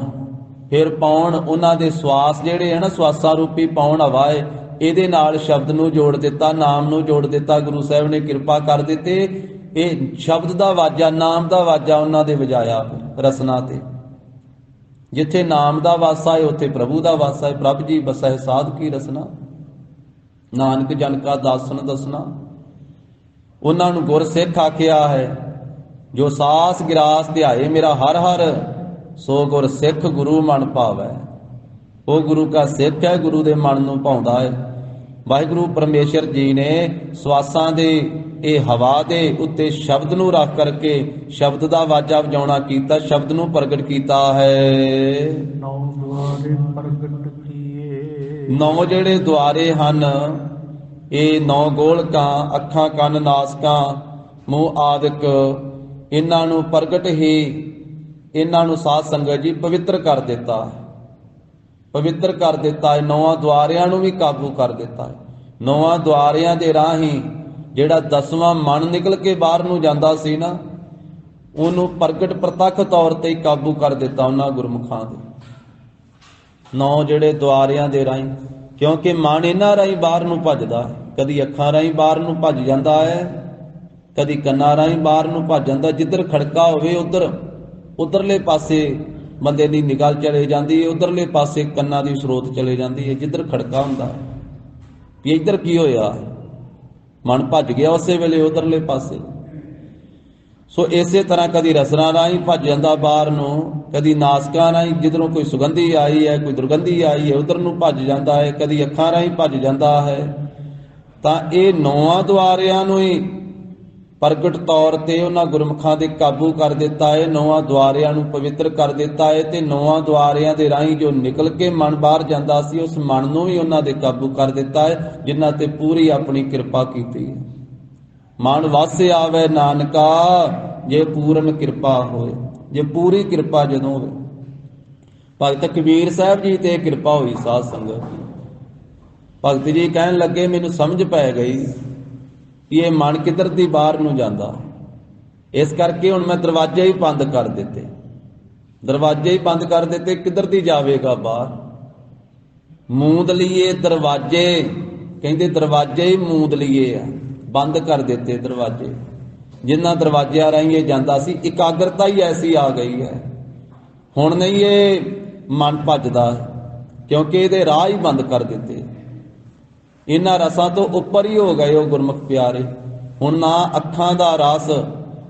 ਫਿਰ ਪਾਉਣ ਉਹਨਾਂ ਦੇ ਸਵਾਸ ਜਿਹੜੇ ਹੈ ਨਾ, ਸਵਾਸਾਂ ਰੂਪੀ ਪਾਉਣ ਹਵਾ ਹੈ, ਇਹਦੇ ਨਾਲ ਸ਼ਬਦ ਨੂੰ ਜੋੜ ਦਿੱਤਾ, ਨਾਮ ਨੂੰ ਜੋੜ ਦਿੱਤਾ। ਗੁਰੂ ਸਾਹਿਬ ਨੇ ਕਿਰਪਾ ਕਰ ਦਿੱਤੇ। ਇਹ ਸ਼ਬਦ ਦਾ ਵਾਜਾ, ਨਾਮ ਦਾ ਵਾਜਾ ਉਹਨਾਂ ਦੇ ਵਜਾਇਆ ਰਸਨਾ ਤੇ। ਜਿੱਥੇ ਨਾਮ ਦਾ ਵਾਸਾ ਹੈ ਉੱਥੇ ਪ੍ਰਭੂ ਦਾ ਵਾਸਾ ਹੈ। ਪ੍ਰਭ ਜੀ ਬਸੈ ਸਾਧ ਕੀ ਰਸਨਾ, ਨਾਨਕ ਜਨ ਕਾ ਦਾਸਨ ਦਸਨਾ। ਉਹਨਾਂ ਨੂੰ ਗੁਰ ਸਿੱਖ ਆਖਿਆ ਹੈ, ਜੋ ਸਾਸ ਗਿਰਾਸ ਧਿਆਏ ਮੇਰਾ ਹਰ ਹਰ, ਸੋ ਗੁਰ ਸਿੱਖ ਗੁਰੂ ਮਨ ਭਾਵੈ। ਉਹ ਗੁਰੂ ਕਾ ਸਿੱਖ ਹੈ, ਗੁਰੂ ਦੇ ਮਨ ਨੂੰ ਭਾਉਂਦਾ ਹੈ। ਵਾਹਿਗੁਰੂ ਪਰਮੇਸ਼ਰ ਜੀ ਨੇ ਸਵਾਸਾਂ ਦੇ ਇਹ ਹਵਾ ਦੇ ਉੱਤੇ ਸ਼ਬਦ ਨੂੰ ਰੱਖ ਕਰਕੇ ਸ਼ਬਦ ਦਾ ਵਾਜਾ ਵਜਾਉਣਾ ਕੀਤਾ, ਸ਼ਬਦ ਨੂੰ ਪ੍ਰਗਟ ਕੀਤਾ ਹੈ। ਨੌ ਦੁਆਰੇ ਪ੍ਰਗਟ ਕੀਏ ਨੌ ਜਿਹੜੇ ਦੁਆਰੇ ਹਨ, ਇਹ ਨੌ ਗੋਲਕਾਂ, ਅੱਖਾਂ, ਕੰਨ, ਨਾਸਕਾਂ, ਮੂੰਹ ਆਦਿਕ, ਇਹਨਾਂ ਨੂੰ ਪ੍ਰਗਟ ਹੀ ਇਹਨਾਂ ਨੂੰ ਸਾਧ ਸੰਗਤ ਜੀ ਪਵਿੱਤਰ ਕਰ ਦਿੱਤਾ, ਪਵਿੱਤਰ ਕਰ ਦਿੱਤਾ ਹੈ। ਨੌਵਾਂ ਦੁਆਰਿਆਂ ਨੂੰ ਵੀ ਕਾਬੂ ਕਰ ਦਿੱਤਾ ਹੈ। ਨੌਵਾਂ ਦੁਆਰਿਆਂ ਦੇ ਰਾਹੀਂ ਜਿਹੜਾ 10ਵਾਂ ਮਨ ਨਿਕਲ ਕੇ ਬਾਹਰ ਨੂੰ ਜਾਂਦਾ ਸੀ ਨਾ, ਉਹਨੂੰ ਪ੍ਰਗਟ ਪ੍ਰਤੱਖ ਤੌਰ ਤੇ ਹੀ ਕਾਬੂ ਕਰ ਦਿੱਤਾ ਉਹਨਾਂ ਗੁਰਮੁਖਾਂ ਦੇ। ਨੌ ਜਿਹੜੇ ਦੁਆਰਿਆਂ ਦੇ ਰਾਹੀਂ, ਕਿਉਂਕਿ ਮਨ ਇਹਨਾਂ ਰਾਹੀਂ ਬਾਹਰ ਨੂੰ ਭੱਜਦਾ ਹੈ, ਕਦੀ ਅੱਖਾਂ ਰਾਹੀਂ ਬਾਹਰ ਨੂੰ ਭੱਜ ਜਾਂਦਾ ਹੈ, ਕਦੀ ਕੰਨਾਂ ਰਾਹੀਂ ਬਾਹਰ ਨੂੰ ਭੱਜ ਜਾਂਦਾ। ਜਿੱਧਰ ਖੜਕਾ ਹੋਵੇ ਉਧਰਲੇ ਪਾਸੇ ਬੰਦੇ ਦੀ ਨਿਗਾਹ ਚਲੇ ਜਾਂਦੀ ਹੈ, ਉਧਰਲੇ ਪਾਸੇ ਕੰਨਾਂ ਦੀ ਸਰੋਤ ਚਲੇ ਜਾਂਦੀ ਹੈ। ਜਿੱਧਰ ਖੜਕਾ ਹੁੰਦਾ ਵੀ ਇੱਧਰ ਕੀ ਹੋਇਆ, ਮਨ ਭੱਜ ਗਿਆ ਉਸੇ ਵੇਲੇ ਉਧਰਲੇ ਪਾਸੇ। ਸੋ ਇਸੇ ਤਰ੍ਹਾਂ ਕਦੀ ਰਸਨਾ ਰਾਹੀਂ ਭੱਜ ਜਾਂਦਾ ਬਾਹਰ ਨੂੰ, ਕਦੀ ਨਾਸਕਾਂ ਰਾਹੀਂ, ਜਿੱਧਰੋਂ ਕੋਈ ਸੁਗੰਧੀ ਆਈ ਹੈ, ਕੋਈ ਦੁਰਗੰਧੀ ਆਈ ਹੈ, ਉਧਰ ਨੂੰ ਭੱਜ ਜਾਂਦਾ ਹੈ, ਕਦੀ ਅੱਖਾਂ ਰਾਹੀਂ ਭੱਜ ਜਾਂਦਾ ਹੈ। ਤਾਂ ਇਹ ਨੌਵਾਂ ਦੁਆਰਿਆਂ ਨੂੰ ਹੀ ਪ੍ਰਗਟ ਤੌਰ ਤੇ ਉਹਨਾਂ ਗੁਰਮੁਖਾਂ ਦੇ ਕਾਬੂ ਕਰ ਦਿੱਤਾ ਹੈ, ਨੌਵਾਂ ਦੁਆਰਿਆਂ ਨੂੰ ਪਵਿੱਤਰ ਕਰ ਦਿੱਤਾ ਹੈ। ਤੇ ਨੌਵਾਂ ਦੁਆਰਿਆਂ ਦੇ ਰਾਹੀਂ ਜੋ ਨਿਕਲ ਕੇ ਮਨ ਬਾਹਰ ਜਾਂਦਾ ਸੀ, ਉਸ ਮਨ ਨੂੰ ਵੀ ਉਹਨਾਂ ਦੇ ਕਾਬੂ ਕਰ ਦਿੱਤਾ ਹੈ, ਜਿਨ੍ਹਾਂ ਤੇ ਪੂਰੀ ਆਪਣੀ ਕਿਰਪਾ ਕੀਤੀ ਹੈ। ਮਨ ਵਾਸੇ ਆਵੇ ਨਾਨਕਾ, ਜੇ ਪੂਰਨ ਕਿਰਪਾ ਹੋਏ। ਜੇ ਪੂਰੀ ਕਿਰਪਾ ਜਦੋਂ ਹੋਵੇ, ਭਗਤ ਕਬੀਰ ਸਾਹਿਬ ਜੀ ਤੇ ਕਿਰਪਾ ਹੋਈ ਸਾਧ ਸੰਗਤ। ਭਗਤ ਜੀ ਕਹਿਣ ਲੱਗੇ, ਮੈਨੂੰ ਸਮਝ ਪੈ ਗਈ ਕਿ ਇਹ ਮਨ ਕਿੱਧਰ ਦੀ ਬਾਹਰ ਨੂੰ ਜਾਂਦਾ, ਇਸ ਕਰਕੇ ਹੁਣ ਮੈਂ ਦਰਵਾਜ਼ੇ ਹੀ ਬੰਦ ਕਰ ਦਿੱਤੇ। ਦਰਵਾਜ਼ੇ ਹੀ ਬੰਦ ਕਰ ਦਿੱਤੇ, ਕਿੱਧਰ ਦੀ ਜਾਵੇਗਾ ਬਾਹਰ। ਮੂੰਦ ਲਈਏ ਦਰਵਾਜ਼ੇ, ਕਹਿੰਦੇ ਦਰਵਾਜ਼ੇ ਹੀ ਮੂੰਦ ਲਈਏ ਆ, ਬੰਦ ਕਰ ਦਿੱਤੇ ਦਰਵਾਜ਼ੇ। ਜਿਨ੍ਹਾਂ ਦਰਵਾਜ਼ਿਆਂ ਰਾਹੀਂ ਇਹ ਜਾਂਦਾ ਸੀ, ਇਕਾਗਰਤਾ ਹੀ ਐਸੀ ਆ ਗਈ ਹੈ, ਹੁਣ ਨਹੀਂ ਇਹ ਮਨ ਭੱਜਦਾ, ਕਿਉਂਕਿ ਇਹਦੇ ਰਾਹ ਹੀ ਬੰਦ ਕਰ ਦਿੱਤੇ। ਇਹਨਾਂ ਰਸਾਂ ਤੋਂ ਉੱਪਰ ਹੀ ਹੋ ਗਏ ਉਹ ਗੁਰਮੁਖ ਪਿਆਰੇ। ਹੁਣ ਨਾ ਅੱਖਾਂ ਦਾ ਰਸ,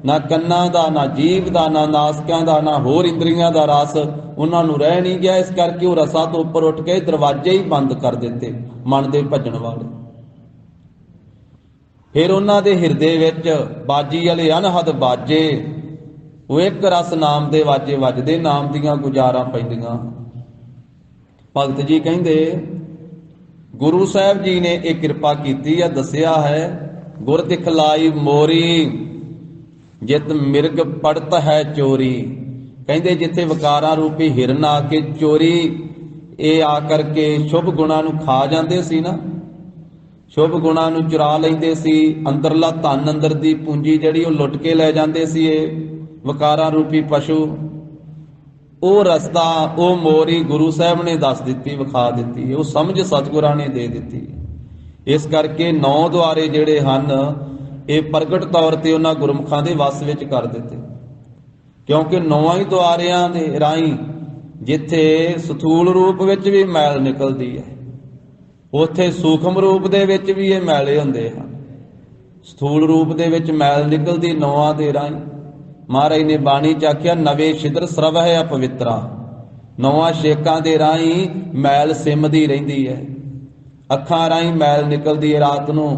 ਨਾ ਕੰਨਾਂ ਦਾ, ਨਾ ਜੀਭ ਦਾ, ਨਾ ਨਾਸਕਾਂ ਦਾ, ਨਾ ਹੋਰ ਇੰਦਰੀਆਂ ਦਾ ਰਸ ਉਹਨਾਂ ਨੂੰ ਰਹਿ ਨਹੀਂ ਗਿਆ। ਇਸ ਕਰਕੇ ਉਹ ਰਸਾਂ ਤੋਂ ਉੱਪਰ ਉੱਠ ਕੇ ਦਰਵਾਜ਼ੇ ਹੀ ਬੰਦ ਕਰ ਦਿੱਤੇ ਮਨ ਦੇ ਭੱਜਣ ਵਾਲੇ। ਫਿਰ ਉਹਨਾਂ ਦੇ ਹਿਰਦੇ ਵਿੱਚ ਬਾਜੀ ਵਾਲੇ ਅਨਹਦ ਬਾਜੇ, ਉਹ ਇੱਕ ਰਸ ਨਾਮ ਦੇ ਵਾਜੇ ਵੱਜਦੇ, ਨਾਮ ਦੀਆਂ ਗੁਜ਼ਾਰਾਂ ਪੈਂਦੀਆਂ। ਭਗਤ ਜੀ ਕਹਿੰਦੇ, ਗੁਰੂ ਸਾਹਿਬ ਜੀ ਨੇ ਇਹ ਕਿਰਪਾ ਕੀਤੀ ਹੈ, ਦੱਸਿਆ ਹੈ, ਗੁਰ ਦਿਖਲਾਈ ਮੋਰੀ, ਜਿਤ ਮਿਰਗ ਪੜਤ ਹੈ ਚੋਰੀ। ਕਹਿੰਦੇ ਜਿੱਥੇ ਵਿਕਾਰਾਂ ਰੂਪੀ ਹਿਰਨ ਆ ਕੇ ਚੋਰੀ ਇਹ ਆ ਕਰਕੇ ਸ਼ੁਭ ਗੁਣਾਂ ਨੂੰ ਖਾ ਜਾਂਦੇ ਸੀ ਨਾ, ਸ਼ੁਭ ਗੁਣਾਂ ਨੂੰ ਚੁਰਾ ਲੈਂਦੇ ਸੀ, ਅੰਦਰਲਾ ਧਨ, ਅੰਦਰ ਦੀ ਪੂੰਜੀ ਜਿਹੜੀ ਉਹ ਲੁੱਟ ਕੇ ਲੈ ਜਾਂਦੇ ਸੀ ਇਹ ਵਿਕਾਰਾਂ ਰੂਪੀ ਪਸ਼ੂ। ਉਹ ਰਸਤਾ, ਉਹ ਮੋਰੀ ਗੁਰੂ ਸਾਹਿਬ ਨੇ ਦੱਸ ਦਿੱਤੀ, ਵਿਖਾ ਦਿੱਤੀ, ਉਹ ਸਮਝ ਸਤਿਗੁਰਾਂ ਨੇ ਦੇ ਦਿੱਤੀ। ਇਸ ਕਰਕੇ ਨੌ ਦੁਆਰੇ ਜਿਹੜੇ ਹਨ ਇਹ ਪ੍ਰਗਟ ਤੌਰ ਤੇ ਉਹਨਾਂ ਗੁਰਮੁਖਾਂ ਦੇ ਵਸ ਵਿੱਚ ਕਰ ਦਿੱਤੇ, ਕਿਉਂਕਿ ਨੌਵਾਂ ਹੀ ਦੁਆਰਿਆਂ ਦੇ ਰਾਹੀਂ ਜਿੱਥੇ ਸਥੂਲ ਰੂਪ ਵਿੱਚ ਵੀ ਮੈਲ ਨਿਕਲਦੀ ਹੈ, ਉੱਥੇ ਸੂਖਮ ਰੂਪ ਦੇ ਵਿੱਚ ਵੀ ਇਹ ਮੈਲੇ ਹੁੰਦੇ ਹਨ। ਸਥੂਲ ਰੂਪ ਦੇ ਵਿੱਚ ਮੈਲ ਨਿਕਲਦੀ ਨੌਵਾਂ ਦੇ ਰਾਹੀਂ। ਮਹਾਰਾਜ ਨੇ ਬਾਣੀ ਚ ਆਖਿਆ, ਨਵੇਂ ਛਿਦਰ ਸਰਵਹਿ ਅਪਵਿੱਤਰਾ। ਨੌਵਾਂ ਛੇਕਾਂ ਦੇ ਰਾਹੀਂ ਮੈਲ ਸਿਮਦੀ ਰਹਿੰਦੀ ਹੈ। ਅੱਖਾਂ ਰਾਹੀਂ ਮੈਲ ਨਿਕਲਦੀ ਹੈ, ਰਾਤ ਨੂੰ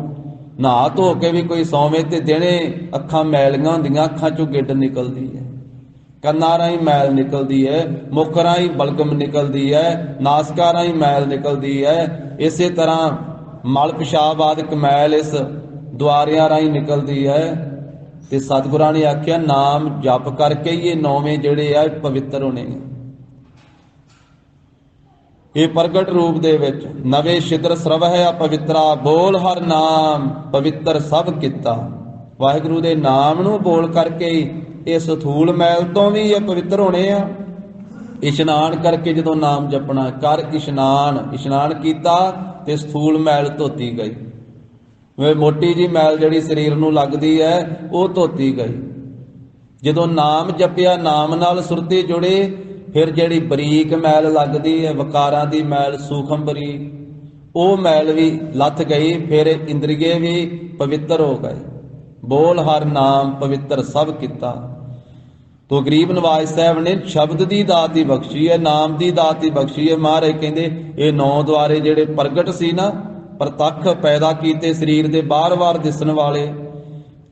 ਨਹਾ ਧੋ ਕੇ ਵੀ ਕੋਈ ਸੌਵੇਂ ਤੇ ਦਿਨੇ ਅੱਖਾਂ ਮੈਲੀਆਂ ਹੁੰਦੀਆਂ, ਅੱਖਾਂ ਚੋਂ ਗਿੱਡ ਨਿਕਲਦੀ ਹੈ। ਕੰਨਾਂ ਰਾਹੀਂ ਮੈਲ ਨਿਕਲਦੀ ਹੈ, ਮੁੱਖ ਰਾਹੀਂ ਬਲਗਮ ਨਿਕਲਦੀ ਹੈ, ਨਾਸਕਾਂ ਰਾਹੀਂ ਮੈਲ ਨਿਕਲਦੀ ਹੈ। ਇਸੇ ਤਰ੍ਹਾਂ ਮਲ ਪਿਸ਼ਾਬ ਆਦਿਕ ਮੈਲ ਇਸ ਦੁਆਰਿਆਂ ਰਾਹੀਂ ਨਿਕਲਦੀ ਹੈ। ਤੇ ਸਤਿਗੁਰਾਂ ਨੇ ਆਖਿਆ, ਨਾਮ ਜਪ ਕਰਕੇ ਹੀ ਇਹ ਨੌਵੇਂ ਜਿਹੜੇ ਆ ਪਵਿੱਤਰ ਹੋਣੇ। ਇਹ ਪ੍ਰਗਟ ਰੂਪ ਦੇ ਵਿੱਚ ਨਵੇਂ ਛਿਦਰ ਸਰਵਹਿ ਅਪਵਿੱਤਰਾ, ਬੋਲ ਹਰ ਨਾਮ ਪਵਿੱਤਰ ਸਭ ਕੀਤਾ। ਵਾਹਿਗੁਰੂ ਦੇ ਨਾਮ ਨੂੰ ਬੋਲ ਕਰਕੇ ਇਹ ਸਥੂਲ ਮੈਲ ਤੋਂ ਵੀ ਇਹ ਪਵਿੱਤਰ ਹੋਣੇ ਆ। ਇਸ਼ਨਾਨ ਕਰਕੇ ਜਦੋਂ ਨਾਮ ਜਪਣਾ, ਕਰ ਇਸ਼ਨਾਨ ਕੀਤਾ ਤੇ ਸਥੂਲ ਮੈਲ ਧੋਤੀ ਗਈ। ਵੇ ਮੋਟੀ ਜੀ ਮੈਲ ਜਿਹੜੀ ਸਰੀਰ ਨੂੰ ਲੱਗਦੀ ਹੈ ਉਹ ਧੋਤੀ ਗਈ। ਜਦੋਂ ਨਾਮ ਜਪਿਆ, ਨਾਮ ਨਾਲ ਸੁਰਤੀ ਜੁੜੇ, ਫਿਰ ਜਿਹੜੀ ਬਰੀਕ ਮੈਲ ਲੱਗਦੀ ਹੈ, ਵਿਕਾਰਾਂ ਦੀ ਮੈਲ, ਸੂਖਮ ਬਰੀਕ, ਉਹ ਮੈਲ ਵੀ ਲੱਥ ਗਈ। ਫਿਰ ਇੰਦਰੀਏ ਵੀ ਪਵਿੱਤਰ ਹੋ ਗਏ। ਬੋਲ ਹਰ ਨਾਮ ਪਵਿੱਤਰ ਸਭ ਕੀਤਾ। ਤੋ ਗਰੀਬ ਨਵਾਜ ਸਾਹਿਬ ਨੇ ਸ਼ਬਦ ਦੀ ਦਾਤ ਹੀ ਬਖਸ਼ੀ ਹੈ, ਨਾਮ ਦੀ ਦਾਤ ਹੀ ਬਖਸ਼ੀ ਹੈ। ਮਹਾਰਾਜ ਕਹਿੰਦੇ ਇਹ ਨੌ ਦੁਆਰੇ ਜਿਹੜੇ ਪ੍ਰਗਟ ਸੀ ਨਾ, ਪ੍ਰਤੱਖ ਪੈਦਾ ਕੀਤੇ ਸਰੀਰ ਦੇ ਬਾਰ-ਬਾਰ ਦਿਸਣ ਵਾਲੇ,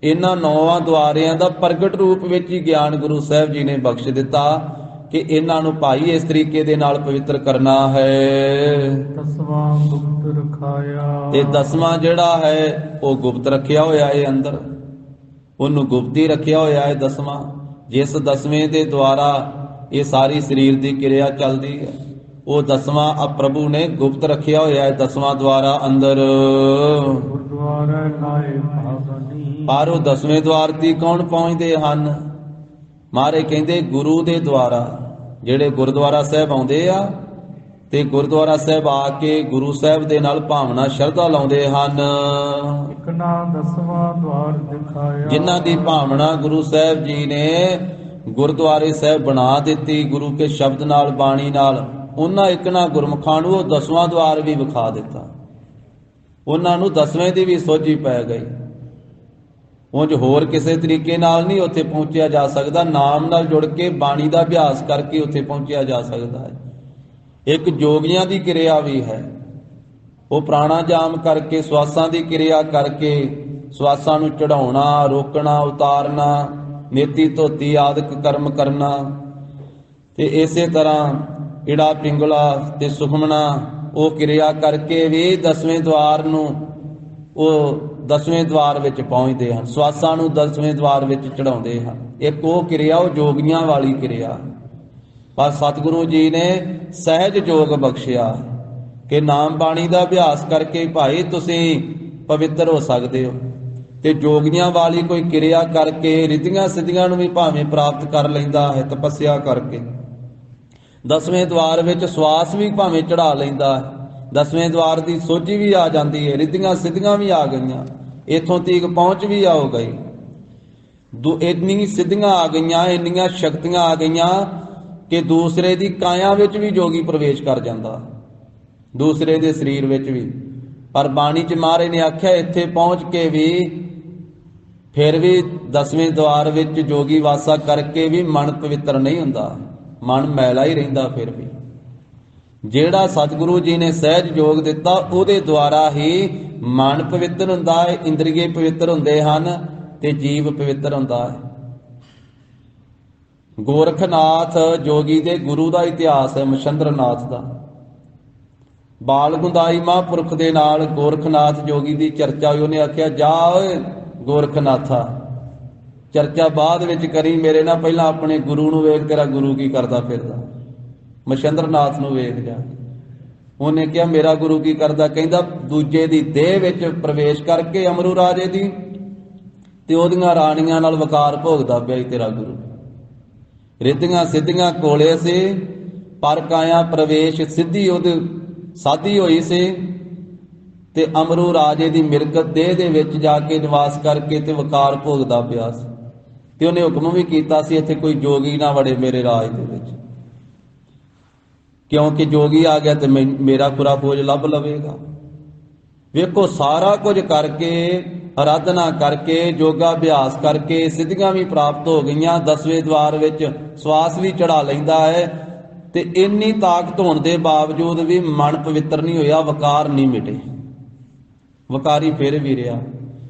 ਇਹਨਾਂ ਨੌਵਾਂ ਦੁਆਰਿਆਂ ਦਾ ਪ੍ਰਗਟ ਰੂਪ ਵਿੱਚ ਹੀ ਗਿਆਨ ਗੁਰੂ ਸਾਹਿਬ ਜੀ ਨੇ ਬਖਸ਼ ਦਿੱਤਾ। ਕਿ ਇਹਨਾਂ ਨੂੰ ਭਾਈ ਇਸ ਤਰੀਕੇ ਦੇ ਨਾਲ ਪਵਿੱਤਰ ਕਰਨਾ ਹੈ। ਦਸਵਾਂ ਗੁਪਤ ਰਖਾਇਆ। ਤੇ ਦਸਵਾਂ ਜਿਹੜਾ ਹੈ ਉਹ ਗੁਪਤ ਰੱਖਿਆ ਹੋਇਆ ਹੈ, ਅੰਦਰ ਉਹਨੂੰ ਗੁਪਤੀ ਰੱਖਿਆ ਹੋਇਆ ਹੈ। ਦਸਵਾਂ ਜਿਸ ਦਸਵੇਂ ਦੇ ਦੁਆਰਾ ਇਹ ਸਾਰੀ ਸਰੀਰ ਦੀ ਕਿਰਿਆ ਚੱਲਦੀ ਹੈ, ਉਹ ਦਸਵਾਂ ਆ ਪ੍ਰਭੂ ਨੇ ਗੁਪਤ ਰੱਖਿਆ ਹੋਇਆ ਹੈ। ਦਸਵਾਂ ਦੁਆਰਾ ਅੰਦਰ ਗੁਰਦੁਆਰੇ ਲਾਏ ਭਾਵਨੀ। ਪਰ ਉਹ ਦਸਵੇਂ ਦੁਆਰ ਤੇ ਕੌਣ ਪਹੁੰਚਦੇ ਹਨ? ਮਹਾਰਾਜ ਕਹਿੰਦੇ ਗੁਰੂ ਦੇ ਦੁਆਰਾ। ਜਿਹੜੇ ਗੁਰਦੁਆਰਾ ਸਾਹਿਬ ਆਉਂਦੇ ਆ ਤੇ ਗੁਰਦੁਆਰਾ ਸਾਹਿਬ ਆ ਕੇ ਗੁਰੂ ਸਾਹਿਬ ਦੇ ਨਾਲ ਭਾਵਨਾ ਸ਼ਰਧਾ ਲਾਉਂਦੇ ਹਨ। ਇੱਕ ਨਾ ਦਸਵਾਂ ਦੁਆਰ ਦਿਖਾਇਆ। ਜਿਨ੍ਹਾਂ ਦੀ ਭਾਵਨਾ ਗੁਰੂ ਸਾਹਿਬ ਜੀ ਨੇ ਗੁਰਦੁਆਰੇ ਸਾਹਿਬ ਬਣਾ ਦਿੱਤੀ ਗੁਰੂ ਕੇ ਸ਼ਬਦ ਨਾਲ, ਬਾਣੀ ਨਾਲ, ਉਹਨਾਂ ਇੱਕ ਨਾ ਗੁਰਮੁਖਾਂ ਨੂੰ ਉਹ ਦਸਵਾਂ ਦੁਆਰ ਵੀ ਵਿਖਾ ਦਿੱਤਾ। ਉਹਨਾਂ ਨੂੰ ਦਸਵੇਂ ਦੀ ਵੀ ਸੋਝੀ ਪੈ ਗਈ। ਉਂਝ ਹੋਰ ਕਿਸੇ ਤਰੀਕੇ ਨਾਲ ਨਹੀਂ ਉੱਥੇ ਪਹੁੰਚਿਆ ਜਾ ਸਕਦਾ। ਨਾਮ ਨਾਲ ਜੁੜ ਕੇ ਬਾਣੀ ਦਾ ਅਭਿਆਸ ਕਰਕੇ ਉੱਥੇ ਪਹੁੰਚਿਆ ਜਾ ਸਕਦਾ ਹੈ। ਇੱਕ ਜੋਗੀਆਂ ਦੀ ਕਿਰਿਆ ਵੀ ਹੈ। ਉਹ ਪ੍ਰਾਣਾਯਾਮ ਕਰਕੇ, ਸਵਾਸਾਂ ਦੀ ਕਿਰਿਆ ਕਰਕੇ, ਸਵਾਸਾਂ ਨੂੰ ਚੜਾਉਣਾ, ਰੋਕਣਾ, ਉਤਾਰਨਾ, ਨੇਤੀ ਧੋਤੀ ਆਦਿਕ ਕਰਮ ਕਰਨਾ, ਤੇ ਇਸੇ ਤਰ੍ਹਾਂ ਇੜਾ ਪਿੰਗਲਾ ਤੇ ਸੁਖਮਣਾ, ਉਹ ਕਿਰਿਆ ਕਰਕੇ ਵੀ ਦਸਵੇਂ ਦੁਆਰ ਨੂੰ, ਉਹ ਦਸਵੇਂ ਦੁਆਰ ਵਿੱਚ ਪਹੁੰਚਦੇ ਹਨ। ਸਵਾਸਾਂ ਨੂੰ ਦਸਵੇਂ ਦੁਆਰ ਵਿੱਚ ਚੜਾਉਂਦੇ ਹਨ। ਇੱਕ ਉਹ ਕਿਰਿਆ ਉਹ ਜੋਗੀਆਂ ਵਾਲੀ ਕਿਰਿਆ। ਪਰ ਸਤਿਗੁਰੂ ਜੀ ਨੇ ਸਹਿਜ ਜੋਗ ਬਖਸ਼ਿਆ ਕਿ ਨਾਮ ਬਾਣੀ ਦਾ ਅਭਿਆਸ ਕਰਕੇ ਭਾਈ ਤੁਸੀਂ ਪਵਿੱਤਰ ਹੋ ਸਕਦੇ ਹੋ। ਤੇ ਜੋਗੀਆਂ ਵਾਲੀ ਕੋਈ ਕਿਰਿਆ ਕਰਕੇ ਰਿੱਧੀਆਂ ਸਿੱਧੀਆਂ ਨੂੰ ਵੀ ਭਾਵੇਂ ਪ੍ਰਾਪਤ ਕਰ ਲੈਂਦਾ ਹੈ, ਤਪੱਸਿਆ ਕਰਕੇ। ਦਸਵੇਂ ਦੁਆਰ ਵਿੱਚ ਸਵਾਸ ਵੀ ਭਾਵੇਂ ਚੜਾ ਲੈਂਦਾ ਹੈ, ਦਸਵੇਂ ਦੁਆਰ ਦੀ ਸੋਝੀ ਵੀ ਆ ਜਾਂਦੀ ਹੈ, ਰਿੱਧੀਆਂ ਸਿੱਧੀਆਂ ਵੀ ਆ ਗਈਆਂ, ਇੱਥੋਂ ਤੀਕ ਪਹੁੰਚ ਵੀ ਆਉ ਗਈ। ਇੰਨੀ ਸਿੱਧੀਆਂ ਆ ਗਈਆਂ, ਇੰਨੀਆਂ ਸ਼ਕਤੀਆਂ ਆ ਗਈਆਂ ਕਿ ਦੂਸਰੇ ਦੀ ਕਾਇਆ ਵਿੱਚ ਵੀ ਜੋਗੀ ਪ੍ਰਵੇਸ਼ ਕਰ ਜਾਂਦਾ, ਦੂਸਰੇ ਦੇ ਸਰੀਰ ਵਿੱਚ ਵੀ। ਪਰ ਬਾਣੀ ਚ ਮਹਾਰਾਜ ਨੇ ਆਖਿਆ ਇੱਥੇ ਪਹੁੰਚ ਕੇ ਵੀ ਫਿਰ ਵੀ ਦਸਵੇਂ ਦੁਆਰ ਵਿੱਚ ਜੋਗੀ ਵਾਸਾ ਕਰਕੇ ਵੀ ਮਨ ਪਵਿੱਤਰ ਨਹੀਂ ਹੁੰਦਾ, ਮਨ ਮੈਲਾ ਹੀ ਰਹਿੰਦਾ। ਫਿਰ ਵੀ ਜਿਹੜਾ ਸਤਿਗੁਰੂ ਜੀ ਨੇ ਸਹਿਜ ਜੋਗ ਦਿੱਤਾ ਉਹਦੇ ਦੁਆਰਾ ਹੀ ਮਨ ਪਵਿੱਤਰ ਹੁੰਦਾ ਹੈ, ਇੰਦਰੀਏ ਪਵਿੱਤਰ ਹੁੰਦੇ ਹਨ ਤੇ ਜੀਵ ਪਵਿੱਤਰ ਹੁੰਦਾ ਹੈ। ਗੋਰਖਨਾਥ ਜੋਗੀ ਦੇ ਗੁਰੂ ਦਾ ਇਤਿਹਾਸ ਹੈ, ਮਛੰਦਰਨਾਥ ਦਾ। ਬਾਲ ਗੁੰਦਾਈ ਮਹਾਂਪੁਰਖ ਦੇ ਨਾਲ ਗੋਰਖਨਾਥ ਜੋਗੀ ਦੀ ਚਰਚਾ ਹੋਈ। ਉਹਨੇ ਆਖਿਆ ਜਾ ਓਏ ਗੋਰਖਨਾਥਾ, ਚਰਚਾ ਬਾਅਦ ਵਿੱਚ ਕਰੀ, ਮੇਰੇ ਨਾਲ ਪਹਿਲਾਂ ਆਪਣੇ ਗੁਰੂ ਨੂੰ ਵੇਖ, ਤੇਰਾ ਗੁਰੂ ਕੀ ਕਰਦਾ ਫਿਰਦਾ। ਮਛੰਦਰਨਾਥ ਨੂੰ ਵੇਖ ਜਾ। ਉਹਨੇ ਕਿਹਾ ਮੇਰਾ ਗੁਰੂ ਕੀ ਕਰਦਾ? ਕਹਿੰਦਾ ਦੂਜੇ ਦੀ ਦੇਹ ਵਿੱਚ ਪ੍ਰਵੇਸ਼ ਕਰਕੇ ਅਮਰੂ ਰਾਜੇ ਦੀ ਤੇ ਉਹਦੀਆਂ ਰਾਣੀਆਂ ਨਾਲ ਵਕਾਰ ਭੋਗਦਾ ਪਿਆ ਤੇਰਾ ਗੁਰੂ। ਰਿੱਧੀਆਂ ਸਿੱਧੀਆਂ ਕੋਲੇ ਸੀ, ਪਰ ਕਾਇਆ ਪ੍ਰਵੇਸ਼ ਸਿੱਧੀ ਉਹਦੇ ਸਾਧੀ ਹੋਈ ਸੀ ਤੇ ਅਮਰੂ ਰਾਜੇ ਦੀ ਮਿਲਕਤ ਦੇਹ ਦੇ ਵਿੱਚ ਜਾ ਕੇ ਨਿਵਾਸ ਕਰਕੇ ਤੇ ਵਕਾਰ ਭੋਗਦਾ ਪਿਆ ਸੀ। ਤੇ ਉਹਨੇ ਹੁਕਮ ਵੀ ਕੀਤਾ ਸੀ ਇੱਥੇ ਕੋਈ ਜੋਗੀ ਨਾ ਵੜੇ ਮੇਰੇ ਰਾਜ ਦੇ ਵਿੱਚ, ਕਿਉਂਕਿ ਜੋਗੀ ਆ ਗਿਆ ਤੇ ਮੇਰਾ ਪੂਰਾ ਫੌਜ ਲੱਭ ਲਵੇਗਾ। ਵੇਖੋ ਸਾਰਾ ਕੁਝ ਕਰਕੇ, ਅਰਾਧਨਾ ਕਰਕੇ, ਯੋਗਾ ਅਭਿਆਸ ਕਰਕੇ ਸਿੱਧੀਆਂ ਵੀ ਪ੍ਰਾਪਤ ਹੋ ਗਈਆਂ। ਦਸਵੇਂ ਦੁਆਰ ਵਿੱਚ ਸਵਾਸ ਵੀ ਚੜਾ ਲੈਂਦਾ ਹੈ ਤੇ ਇੰਨੀ ਤਾਕਤ ਹੋਣ ਦੇ ਬਾਵਜੂਦ ਵੀ ਮਨ ਪਵਿੱਤਰ ਨਹੀਂ ਹੋਇਆ, ਵਕਾਰ ਨਹੀਂ ਮਿਟੇ, ਵਕਾਰੀ ਫਿਰ ਵੀ ਰਿਹਾ।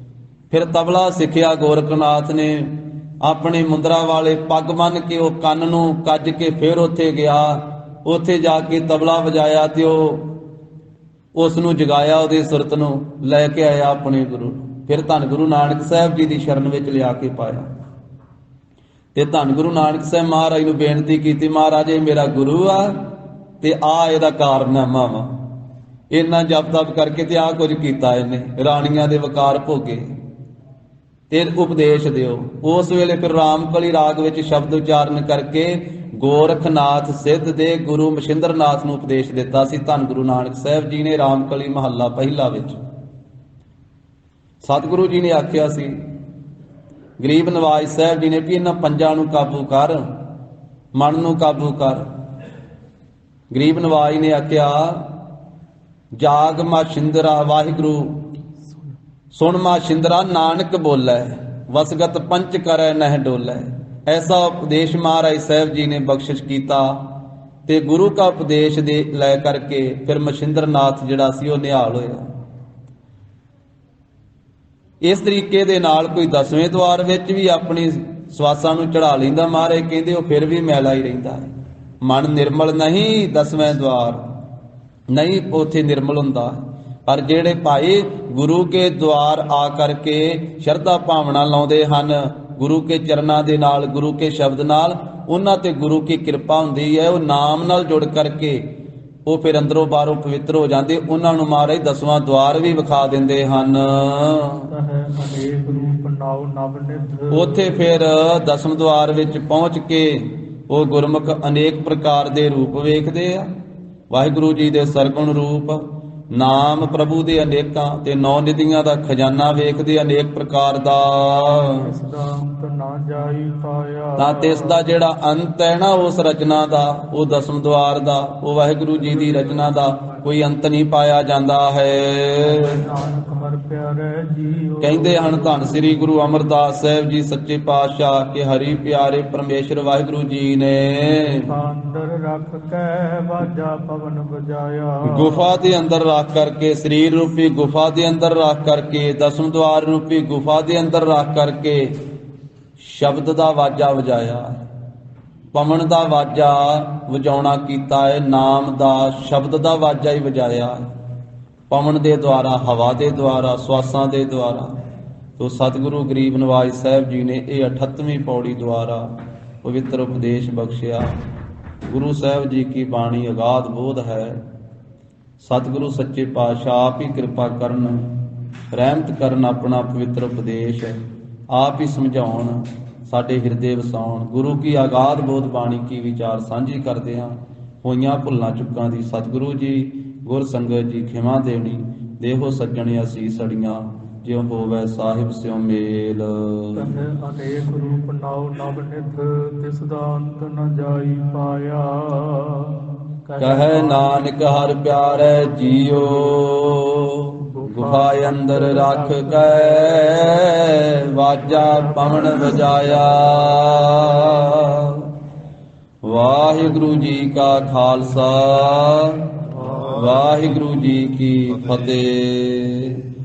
ਫਿਰ ਤਬਲਾ ਸਿੱਖਿਆ ਗੋਰਖਨਾਥ ਨੇ, ਆਪਣੇ ਮੁੰਦਰਾ ਵਾਲੇ ਪੱਗ ਬੰਨ ਕੇ ਉਹ ਕੰਨ ਨੂੰ ਕੱਜ ਕੇ ਫਿਰ ਉੱਥੇ ਗਿਆ, ਉੱਥੇ ਜਾ ਕੇ ਤਬਲਾ ਵਜਾਇਆ ਤੇ ਉਸ ਨੂੰ ਜਗਾਇਆ, ਉਹਦੀ ਸੁਰਤ ਨੂੰ ਲੈ ਕੇ ਆਇਆ ਆਪਣੇ ਗੁਰੂ। ਫਿਰ ਧੰਨ ਗੁਰੂ ਨਾਨਕ ਸਾਹਿਬ ਜੀ ਦੀ ਸ਼ਰਨ ਵਿੱਚ ਲਿਆ ਕੇ ਪਾਇਆ ਤੇ ਧੰਨ ਗੁਰੂ ਨਾਨਕ ਸਾਹਿਬ ਮਹਾਰਾਜ ਨੂੰ ਬੇਨਤੀ ਕੀਤੀ, ਮਹਾਰਾਜ ਇਹ ਮੇਰਾ ਗੁਰੂ ਆ ਤੇ ਆ ਇਹਦਾ ਕਾਰਨਾਮਾ ਵਾ, ਇੰਨਾ ਜਪ ਤਪ ਕਰਕੇ ਤੇ ਆ ਕੁਝ ਕੀਤਾ ਇਹਨੇ, ਰਾਣੀਆਂ ਦੇ ਵਕਾਰ ਭੋਗੇ ਤੇ ਉਪਦੇਸ਼ ਦਿਓ। ਉਸ ਵੇਲੇ ਫਿਰ ਰਾਮਕਲੀ ਰਾਗ ਵਿੱਚ ਸ਼ਬਦ ਉਚਾਰਨ ਕਰਕੇ ਗੋਰਖਨਾਥ ਸਿੱਧ ਦੇ ਗੁਰੂ ਮਛਿੰਦਰਨਾਥ ਨੂੰ ਉਪਦੇਸ਼ ਦਿੱਤਾ ਸੀ ਧੰਨ ਗੁਰੂ ਨਾਨਕ ਸਾਹਿਬ ਜੀ ਨੇ। ਰਾਮਕਲੀ ਮਹੱਲਾ ਪਹਿਲਾ ਵਿੱਚ ਸਤਿਗੁਰੂ ਜੀ ਨੇ ਆਖਿਆ ਸੀ, ਗਰੀਬ ਨਵਾਜ ਸਾਹਿਬ ਜੀ ਨੇ ਵੀ ਇਹਨਾਂ ਪੰਜਾਂ ਨੂੰ ਕਾਬੂ ਕਰ, ਮਨ ਨੂੰ ਕਾਬੂ ਕਰ। ਗਰੀਬ ਨਵਾਜ ਨੇ ਆਖਿਆ ਜਾਗ ਮਾ ਛਿੰਦਰਾ ਵਾਹਿਗੁਰੂ ਸੁਣ ਮਾ ਛਿੰਦਰਾ ਨਾਨਕ ਬੋਲੇ, ਵਸਗਤ ਪੰਚ ਕਰੈ ਨਹਿ ਡੋਲੇ। ਐਸਾ ਉਪਦੇਸ਼ ਮਹਾਰਾਜ ਸਾਹਿਬ ਜੀ ਨੇ ਬਖਸ਼ਿਸ਼ ਕੀਤਾ ਤੇ ਗੁਰੂ ਦਾ ਉਪਦੇਸ਼ ਦੇ ਲੈ ਕਰਕੇ ਫਿਰ ਮਛਿੰਦਰਨਾਥ ਜਿਹੜਾ ਸੀ ਉਹ ਨਿਹਾਲ ਹੋਇਆ। ਇਸ ਤਰੀਕੇ ਦੇ ਨਾਲ ਕੋਈ ਦਸਵੇਂ ਦੁਆਰ ਵਿੱਚ ਵੀ ਆਪਣੀ ਸਵਾਸਾਂ ਨੂੰ ਚੜਾ ਲੈਂਦਾ, ਮਹਾਰਾਜ ਕਹਿੰਦੇ ਉਹ ਫਿਰ ਵੀ ਮੈਲਾ ਹੀ ਰਹਿੰਦਾ ਹੈ। ਮਨ ਨਿਰਮਲ ਨਹੀਂ ਦਸਵੇਂ ਦਵਾਰ ਨਹੀਂ ਉਥੇ ਨਿਰਮਲ ਹੁੰਦਾ। ਪਰ ਜਿਹੜੇ ਭਾਈ ਗੁਰੂ ਕੇ ਦਵਾਰ ਆ ਕਰਕੇ ਸ਼ਰਧਾ ਭਾਵਨਾ ਲਾਉਂਦੇ ਹਨ ਗੁਰੂ ਕੇ ਚਰਨਾਂ ਦੇ ਨਾਲ, ਗੁਰੂ ਕੇ ਸ਼ਬਦ ਨਾਲ, ਉਹਨਾਂ ਤੇ ਗੁਰੂ ਕੀ ਕਿਰਪਾ ਹੁੰਦੀ ਹੈ। ਉਹ ਨਾਮ ਨਾਲ ਜੁੜ ਕਰਕੇ ਉਹ ਫਿਰ ਅੰਦਰੋਂ ਬਾਹਰੋਂ ਪਵਿੱਤਰ ਹੋ ਜਾਂਦੇ। ਉਹਨਾਂ ਨੂੰ ਮਹਾਰਾਜ ਦਸਵਾਂ ਦਵਾਰ ਵੀ ਵਿਖਾ ਦਿੰਦੇ ਹਨ। ਅਨੇਕ ਰੂਪ ਨਾਉ ਨਵ ਨਿਧ। ਉੱਥੇ ਫਿਰ ਦਸਮ ਦਵਾਰ ਵਿੱਚ ਪਹੁੰਚ ਕੇ ਉਹ ਗੁਰਮੁਖ ਅਨੇਕ ਪ੍ਰਕਾਰ ਦੇ ਰੂਪ ਵੇਖਦੇ ਆ। ਵਾਹਿਗੁਰੂ ਜੀ ਦੇ ਸਰਗੁਣ ਰੂਪ, ਨਾਮ ਪ੍ਰਭੂ ਦੇ ਅਨੇਕਾਂ ਤੇ ਨੌ ਨਿਧੀਆਂ ਦਾ ਖਜ਼ਾਨਾ ਵੇਖਦੇ ਅਨੇਕ ਪ੍ਰਕਾਰ ਦਾ। ਇਸ ਦਾ ਅੰਤ ਨਾ ਜਾਈ ਪਾਇਆ। ਤਾਂ ਤਿਸ ਦਾ ਜਿਹੜਾ ਅੰਤ ਹੈ ਨਾ ਉਸ ਰਚਨਾ ਦਾ, ਉਹ ਦਸਮ ਦਵਾਰ ਦਾ, ਉਹ ਵਾਹਿਗੁਰੂ ਜੀ ਦੀ ਰਚਨਾ ਦਾ ਕੋਈ ਅੰਤ ਨਹੀਂ ਪਾਇਆ ਜਾਂਦਾ ਹੈ। ਨਾਨਕ ਹਰਿ ਪਿਆਰੇ ਜੀਓ। ਕਹਿੰਦੇ ਹਨ ਧੰਨ ਸ੍ਰੀ ਗੁਰੂ ਅਮਰਦਾਸ ਸਾਹਿਬ ਜੀ ਸੱਚੇ ਪਾਤਸ਼ਾਹ ਕਿ ਹਰੀ ਪਿਆਰੇ ਪਰਮੇਸ਼ਰ ਵਾਹਿਗੁਰੂ ਜੀ ਨੇ ਅੰਦਰ ਰੱਖ ਕੇ ਬਾਜਾ ਪਵਨ ਵਜਾਇਆ। ਗੁਫਾ ਦੇ ਅੰਦਰ ਰੱਖ ਕਰਕੇ, ਸਰੀਰ ਰੂਪੀ ਗੁਫਾ ਦੇ ਅੰਦਰ ਰੱਖ ਕਰਕੇ, ਦਸਮ ਦਵਾਰ ਰੂਪੀ ਗੁਫਾ ਦੇ ਅੰਦਰ ਰੱਖ ਕਰਕੇ ਸ਼ਬਦ ਦਾ ਵਾਜਾ ਵਜਾਇਆ। ਪਵਨ ਦਾ ਵਾਜਾ ਵਜਾਉਣਾ ਕੀਤਾ ਹੈ, ਨਾਮ ਦਾ ਸ਼ਬਦ ਦਾ ਵਾਜਾ ਹੀ ਵਜਾਇਆ। ਪਵਨ ਦੇ ਦੁਆਰਾ, ਹਵਾ ਦੇ ਦੁਆਰਾ, ਸਵਾਸਾਂ ਦੇ ਦੁਆਰਾ। ਤੋ ਸਤਿਗੁਰੂ ਗਰੀਬ ਨਵਾਜ ਸਾਹਿਬ ਜੀ ਨੇ ਇਹ 38ਵੀਂ ਪੌੜੀ ਦੁਆਰਾ ਪਵਿੱਤਰ ਉਪਦੇਸ਼ ਬਖਸ਼ਿਆ। ਗੁਰੂ ਸਾਹਿਬ ਜੀ ਕੀ ਬਾਣੀ ਅਗਾਧ ਬੋਧ ਹੈ। ਸਤਿਗੁਰੂ ਸੱਚੇ ਪਾਤਸ਼ਾਹ ਆਪ ਹੀ ਕਿਰਪਾ ਕਰਨ, ਰਹਿਮਤ ਕਰਨ, ਆਪਣਾ ਪਵਿੱਤਰ ਉਪਦੇਸ਼ ਆਪ ਹੀ ਸਮਝਾਉਣ, ਸਾਡੇ ਹਿਰਦੇ ਵਸਾਉਣ। ਗੁਰੂ ਕੀ ਅਗਾਧ ਬੋਧ ਬਾਣੀ ਕੀ ਵਿਚਾਰ ਸਾਂਝੀ ਕਰਦੇ ਹਾਂ। ਹੋਈਆਂ ਭੁੱਲਾਂ ਚੁੱਕਾਂ ਦੀ ਸਤਿਗੁਰੂ ਜੀ ਗੁਰ ਸੰਗਤ ਜੀ ਖਿਮਾ ਦੇਣੀ। ਦੇਹੋ ਸੱਜਣ ਅਸੀਸ ਅੜੀਆਂ ਜਿਉ ਹੋਵੇ ਸਾਹਿਬ ਸਿਉ ਮੇਲ। ਅਨੇਕ ਰੂਪ ਨਾਉ ਨਵ ਨਿਧ ਤਿਸ ਦਾ ਅੰਤ ਨ ਜਾਈ ਪਾਇਆ। ਕਹੈ ਨਾਨਕ ਹਰਿ ਪਿਆਰੇ ਜੀਓ ਗੁਫਾ ਅੰਦਰ ਰੱਖ ਕੇ ਵਾਜਾ ਪਵਨ ਵਜਾਇਆ। ਵਾਹਿਗੁਰੂ ਜੀ ਕਾ ਖਾਲਸਾ, ਵਾਹਿਗੁਰੂ ਜੀ ਕੀ ਫਤਿਹ।